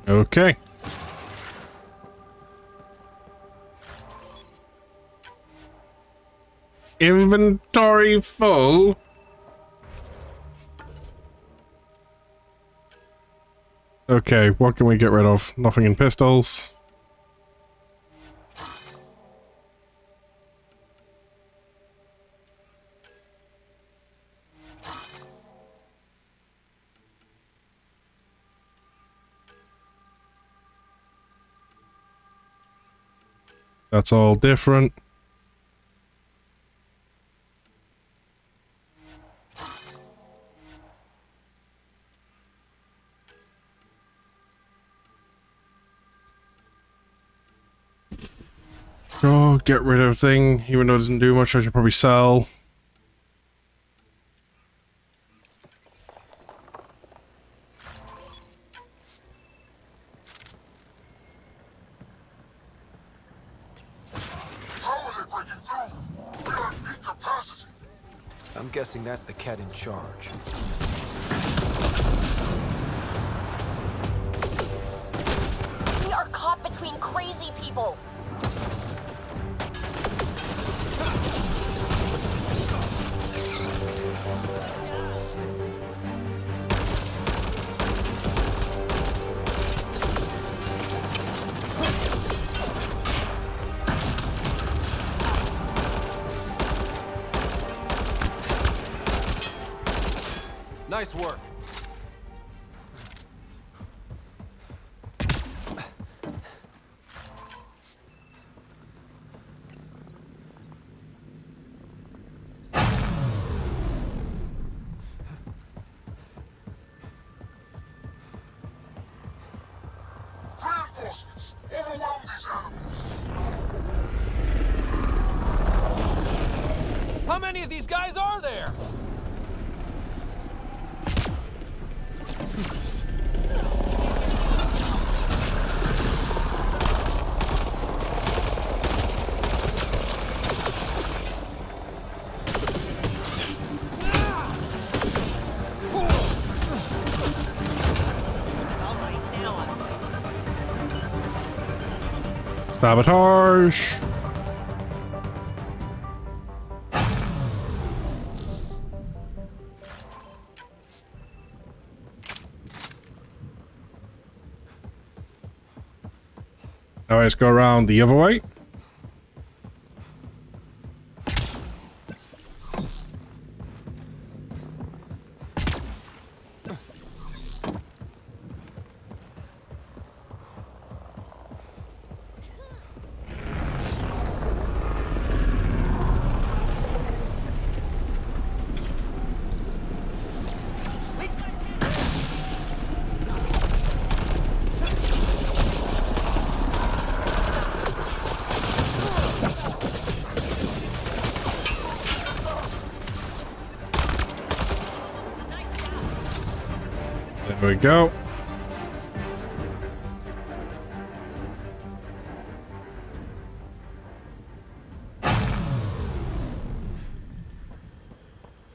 Okay. Inventory full. Okay, what can we get rid of? Nothing in pistols. That's all different. Oh, get rid of thing. Even though it doesn't do much, I should probably sell. I'm guessing that's the cat in charge. We are caught between crazy people. Nice work. Reinforcements! Overwhelm these animals! How many of these guys are there? Sabotage. Now let's go around the other way. There we go.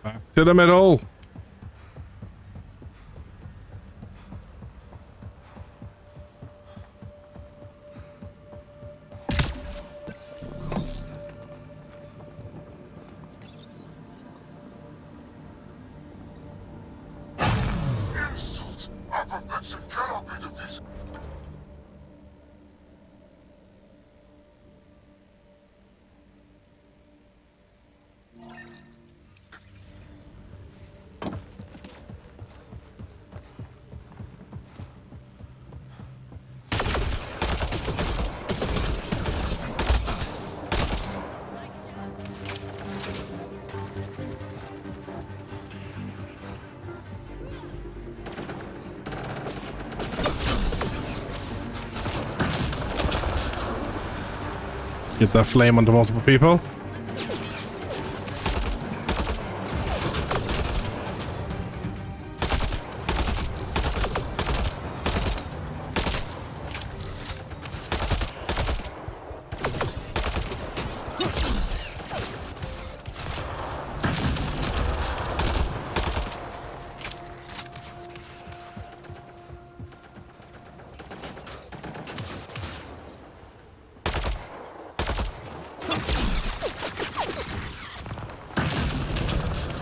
Back to the middle. Get that flame onto multiple people.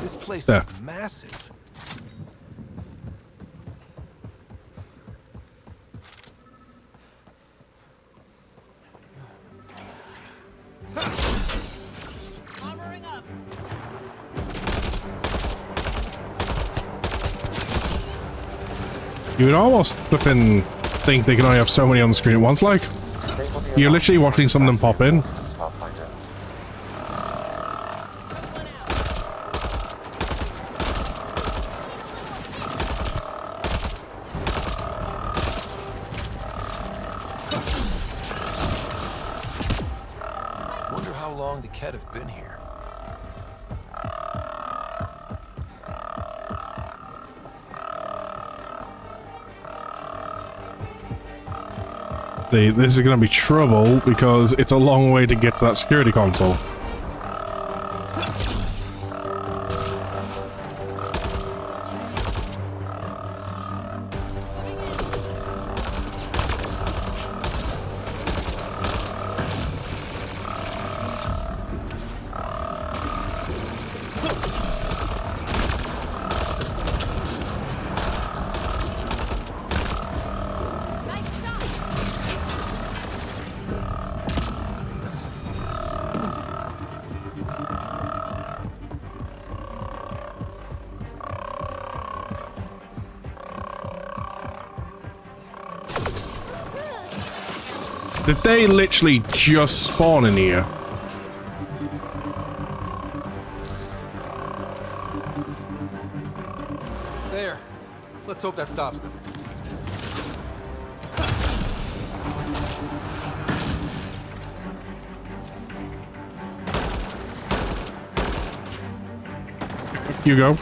This place There. is massive. You would almost flipping think they can only have so many on the screen at once, like. You're literally watching some of them pop in. Wonder how long the Ket have been here. This is going to be trouble because it's a long way to get to that security console. Did they literally just spawn in here? There. Let's hope that stops them. You go.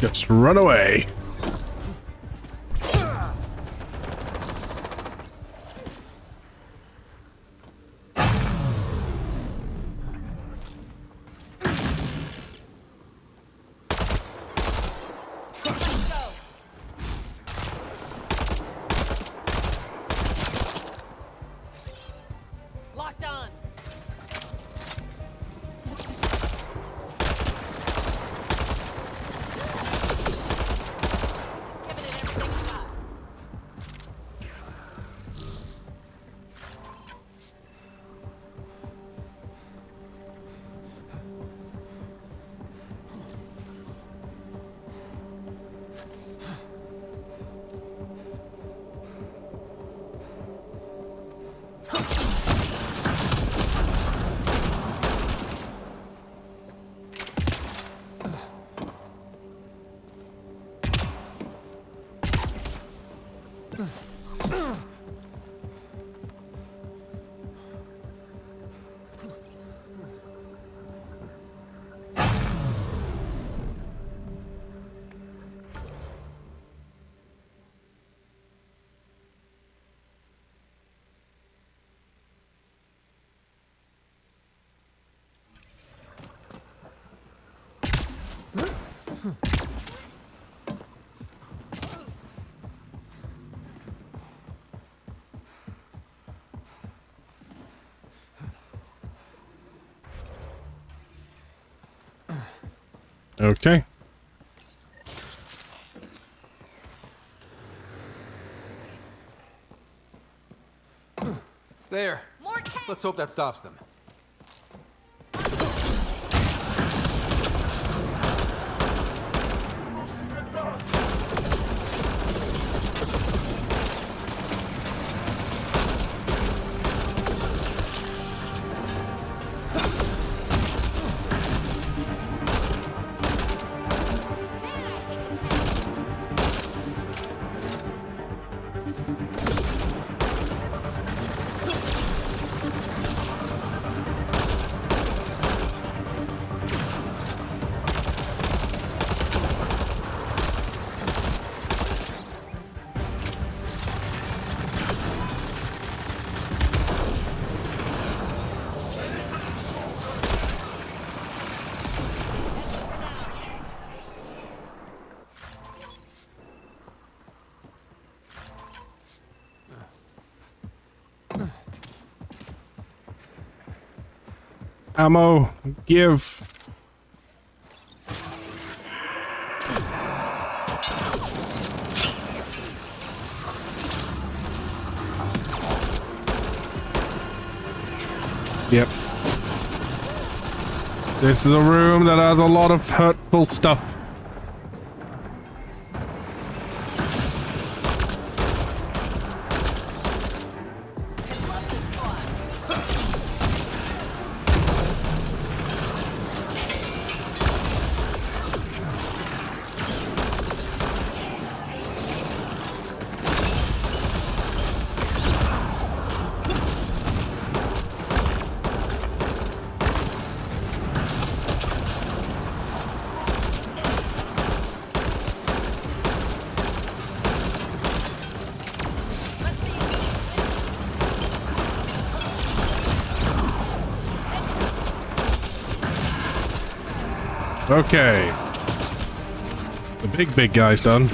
Just run away. Okay. There. Let's hope that stops them. Ammo, give. Yep. This is a room that has a lot of hurtful stuff. Okay. The big guy's done.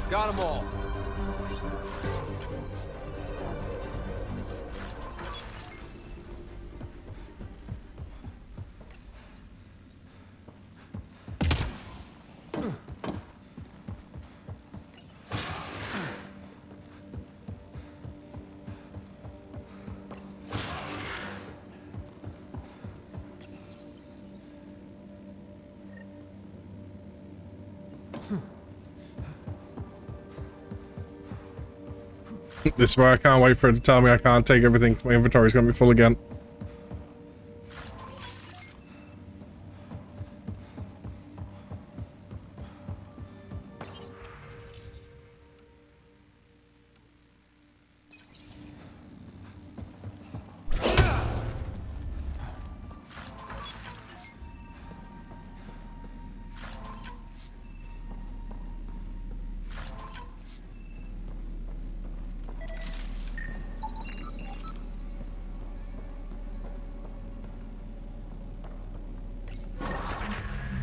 Got them all. This is why I can't wait for it to tell me I can't take everything. My inventory's gonna be full again.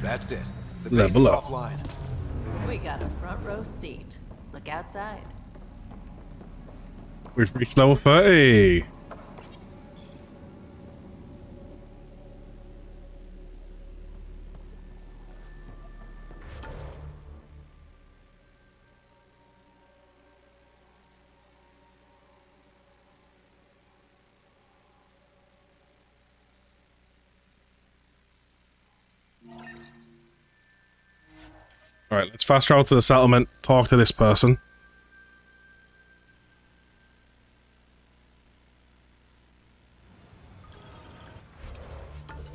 That's it. The base Level is up. offline. We got a front row seat. Look outside. We've reached level 30. Alright, let's fast travel to the settlement, talk to this person.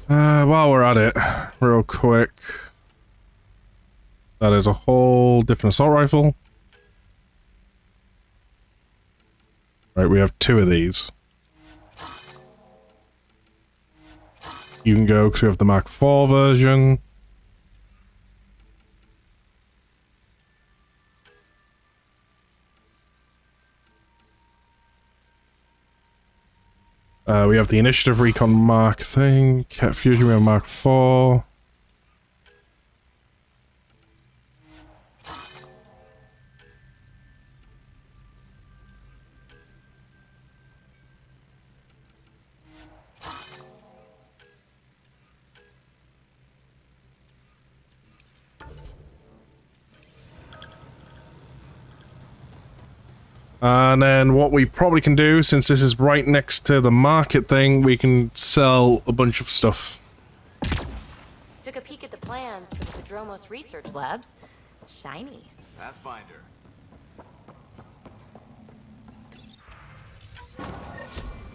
While we're at it, real quick. That is a whole different assault rifle. Right, we have 2 of these. You can go because we have the Mark IV version. We have the Initiative Recon Mark thing. Cat Fusion, we have Mark IV. And then what we probably can do, since this is right next to the market thing, we can sell a bunch of stuff. Took a peek at the plans for the Dromos research labs. Shiny. Pathfinder.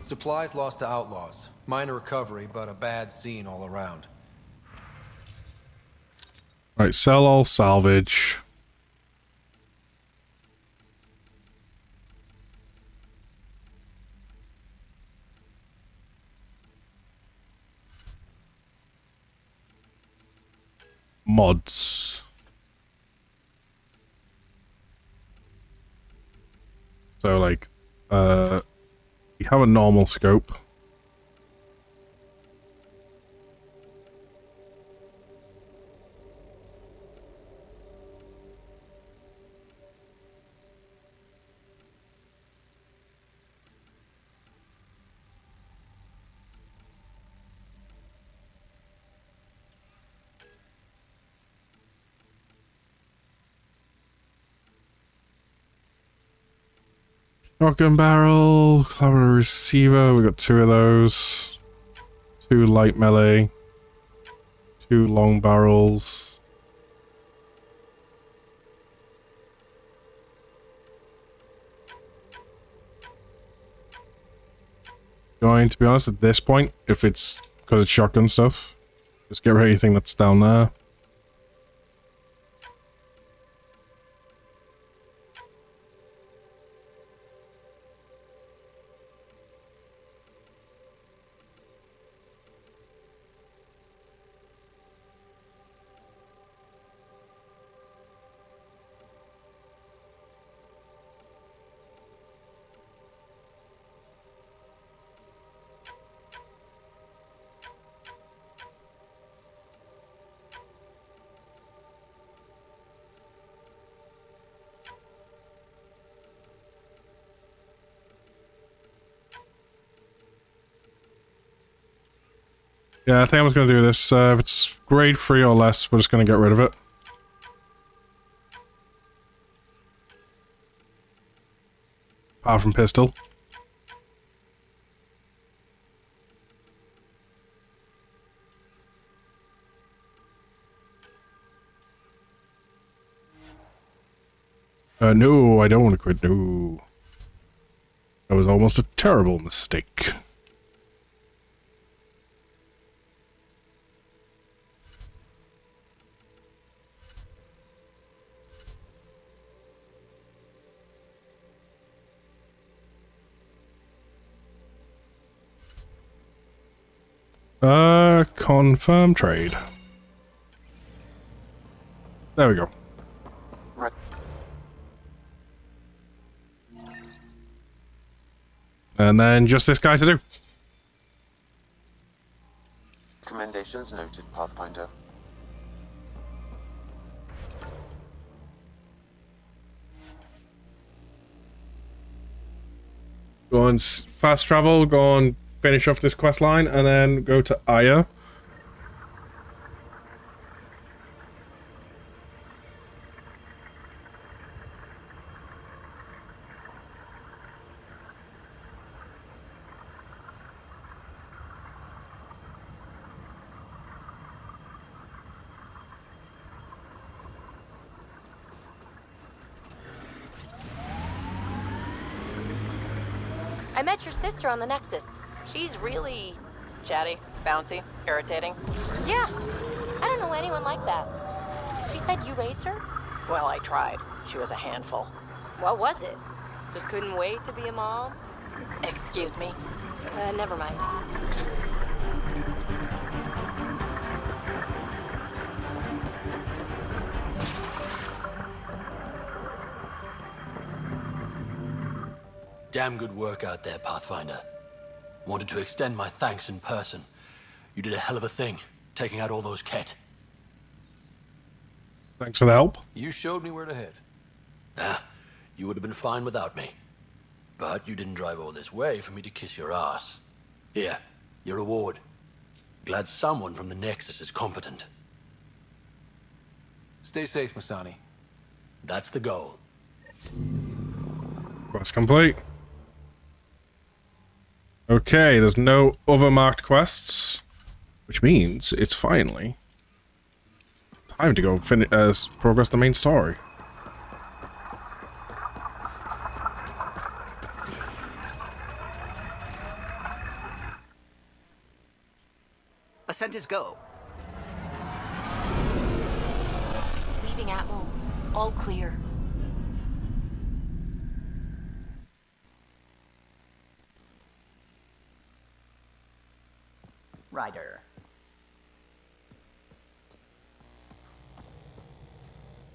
Supplies lost to outlaws. Minor recovery, but a bad scene all around. Right, sell all salvage. Mods. So like, we have a normal scope. Shotgun barrel, collaborator receiver, we got 2 of those. 2 light melee. 2 long barrels. Going to be honest, at this point, if it's because it's shotgun stuff, just get rid of anything that's down there. Yeah, I think I was going to do this. If it's grade 3 or less, we're just going to get rid of it. Apart from pistol. No, I don't want to quit. No. That was almost a terrible mistake. Confirm trade. There we go. Right. And then just this guy to do. Recommendations noted, Pathfinder. Go on fast travel, go on finish off this quest line, and then go to Aya. I met your sister on the Nexus. She's really chatty, bouncy, irritating. Yeah, I don't know anyone like that. She said you raised her? Well, I tried. She was a handful. What was it? Just couldn't wait to be a mom? Excuse me? Never mind. Damn good work out there, Pathfinder. Wanted to extend my thanks in person. You did a hell of a thing, taking out all those Ket. Thanks for the help. You showed me where to head. You would have been fine without me. But you didn't drive all this way for me to kiss your ass. Here, your reward. Glad someone from the Nexus is competent. Stay safe, Masani. That's the goal. Quest complete. Okay, there's no other marked quests, which means it's finally time to go progress the main story. Ascent is go. Leaving Atmo. All clear. Ryder.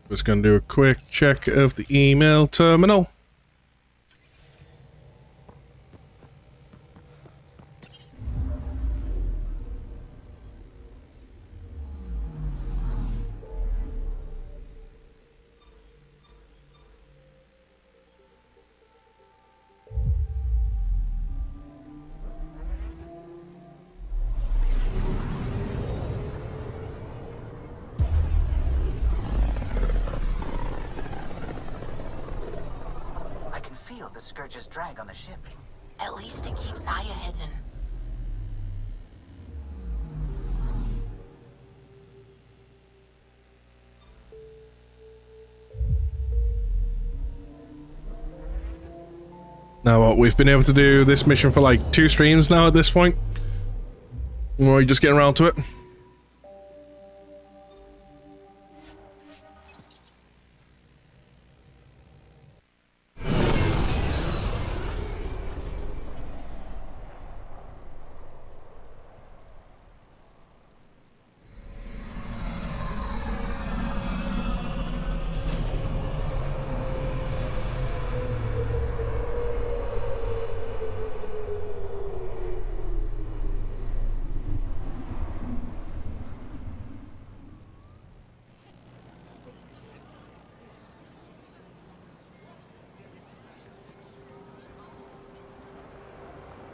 Just gonna do a quick check of the email terminal. I can feel the Scourge's drag on the ship. At least it keeps Aya hidden. Now what, we've been able to do this mission for like 2 streams now at this point. We're just getting around to it.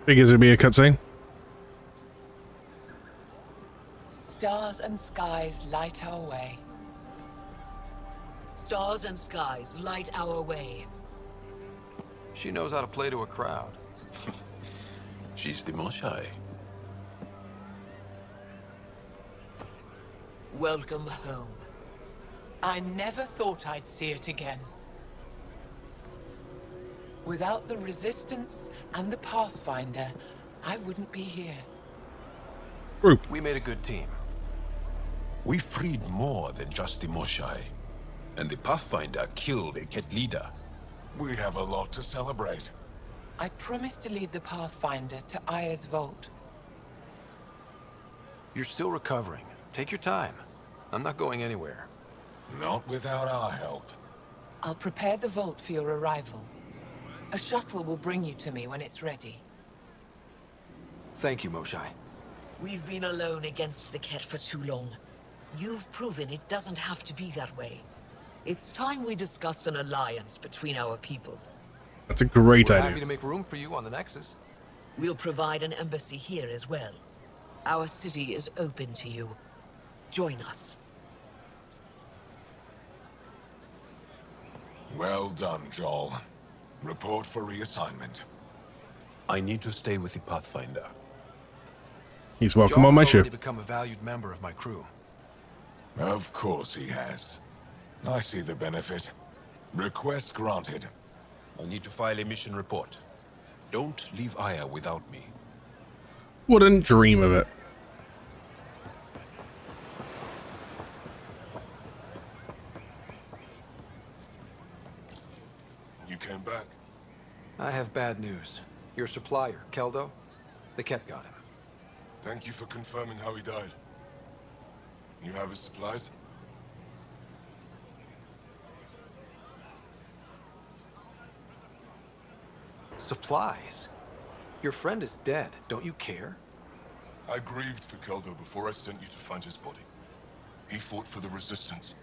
Figures it'd be a cutscene. Stars and skies light our way. Stars and skies light our way. She knows how to play to a crowd. She's the Moshai. Welcome home. I never thought I'd see it again. Without the Resistance and the Pathfinder, I wouldn't be here. Group. We made a good team. We freed more than just the Moshai. And the Pathfinder killed a Ket leader. We have a lot to celebrate. I promised to lead the Pathfinder to Aya's vault. You're still recovering. Take your time. I'm not going anywhere. Not without our help. I'll prepare the vault for your arrival. A shuttle will bring you to me when it's ready. Thank you, Moshai. We've been alone against the Ket for too long. You've proven it doesn't have to be that way. It's time we discussed an alliance between our people. That's a great We're idea. happy to make room for you on the Nexus. We'll provide an embassy here as well. Our city is open to you. Join us. Well done, Joel. Report for reassignment. I need to stay with the Pathfinder. He's welcome on my Joel's ship. already become a valued member of my crew. Of course he has. I see the benefit. Request granted. I need to file a mission report. Don't leave Aya without me. Wouldn't dream of it. You came back. I have bad news. Your supplier, Keldo, the Ket got him. Thank you for confirming how he died. You have his supplies? Supplies? Your friend is dead. Don't you care? I grieved for Keldo before I sent you to find his body. He fought for the Resistance.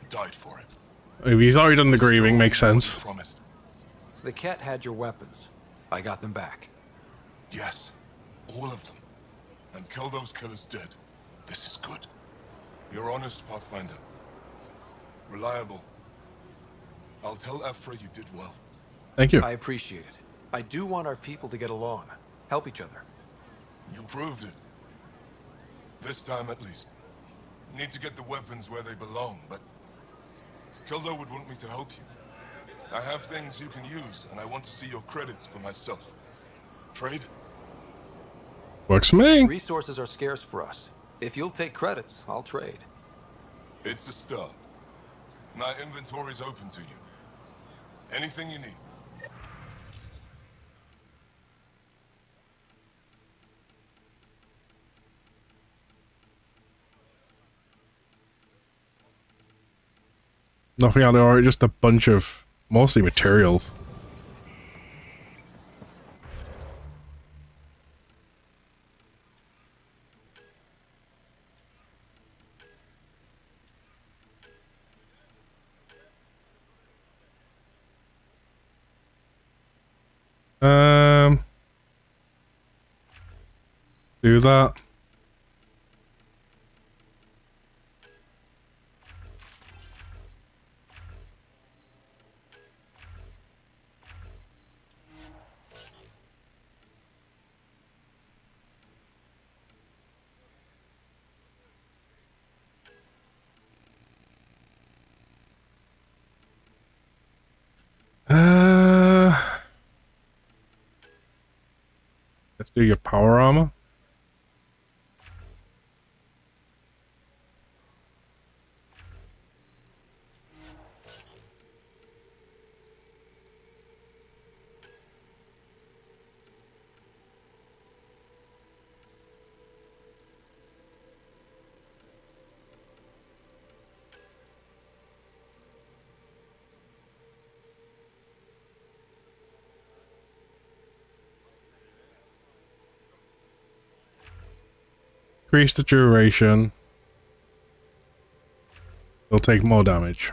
Died for it. If he's already done the grieving, makes sense. Promised. The Ket had your weapons. I got them back. Yes. All of them. And Keldo's killer's dead. This is good. You're honest, Pathfinder. Reliable. I'll tell Ephra you did well. Thank you. I appreciate it. I do want our people to get along. Help each other. You proved it. This time at least. Need to get the weapons where they belong, but Keldo would want me to help you. I have things you can use, and I want to see your credits for myself. Trade? Works for me. Resources are scarce for us. If you'll take credits, I'll trade. It's a start. My inventory's open to you. Anything you need. Nothing out there, just a bunch of mostly materials. Do that. Let's do your power armor. Increase the duration. They'll take more damage.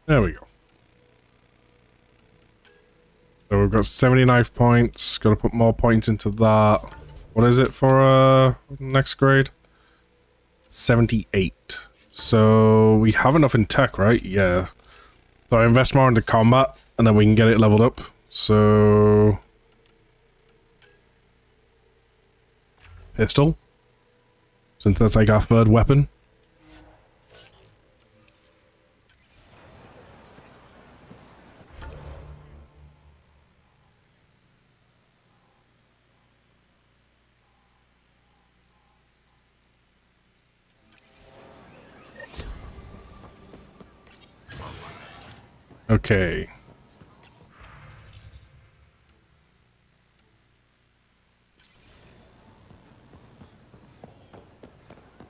There we go. So we've got 79 points. Got to put more points into that. What is it for next grade? 78. So we have enough in tech, right? Yeah. So I invest more into combat, and then we can get it leveled up. So pistol, since that's like our third weapon. Okay.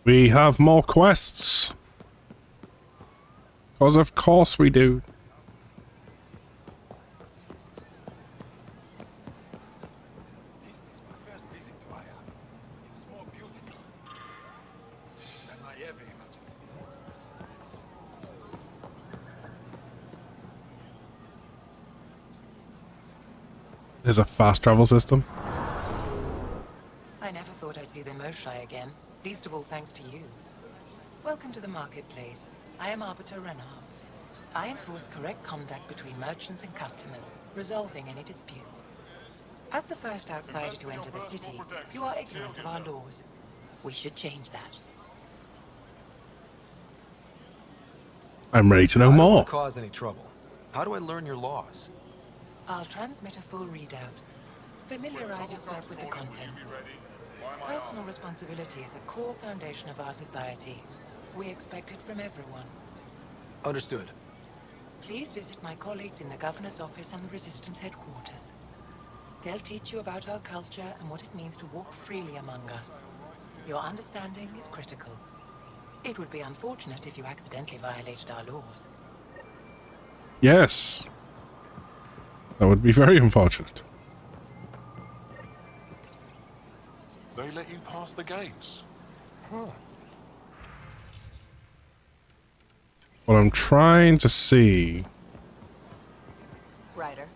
We have more quests. Because of course we do. This is my first visit to Aya. It's more beautiful than I ever imagined. There's a fast travel system. I never thought I'd see the Moshlai again, least of all thanks to you. Welcome to the marketplace. I am Arbiter Renard. I enforce correct conduct between merchants and customers, resolving any disputes. As the first outsider to enter the city, you are ignorant of our laws. We should change that. I'm ready to know I don't more. want to cause any trouble. How do I learn your laws? I'll transmit a full readout. Familiarize yourself with the contents. Personal responsibility is a core foundation of our society. We expect it from everyone. Understood. Please visit my colleagues in the Governor's office and the Resistance headquarters. They'll teach you about our culture and what it means to walk freely among us. Your understanding is critical. It would be unfortunate if you accidentally violated our laws. Yes. That would be very unfortunate. They let you pass the gates. Huh. What I'm trying to see... Ryder.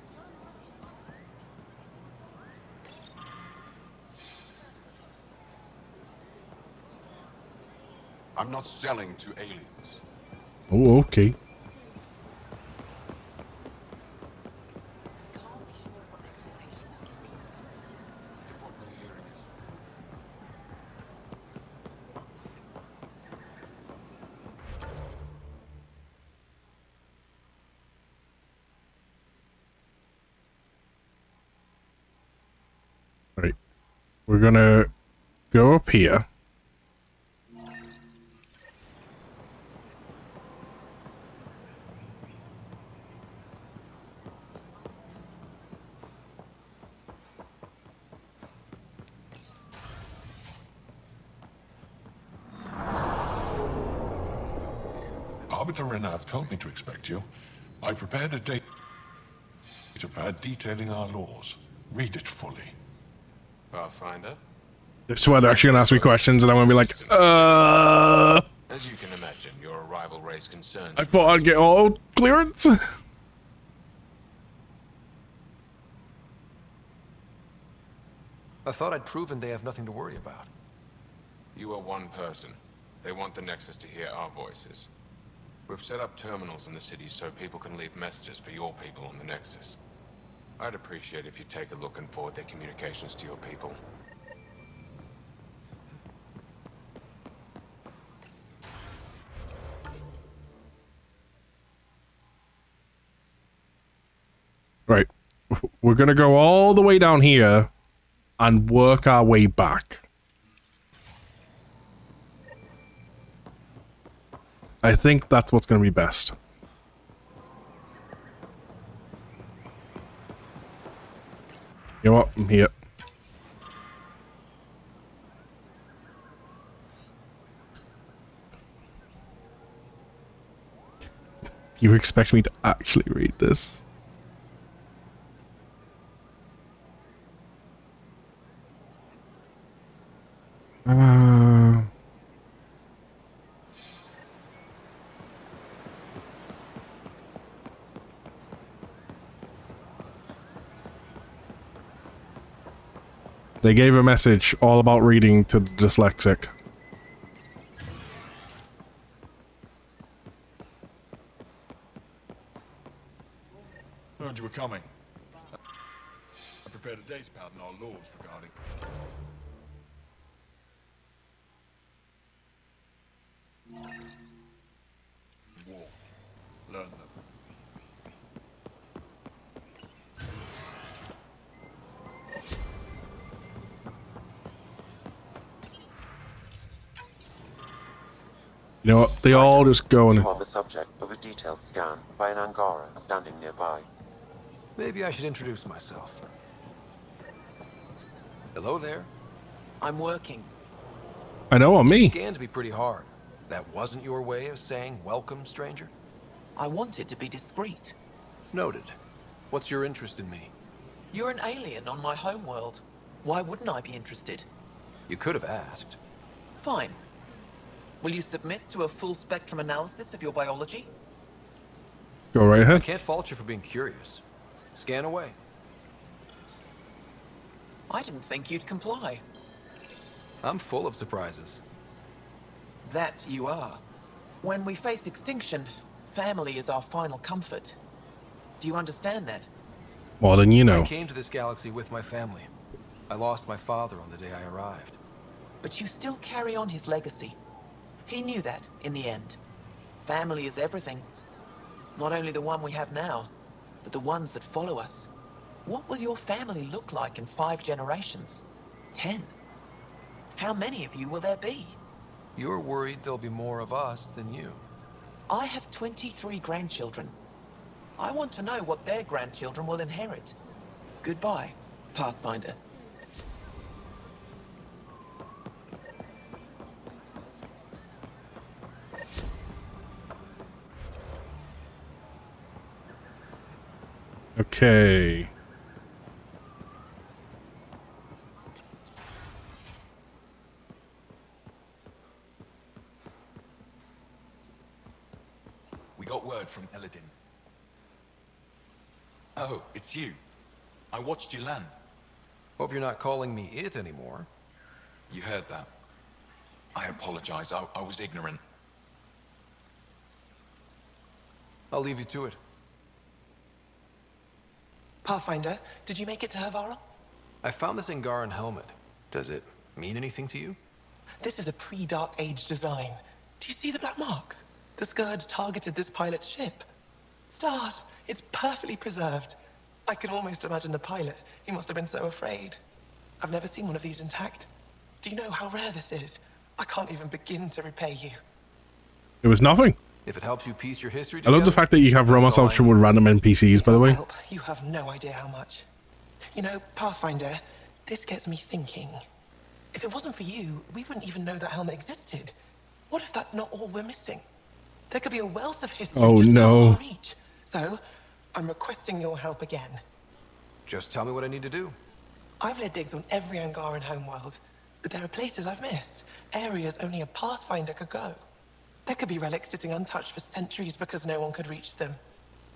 I'm not selling to aliens. Oh, okay. Right. We're gonna go up here. Arbiter Renav told me to expect you. I prepared a data pad detailing our laws. Read it fully. Pathfinder? This is where they're actually gonna ask me questions and I'm gonna be like, As you can imagine, your arrival raised concerns. I thought I'd get auto clearance. I thought I'd proven they have nothing to worry about. You are one person. They want the Nexus to hear our voices. We've set up terminals in the city so people can leave messages for your people on the Nexus. I'd appreciate if you take a look and forward their communications to your people. Right. We're gonna go all the way down here and work our way back. I think that's what's gonna be best. You know what? I'm here. You expect me to actually read this? They gave a message all about reading to the dyslexic. Heard you were coming. I prepared a data pad and our laws regarding... war. Learn them. You know what? They all just go and... You are the subject of a detailed scan by an Angara standing nearby. Maybe I should introduce myself. Hello there. I'm working. I know, on me. It began to be pretty hard. That wasn't your way of saying welcome, stranger? I wanted to be discreet. Noted. What's your interest in me? You're an alien on my homeworld. Why wouldn't I be interested? You could have asked. Fine. Will you submit to a full spectrum analysis of your biology? Go right I ahead. can't fault you for being curious. Scan away. I didn't think you'd comply. I'm full of surprises. That you are. When we face extinction, family is our final comfort. Do you understand that? More than you know. I came to this galaxy with my family. I lost my father on the day I arrived. But you still carry on his legacy. He knew that, in the end. Family is everything. Not only the one we have now, but the ones that follow us. What will your family look like in 5 generations? 10? How many of you will there be? You're worried there'll be more of us than you. I have 23 grandchildren. I want to know what their grandchildren will inherit. Goodbye, Pathfinder. Okay. We got word from Eladin. Oh, it's you. I watched you land. Hope you're not calling me it anymore. You heard that. I apologize. I was ignorant. I'll leave you to it. Pathfinder, did you make it to Hervara? I found this Angaran helmet. Does it mean anything to you? This is a pre-Dark Age design. Do you see the black marks? The Scourge targeted this pilot's ship. Stars, it's perfectly preserved. I can almost imagine the pilot. He must have been so afraid. I've never seen one of these intact. Do you know how rare this is? I can't even begin to repay you. It was nothing. If it helps you piece your history I together, love the fact that you have romance option with random NPCs, by the way. Help. You have no idea how much. You know, Pathfinder, this gets me thinking. If it wasn't for you, we wouldn't even know that helmet existed. What if that's not all we're missing? There could be a wealth of history just out of our reach. So, I'm requesting your help again. Just tell me what I need to do. I've led digs on every Angaran homeworld, but there are places I've missed. Areas only a Pathfinder could go. There could be relics sitting untouched for centuries because no one could reach them.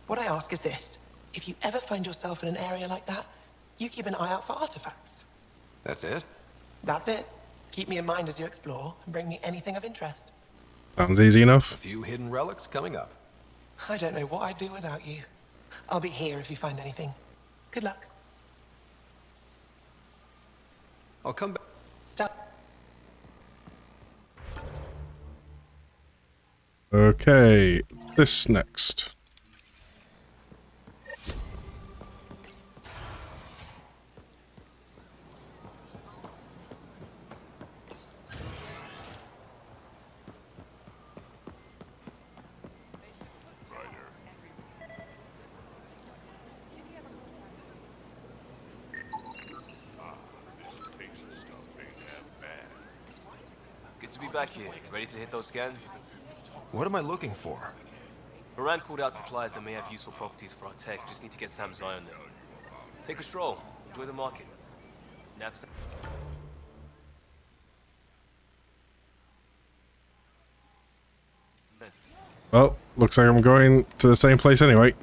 What I ask is this. If you ever find yourself in an area like that, you keep an eye out for artifacts. That's it? That's it. Keep me in mind as you explore, and bring me anything of interest. Sounds easy enough. A few hidden relics coming up. I don't know what I'd do without you. I'll be here if you find anything. Good luck. I'll come back. Stop. Okay, this next. Good to be back here. Ready to hit those scans? What am I looking for? Moran called out supplies that may have useful properties for our tech. Just need to get Sam's eye on them. Take a stroll. Enjoy the market. Nav's... Well, looks like I'm going to the same place anyway.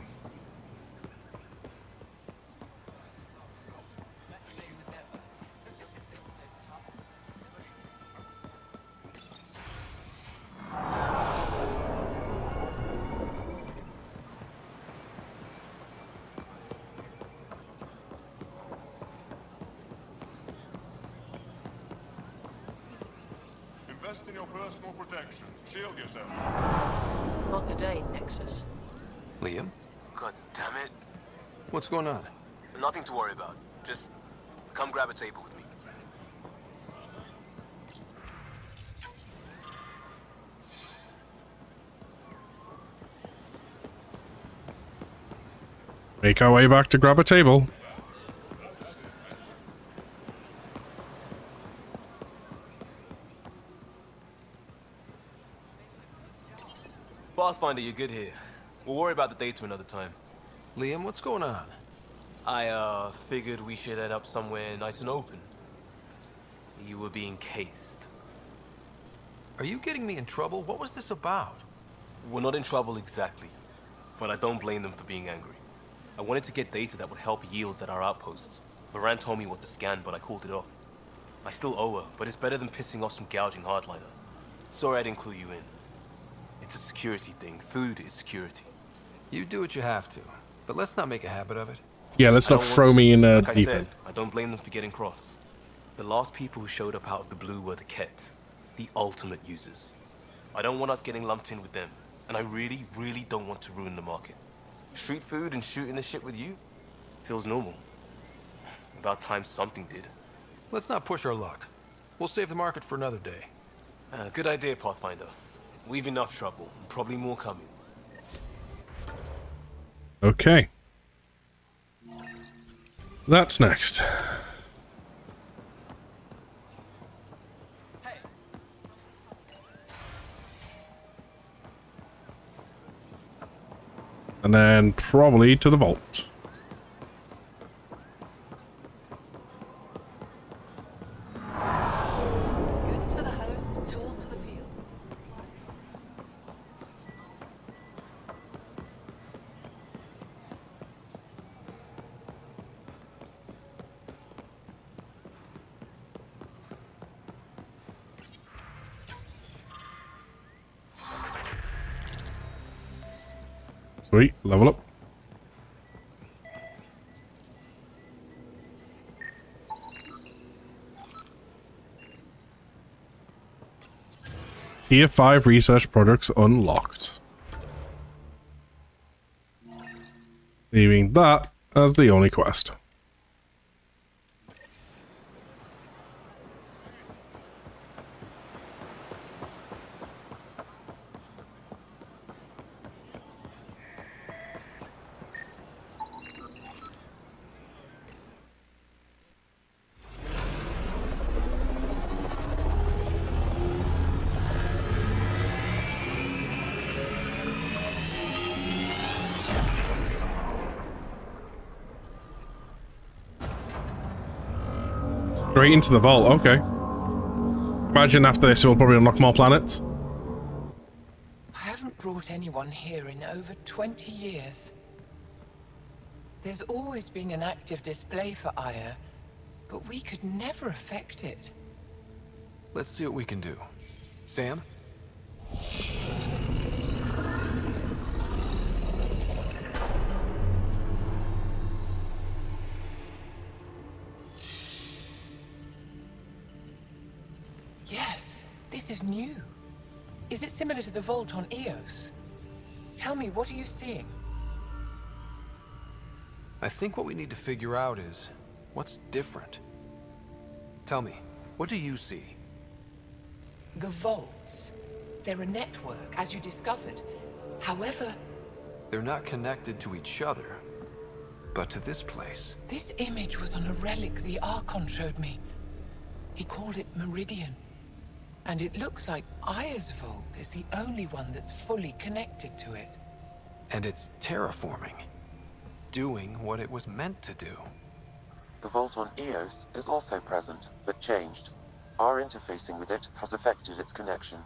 Invest in your personal protection. Shield yourself. Not today, Nexus. Liam? God damn it. What's going on? Nothing to worry about. Just come grab a table with me. Make our way back to grab a table. Pathfinder, you're good here. We'll worry about the data another time. Liam, what's going on? I, figured we should head up somewhere nice and open. You were being cased. Are you getting me in trouble? What was this about? We're not in trouble exactly, but I don't blame them for being angry. I wanted to get data that would help yields at our outposts. Moran told me what to scan, but I called it off. I still owe her, but it's better than pissing off some gouging hardliner. Sorry I didn't clue you in. It's a security thing. Food is security. You do what you have to, but let's not make a habit of it. Yeah, let's I not don't throw want me in like I deep said, end. I don't blame them for getting cross. The last people who showed up out of the blue were the Ket, the ultimate users. I don't want us getting lumped in with them, and I really, really don't want to ruin the market. Street food and shooting the shit with you feels normal. About time something did. Let's not push our luck. We'll save the market for another day. Good idea, Pathfinder. We've enough trouble, and probably more coming. Okay. That's next. And then probably to the vault. Goods for the home, tools for the field. Sweet, level up. Tier 5 research products unlocked. Leaving that as the only quest. Straight into the vault, okay. Imagine after this we'll probably unlock more planets. I haven't brought anyone here in over 20 years. There's always been an active display for Aya, but we could never affect it. Let's see what we can do. Sam? Yes, this is new. Is it similar to the vault on Eos? Tell me, what are you seeing? I think what we need to figure out is what's different. Tell me, what do you see? The vaults. They're a network, as you discovered. However, They're not connected to each other, but to this place. this image was on a relic the Archon showed me. He called it Meridian. And it looks like Aya's vault is the only one that's fully connected to it. And it's terraforming. Doing what it was meant to do. The vault on Eos is also present, but changed. Our interfacing with it has affected its connection.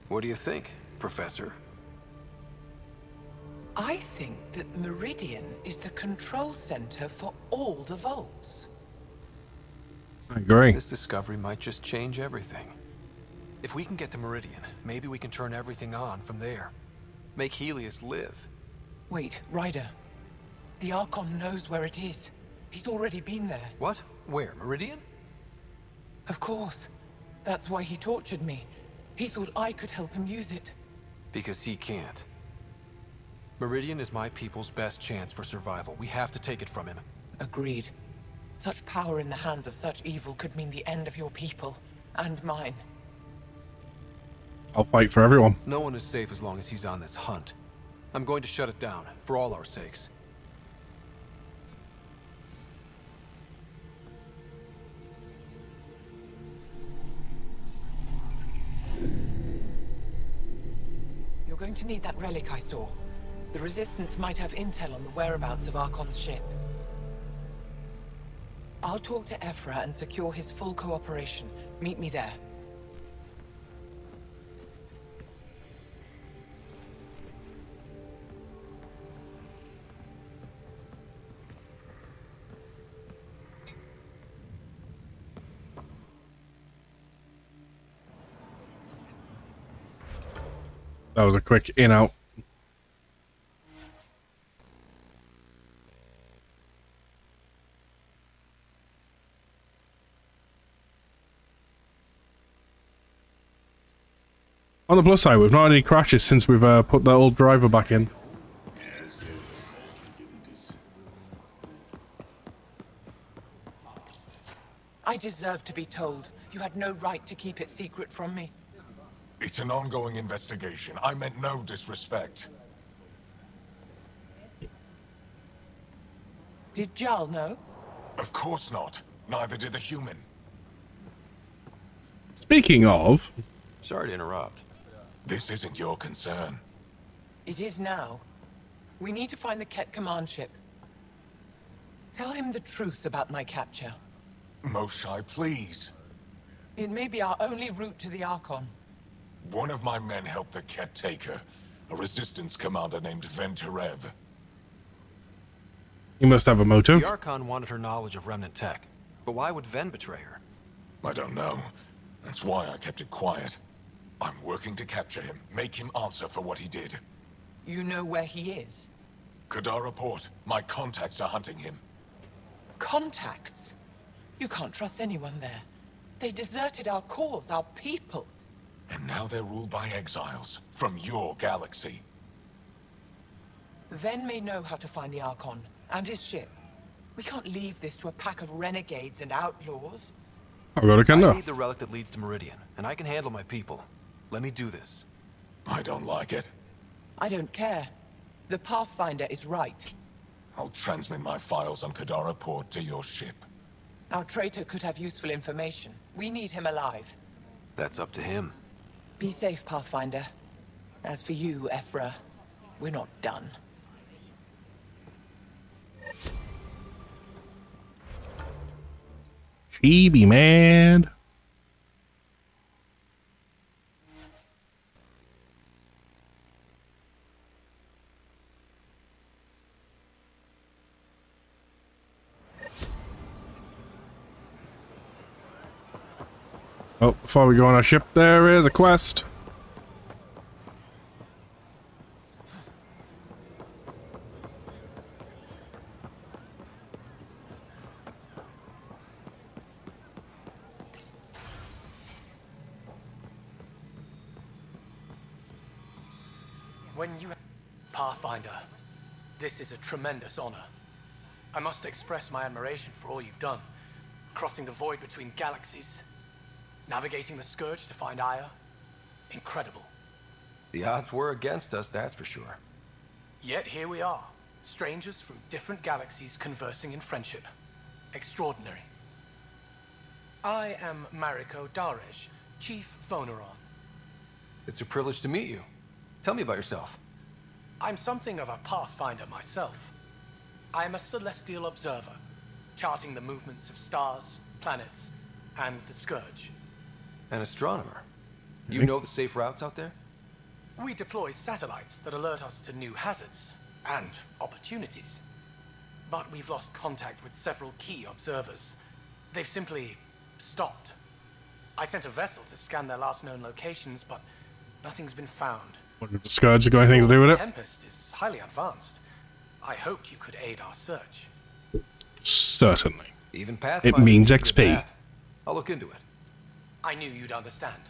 What do you think, Professor? I think that Meridian is the control center for all the vaults. I agree. This discovery might just change everything. If we can get to Meridian, maybe we can turn everything on from there. Make Helios live. Wait, Ryder. The Archon knows where it is. He's already been there. What? Where? Meridian? Of course. That's why he tortured me. He thought I could help him use it. Because he can't. Meridian is my people's best chance for survival. We have to take it from him. Agreed. Such power in the hands of such evil could mean the end of your people. And mine. I'll fight for everyone. No one is safe as long as he's on this hunt. I'm going to shut it down, for all our sakes. You're going to need that relic I saw. The Resistance might have intel on the whereabouts of Archon's ship. I'll talk to Ephra and secure his full cooperation. Meet me there. That was a quick in-out. On the plus side, we've not had any crashes since we've put the old driver back in. I deserve to be told. You had no right to keep it secret from me. It's an ongoing investigation. I meant no disrespect. Did Jarl know? Of course not. Neither did the human. Speaking of... Sorry to interrupt. This isn't your concern. It is now. We need to find the Ket command ship. Tell him the truth about my capture. Moshai, please. It may be our only route to the Archon. One of my men helped the Ket take her. A resistance commander named Venturev. You must have a motive. The Archon wanted her knowledge of Remnant tech. But why would Ven betray her? I don't know. That's why I kept it quiet. I'm working to capture him, make him answer for what he did. You know where he is? Kadara Port. My contacts are hunting him. Contacts? You can't trust anyone there. They deserted our cause, our people. And now they're ruled by exiles from your galaxy. Ven may know how to find the Archon and his ship. We can't leave this to a pack of renegades and outlaws. I need the relic that leads to Meridian, and I can handle my people. Let me do this. I don't like it. I don't care. The Pathfinder is right. I'll transmit my files on Kadara Port to your ship. Our traitor could have useful information. We need him alive. That's up to him. Be safe, Pathfinder. As for you, Ephra, we're not done. Phoebe, man. Oh, before we go on our ship, there is a quest. When you... Pathfinder, this is a tremendous honor. I must express my admiration for all you've done. Crossing the void between galaxies. Navigating the Scourge to find Aya. Incredible. The odds were against us, that's for sure. Yet here we are. Strangers from different galaxies conversing in friendship. Extraordinary. I am Mariko Darej, Chief Voneron. It's a privilege to meet you. Tell me about yourself. I'm something of a pathfinder myself. I am a celestial observer, charting the movements of stars, planets, and the Scourge. An astronomer. You know the safe routes out there? We deploy satellites that alert us to new hazards and opportunities. But we've lost contact with several key observers. They've simply stopped. I sent a vessel to scan their last known locations, but nothing's been found. What, did the Scourge got anything to do with it? Tempest is highly advanced. I hoped you could aid our search. Certainly. Even Pathfinder. It means XP. I'll look into it. I knew you'd understand.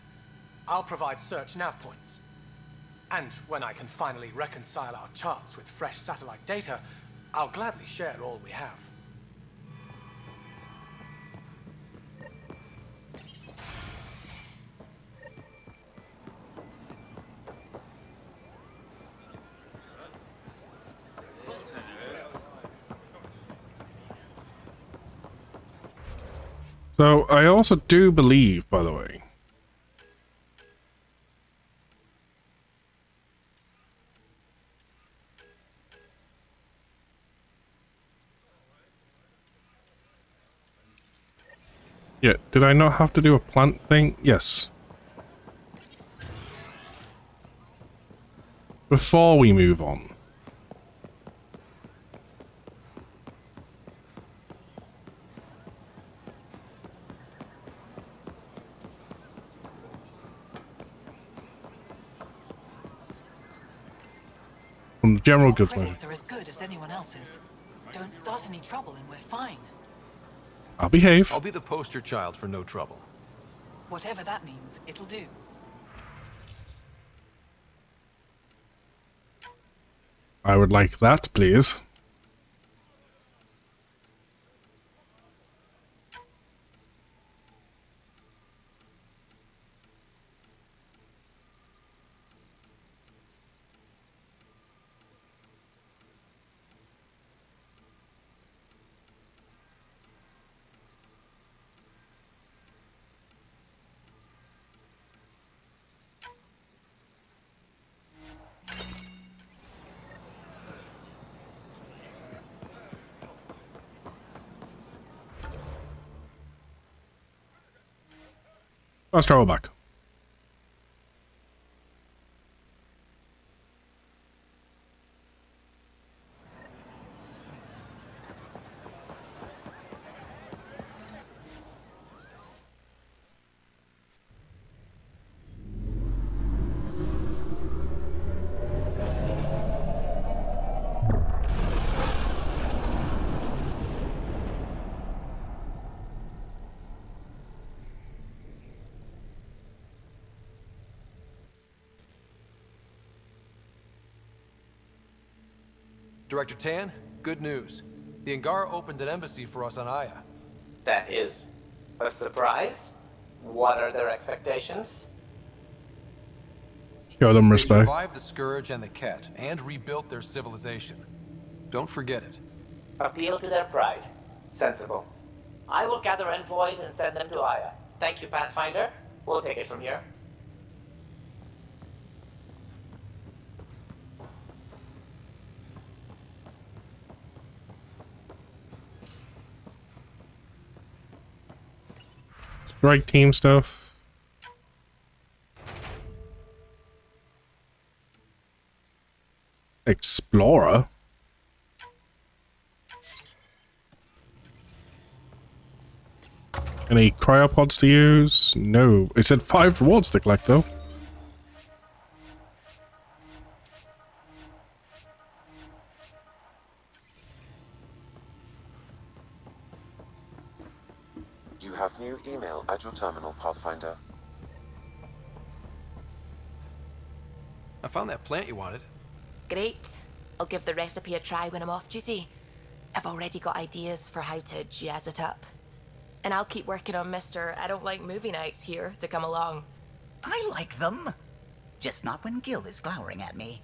I'll provide search nav points. And when I can finally reconcile our charts with fresh satellite data, I'll gladly share all we have. So, I also do believe, by the way, yeah, did I not have to do a plant thing? Yes. Before we move on. From the general goods way. Critics are as good as anyone else's. Don't start any trouble and we're fine. I'll behave. I'll be the poster child for no trouble. Whatever that means, it'll do. I would like that, please. Let's travel back. Director Tan, good news. The Angara opened an embassy for us on Aya. That is a surprise. What are their expectations? Show them They respect. survived the Scourge and the Ket, and rebuilt their civilization. Don't forget it. Appeal to their pride. Sensible. I will gather envoys and send them to Aya. Thank you, Pathfinder. We'll take it from here. Strike team stuff. Explorer? Any cryopods to use? No. It said 5 rewards to collect though. You have new email at your terminal, Pathfinder. I found that plant you wanted. Great. I'll give the recipe a try when I'm off duty. I've already got ideas for how to jazz it up. And I'll keep working on Mr. I don't like movie nights here to come along. I like them. Just not when Gil is glowering at me.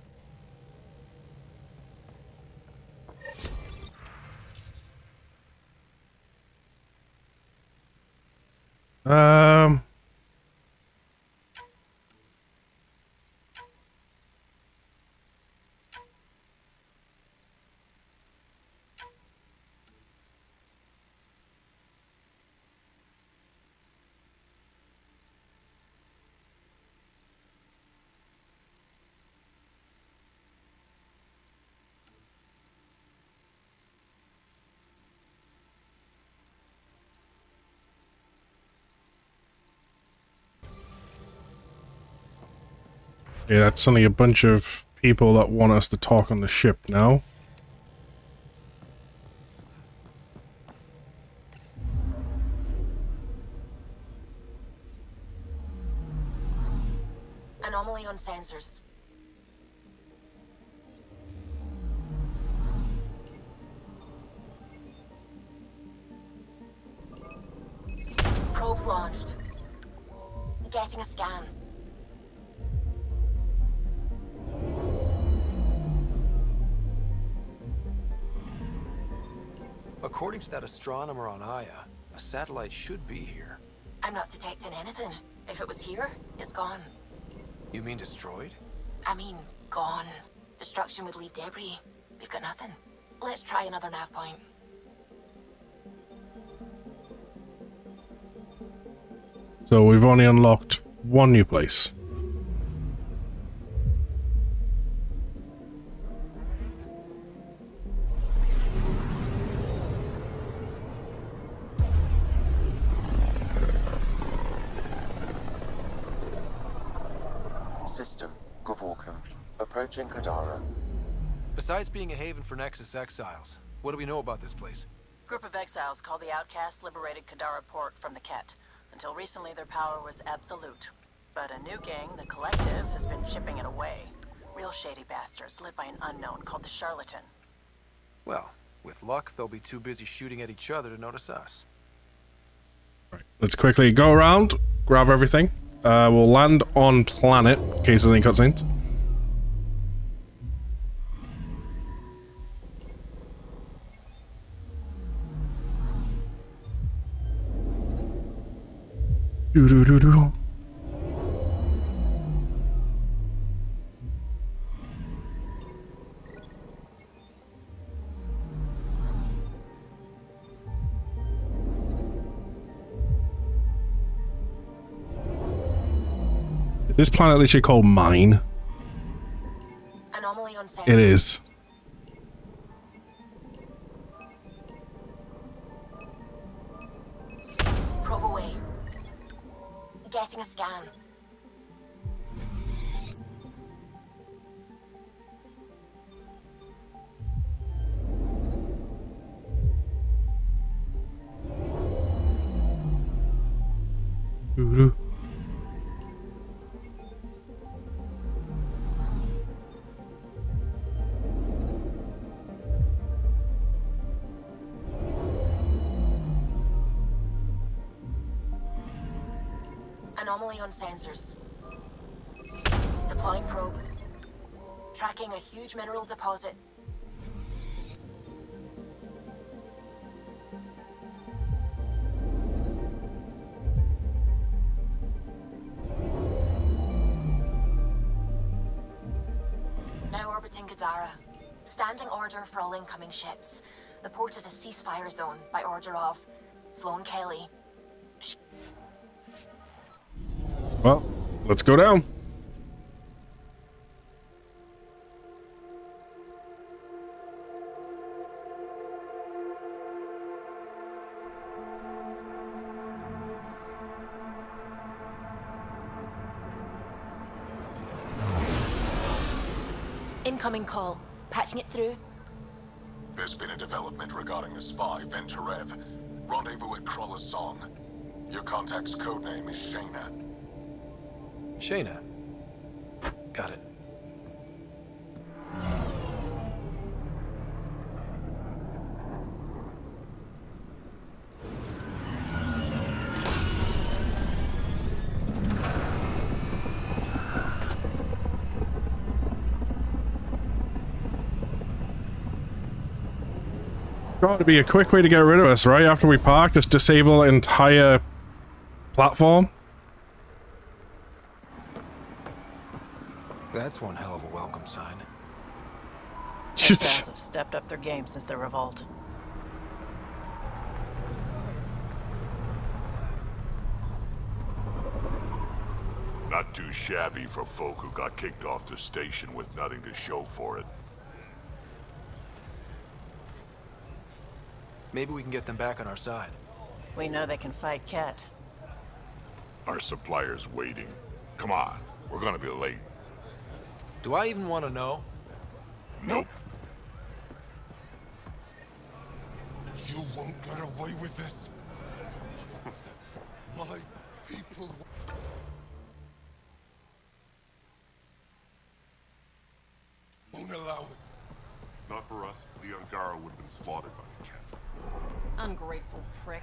Yeah, that's only a bunch of people that want us to talk on the ship now. Anomaly on sensors. Probes launched. Getting a scan. According to that astronomer on Aya, a satellite should be here. I'm not detecting anything. If it was here, it's gone. You mean destroyed? I mean, gone. Destruction would leave debris. We've got nothing. Let's try another nav point. So we've only unlocked one new place. System, Gavorkum. Approaching Kadara. Besides being a haven for Nexus exiles, what do we know about this place? Group of exiles called the Outcasts liberated Kadara port from the Ket. Until recently, their power was absolute. But a new gang, the Collective, has been chipping it away. Real shady bastards led by an unknown called the Charlatan. Well, with luck, they'll be too busy shooting at each other to notice us. Let's quickly go around, grab everything. We'll land on planet in case there's any cutscenes. Do-do-do-do. Is this planet literally called Mine? Anomaly on sensors. It is. Probe away. Getting a scan. Doo-doo. Anomaly on sensors. Deploying probe. Tracking a huge mineral deposit. Now orbiting Gadara. Standing order for all incoming ships. The port is a ceasefire zone by order of Sloan Kelly. Well, let's go down. Incoming call. Patching it through. There's been a development regarding the spy, Venturev. Rendezvous at Kroller's Song. Your contact's codename is Shayna. Shayna. Got it. Got to be a quick way to get rid of us, right? After we park, just disable the entire platform. That's one hell of a welcome sign. Assassins have stepped up their game since the revolt. Not too shabby for folk who got kicked off the station with nothing to show for it. Maybe we can get them back on our side. We know they can fight Ket. Our supplier's waiting. Come on, we're gonna be late. Do I even want to know? Nope. You won't get away with this. My people... won't allow it. Not for us. The Angara would have been slaughtered by the cat. Ungrateful prick.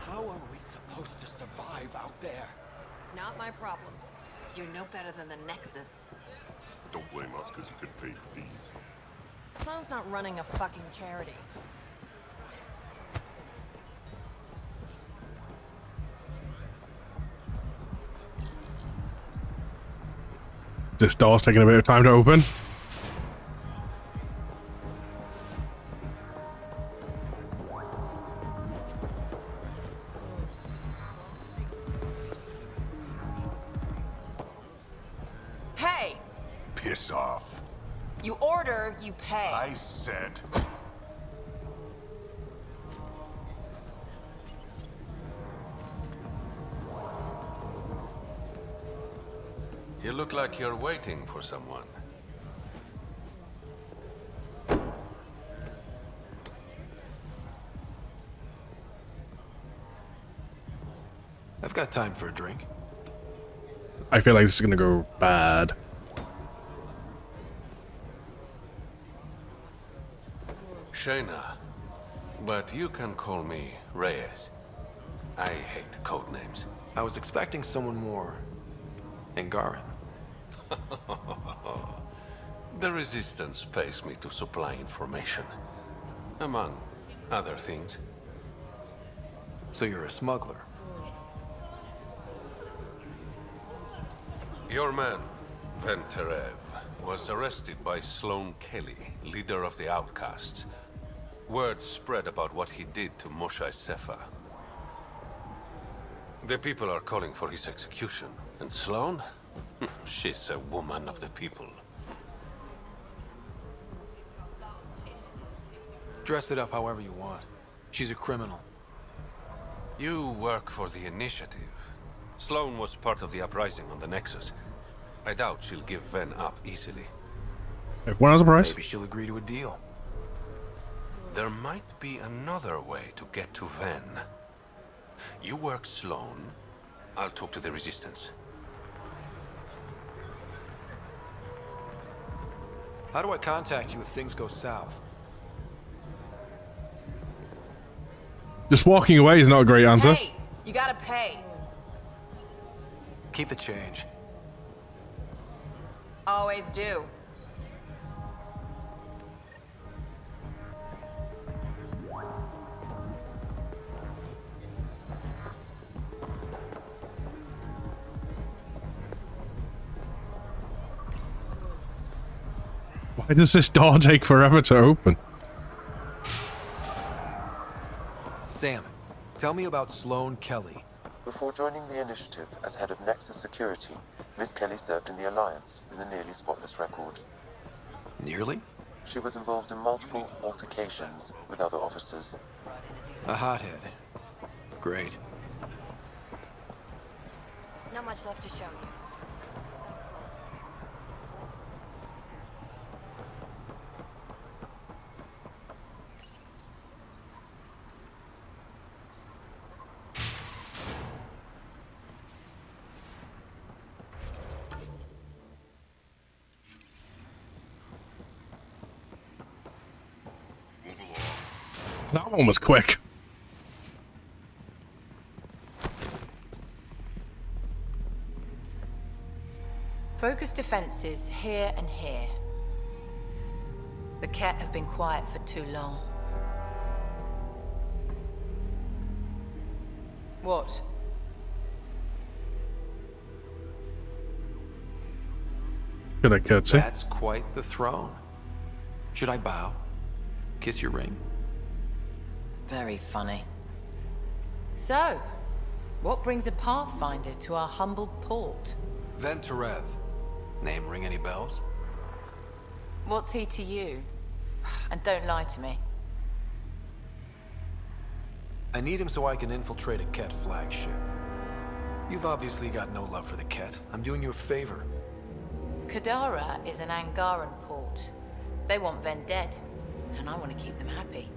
How are we supposed to survive out there? Not my problem. You're no better than the Nexus. Don't blame us because you couldn't pay your fees. Sloan's not running a fucking charity. This door's taking a bit of time to open. Hey! Piss off. You order, you pay. I said... You look like you're waiting for someone. I've got time for a drink. I feel like this is gonna go bad. Shayna, but you can call me Reyes. I hate code names. I was expecting someone more Angaran. The Resistance pays me to supply information, among other things. So you're a smuggler? Your man, Venterev, was arrested by Sloane Kelly, leader of the Outcasts. Word spread about what he did to Moshe Sefa. The people are calling for his execution. And Sloane? She's a woman of the people. Dress it up however you want. She's a criminal. You work for the Initiative. Sloane was part of the uprising on the Nexus. I doubt she'll give Ven up easily. If one has a price. Maybe she'll agree to a deal. There might be another way to get to Ven. You work Sloane, I'll talk to the Resistance. How do I contact you if things go south? Just walking away is not a great answer. Hey, you gotta pay. Keep the change. Always do. Why does this door take forever to open? Sam, tell me about Sloane Kelly. Before joining the Initiative as head of Nexus Security, Miss Kelly served in the Alliance with a nearly spotless record. Nearly? She was involved in multiple altercations with other officers. A hothead. Great. Not much left to show you. That one was quick. Focus defenses here and here. The Ket have been quiet for too long. What? Should I curtsy? That's quite the throne. Should I bow? Kiss your ring? Very funny. So, what brings a Pathfinder to our humble port? Venterev. Name ring any bells? What's he to you? And don't lie to me. I need him so I can infiltrate a Ket flagship. You've obviously got no love for the Ket. I'm doing you a favor. Kadara is an Angaran port. They want Ven dead, and I want to keep them happy.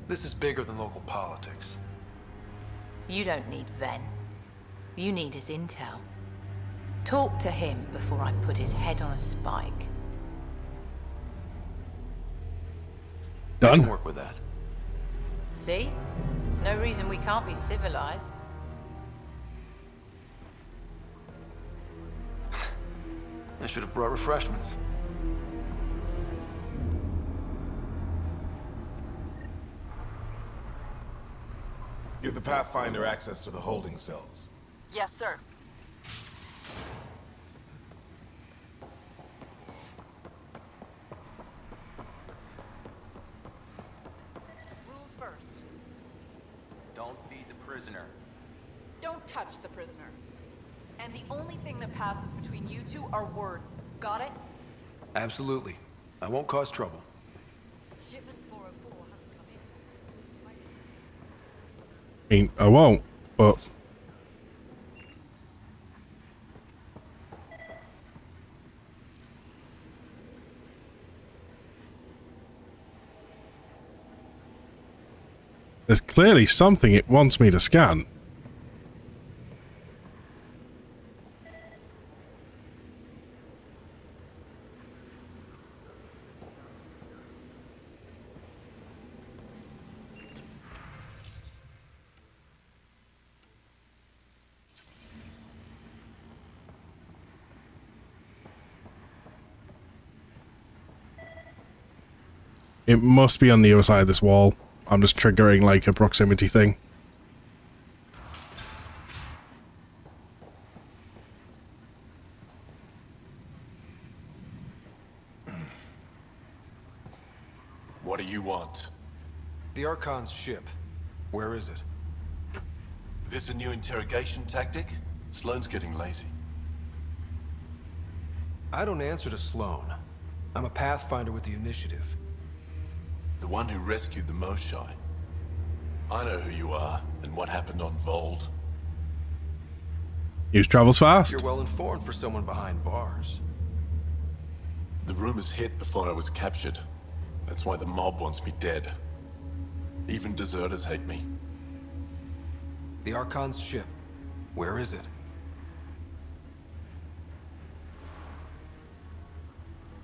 This is bigger than local politics. You don't need Ven. You need his intel. Talk to him before I put his head on a spike. I Done. can work with that. See? No reason we can't be civilized. I should have brought refreshments. Give the Pathfinder access to the holding cells. Yes, sir. Rules first. Don't feed the prisoner. Don't touch the prisoner. And the only thing that passes between you two are words. Got it? Absolutely. I won't cause trouble. Shipment 404 hasn't come in. I mean, I won't, but... There's clearly something it wants me to scan. It must be on the other side of this wall. I'm just triggering like a proximity thing. What do you want? The Archon's ship. Where is it? This a new interrogation tactic? Sloane's getting lazy. I don't answer to Sloane. I'm a Pathfinder with the Initiative. The one who rescued the Moshai. I know who you are, and what happened on Vold. News travels fast. You're well informed for someone behind bars. The rumors hit before I was captured. That's why the mob wants me dead. Even deserters hate me. The Archon's ship. Where is it?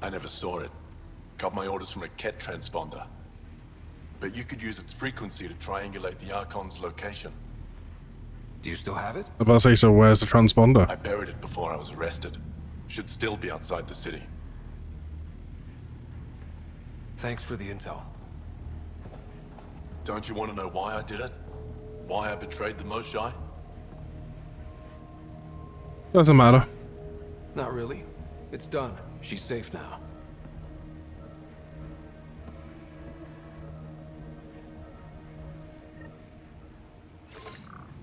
I never saw it. Got my orders from a Ket transponder. But you could use its frequency to triangulate the Archon's location. Do you still have it? I'm about to say, so where's the transponder? I buried it before I was arrested. Should still be outside the city. Thanks for the intel. Don't you want to know why I did it? Why I betrayed the Moshai? Doesn't matter. Not really. It's done. She's safe now.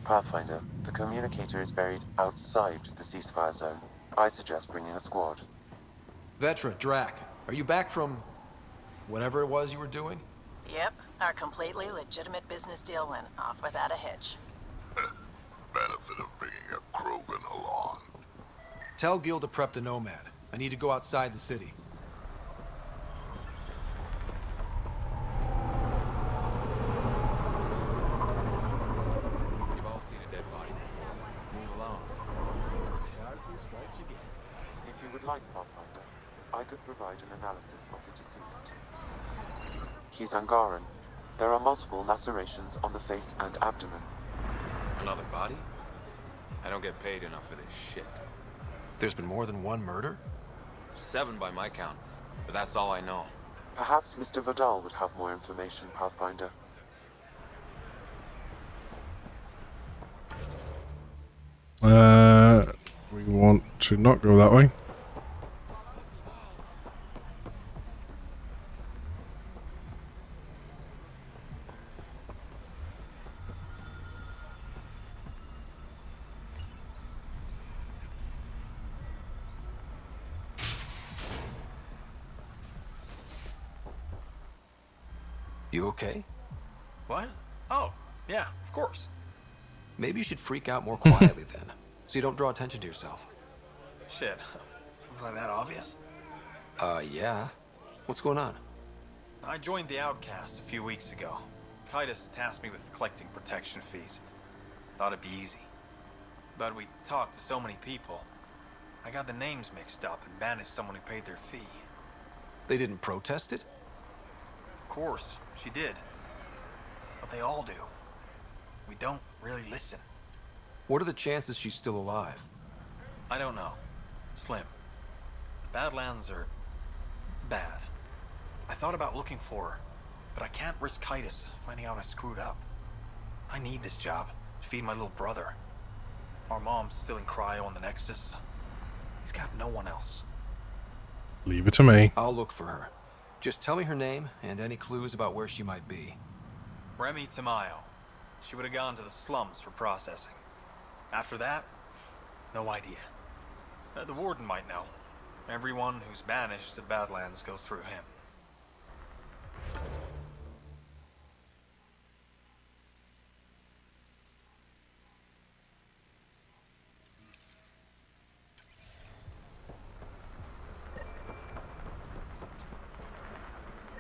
Pathfinder, the communicator is buried outside the ceasefire zone. I suggest bringing a squad. Vetra, Drac, are you back from whatever it was you were doing? Yep, our completely legitimate business deal went off without a hitch. Benefit of bringing a Krogan along. Tell Gil to prep the Nomad. I need to go outside the city. You've all seen a dead body before. Move along. Sharply strikes again. If you would like, Pathfinder, I could provide an analysis of the deceased. He's Angaran. There are multiple lacerations on the face and abdomen. Another body? I don't get paid enough for this shit. There's been more than one murder? 7 by my count, but that's all I know. Perhaps Mr. Vidal would have more information, Pathfinder. We want to not go that way. You okay? What? Oh, yeah, of course. Maybe you should freak out more quietly then, so you don't draw attention to yourself. Shit. Was I that obvious? Yeah. What's going on? I joined the Outcasts a few weeks ago. Kaitis tasked me with collecting protection fees. Thought it'd be easy. But we talked to so many people. I got the names mixed up and banished someone who paid their fee. They didn't protest it? Of course, she did. But they all do. We don't really listen. What are the chances she's still alive? I don't know. Slim. The Badlands are bad. I thought about looking for her, but I can't risk Kaitis finding out I screwed up. I need this job to feed my little brother. Our mom's still in cryo on the Nexus. He's got no one else. Leave it to me. I'll look for her. Just tell me her name and any clues about where she might be. Remy Tamayo. She would have gone to the slums for processing. After that, no idea. The warden might know. Everyone who's banished to Badlands goes through him.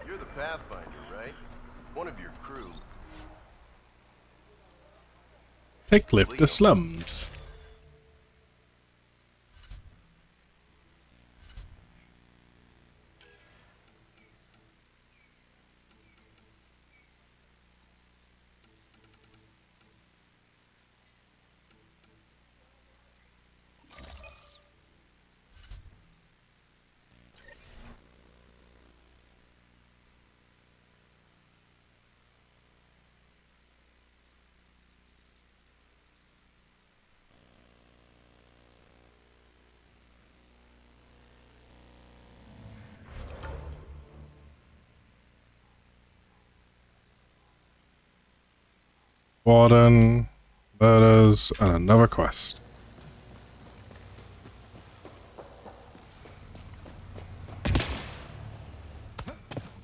You're the Pathfinder, right? One of your crew. Take lift the slums. Warden, murders, and another quest.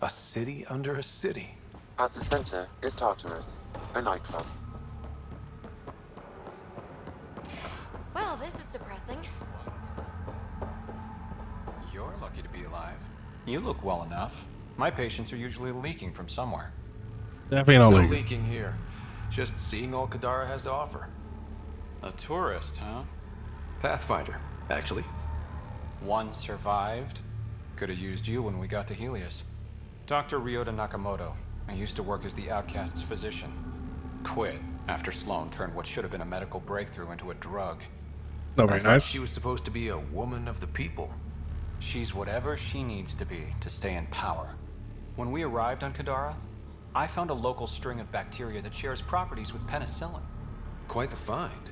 A city under a city. At the center is Tartarus, a nightclub. Well, this is depressing. You're lucky to be alive. You look well enough. My patients are usually leaking from somewhere. Definitely not No legal. leaking here. Just seeing all Kadara has to offer. A tourist, huh? Pathfinder, actually. One survived. Could have used you when we got to Helios. Dr. Ryota Nakamoto. I used to work as the outcast's physician. Quit after Sloan turned what should have been a medical breakthrough into a drug. Not very I thought nice. she was supposed to be a woman of the people. She's whatever she needs to be to stay in power. When we arrived on Kadara, I found a local string of bacteria that shares properties with penicillin. Quite the find.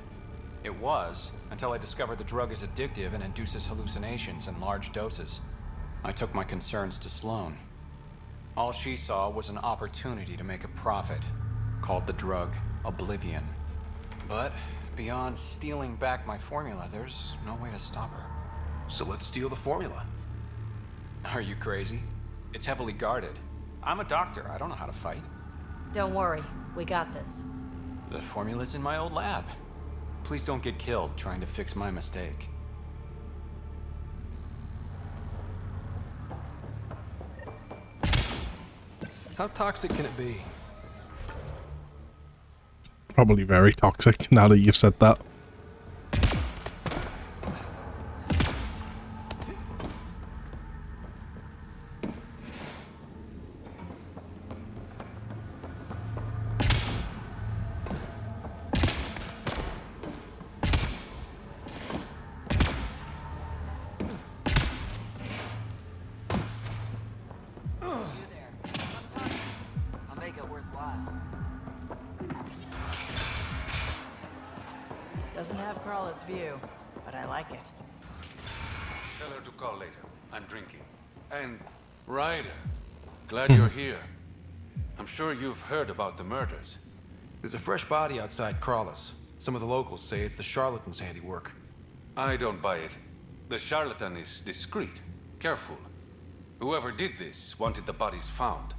It was, until I discovered the drug is addictive and induces hallucinations in large doses. I took my concerns to Sloan. All she saw was an opportunity to make a profit, called the drug Oblivion. But beyond stealing back my formula, there's no way to stop her. So let's steal the formula. Are you crazy? It's heavily guarded. I'm a doctor. I don't know how to fight. Don't worry, we got this. The formula's in my old lab. Please don't get killed trying to fix my mistake. How toxic can it be? Probably very toxic now that you've said that. I'll make it worthwhile. Doesn't have Crawler's view, but I like it. Tell her to call later. I'm drinking. And Ryder, glad you're here. I'm sure you've heard about the murders. There's a fresh body outside Crawler's. Some of the locals say it's the charlatan's handiwork. I don't buy it. The charlatan is discreet, careful. Whoever did this wanted the bodies found.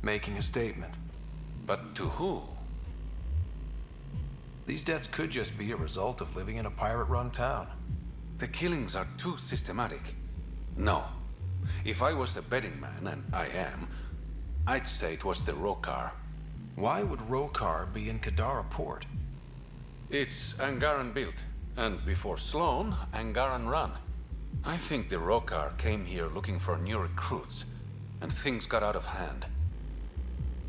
Making a statement. But to who? These deaths could just be a result of living in a pirate-run town. The killings are too systematic. No. If I was the betting man, and I am, I'd say it was the Rokar. Why would Rokar be in Kadara port? It's Angaran built, and before Sloan, Angaran run. I think the Rokar came here looking for new recruits, and things got out of hand.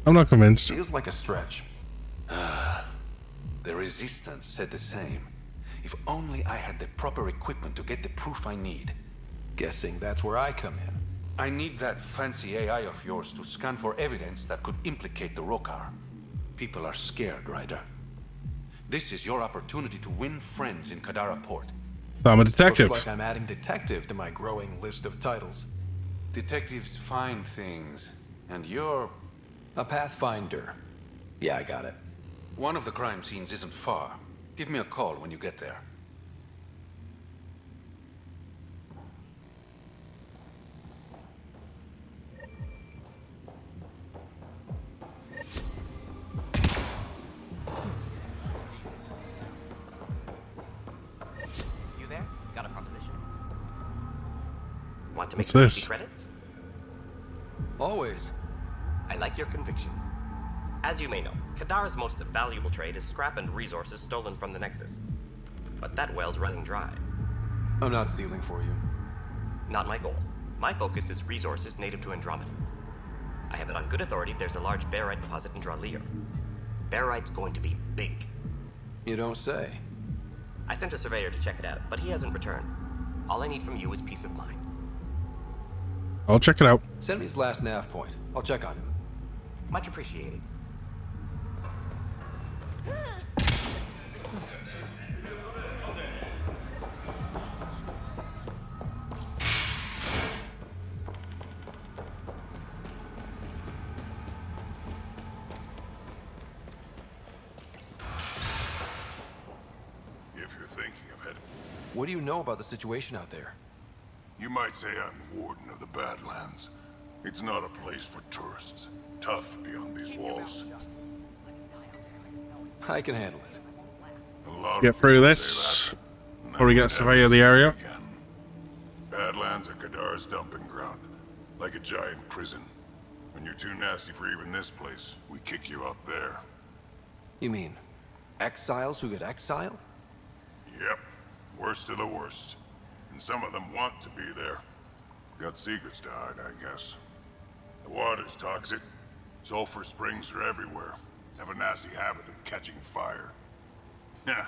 I'm not convinced. Feels like a stretch. The Resistance said the same. If only I had the proper equipment to get the proof I need. Guessing that's where I come in. I need that fancy AI of yours to scan for evidence that could implicate the Rokar. People are scared, Ryder. This is your opportunity to win friends in Kadara port. So I'm a detective. Looks like I'm adding detective to my growing list of titles. Detectives find things, and you're... a pathfinder. Yeah, I got it. One of the crime scenes isn't far. Give me a call when you get there. You there? Got a proposition. Want to make What's some this? easy credits? Always. I like your conviction. As you may know, Kadara's most valuable trade is scrap and resources stolen from the Nexus. But that well's running dry. I'm not stealing for you. Not my goal. My focus is resources native to Andromeda. I have it on good authority there's a large barite deposit in Draleo. Barite's going to be big. You don't say. I sent a surveyor to check it out, but he hasn't returned. All I need from you is peace of mind. I'll check it out. Send me his last nav point. I'll check on him. Much appreciated. What do you know about the situation out there? You might say I'm warden of the Badlands. It's not a place for tourists. Tough beyond these walls. I can handle it. Get through this. Before we get a survey of the area. Badlands are Kadar's dumping ground. Like a giant prison. When you're too nasty for even this place, we kick you out there. You mean exiles who get exiled? Yep. Worst of the worst. And some of them want to be there. Got secrets to hide, I guess. The water's toxic. Sulfur springs are everywhere. Have a nasty habit of catching fire. Yeah.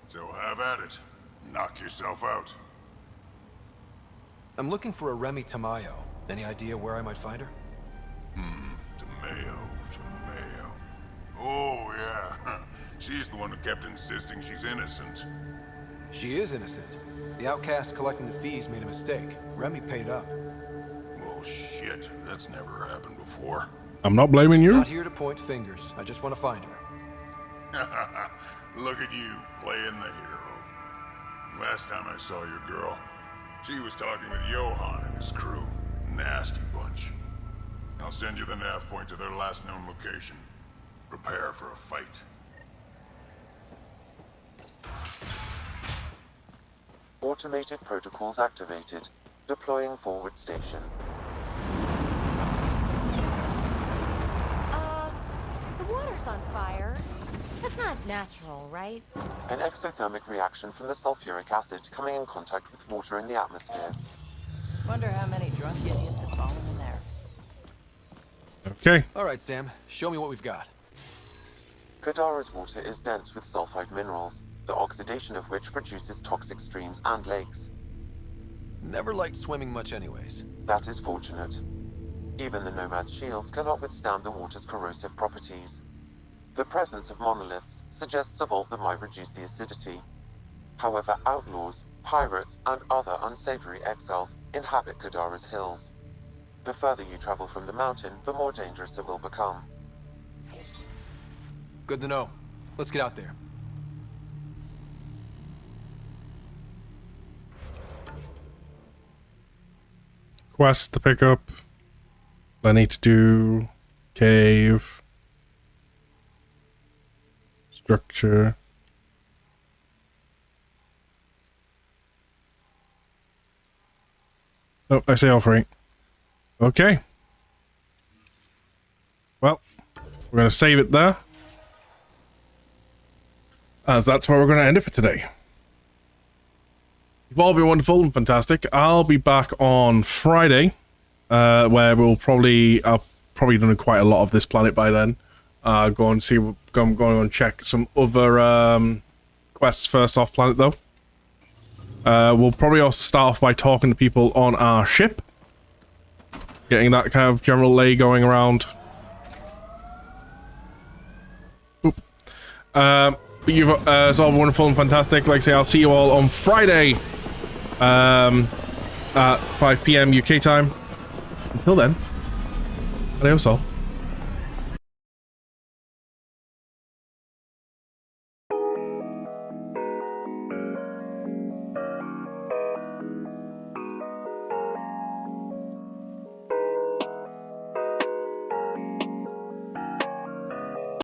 So have at it. Knock yourself out. I'm looking for a Remy Tamayo. Any idea where I might find her? Tamayo. Oh, yeah. She's the one who kept insisting she's innocent. She is innocent. The outcast collecting the fees made a mistake. Remy paid up. Well, shit. That's never happened before. I'm not blaming you. Not here to point fingers. I just want to find her. Look at you, playing the hero. Last time I saw your girl, she was talking with Johan and his crew. Nasty bunch. I'll send you the nav point to their last known location. Prepare for a fight. Automated protocols activated. Deploying forward station. The water's on fire. That's not natural, right? An exothermic reaction from the sulfuric acid coming in contact with water in the atmosphere. Wonder how many drunk idiots have fallen in there. Okay. All right, Sam. Show me what we've got. Kadara's water is dense with sulfide minerals, the oxidation of which produces toxic streams and lakes. Never liked swimming much anyways. That is fortunate. Even the Nomad's shields cannot withstand the water's corrosive properties. The presence of monoliths suggests a vault that might reduce the acidity. However, outlaws, pirates, and other unsavory exiles inhabit Kadara's hills. The further you travel from the mountain, the more dangerous it will become. Good to know. Let's get out there. Quest to pick up. I need to do cave. Structure. Oh, I say all three. Okay. Well, we're going to save it there, as that's where we're going to end it for today. You've all been wonderful and fantastic. I'll be back on Friday, where I'll probably done quite a lot of this planet by then. Go and see, go and check some other quests first off planet though. We'll probably also start off by talking to people on our ship, getting that kind of general lay going around. Oop. But you've it's all wonderful and fantastic. Like I say, I'll see you all on Friday at 5 PM UK time. Until then, adios all.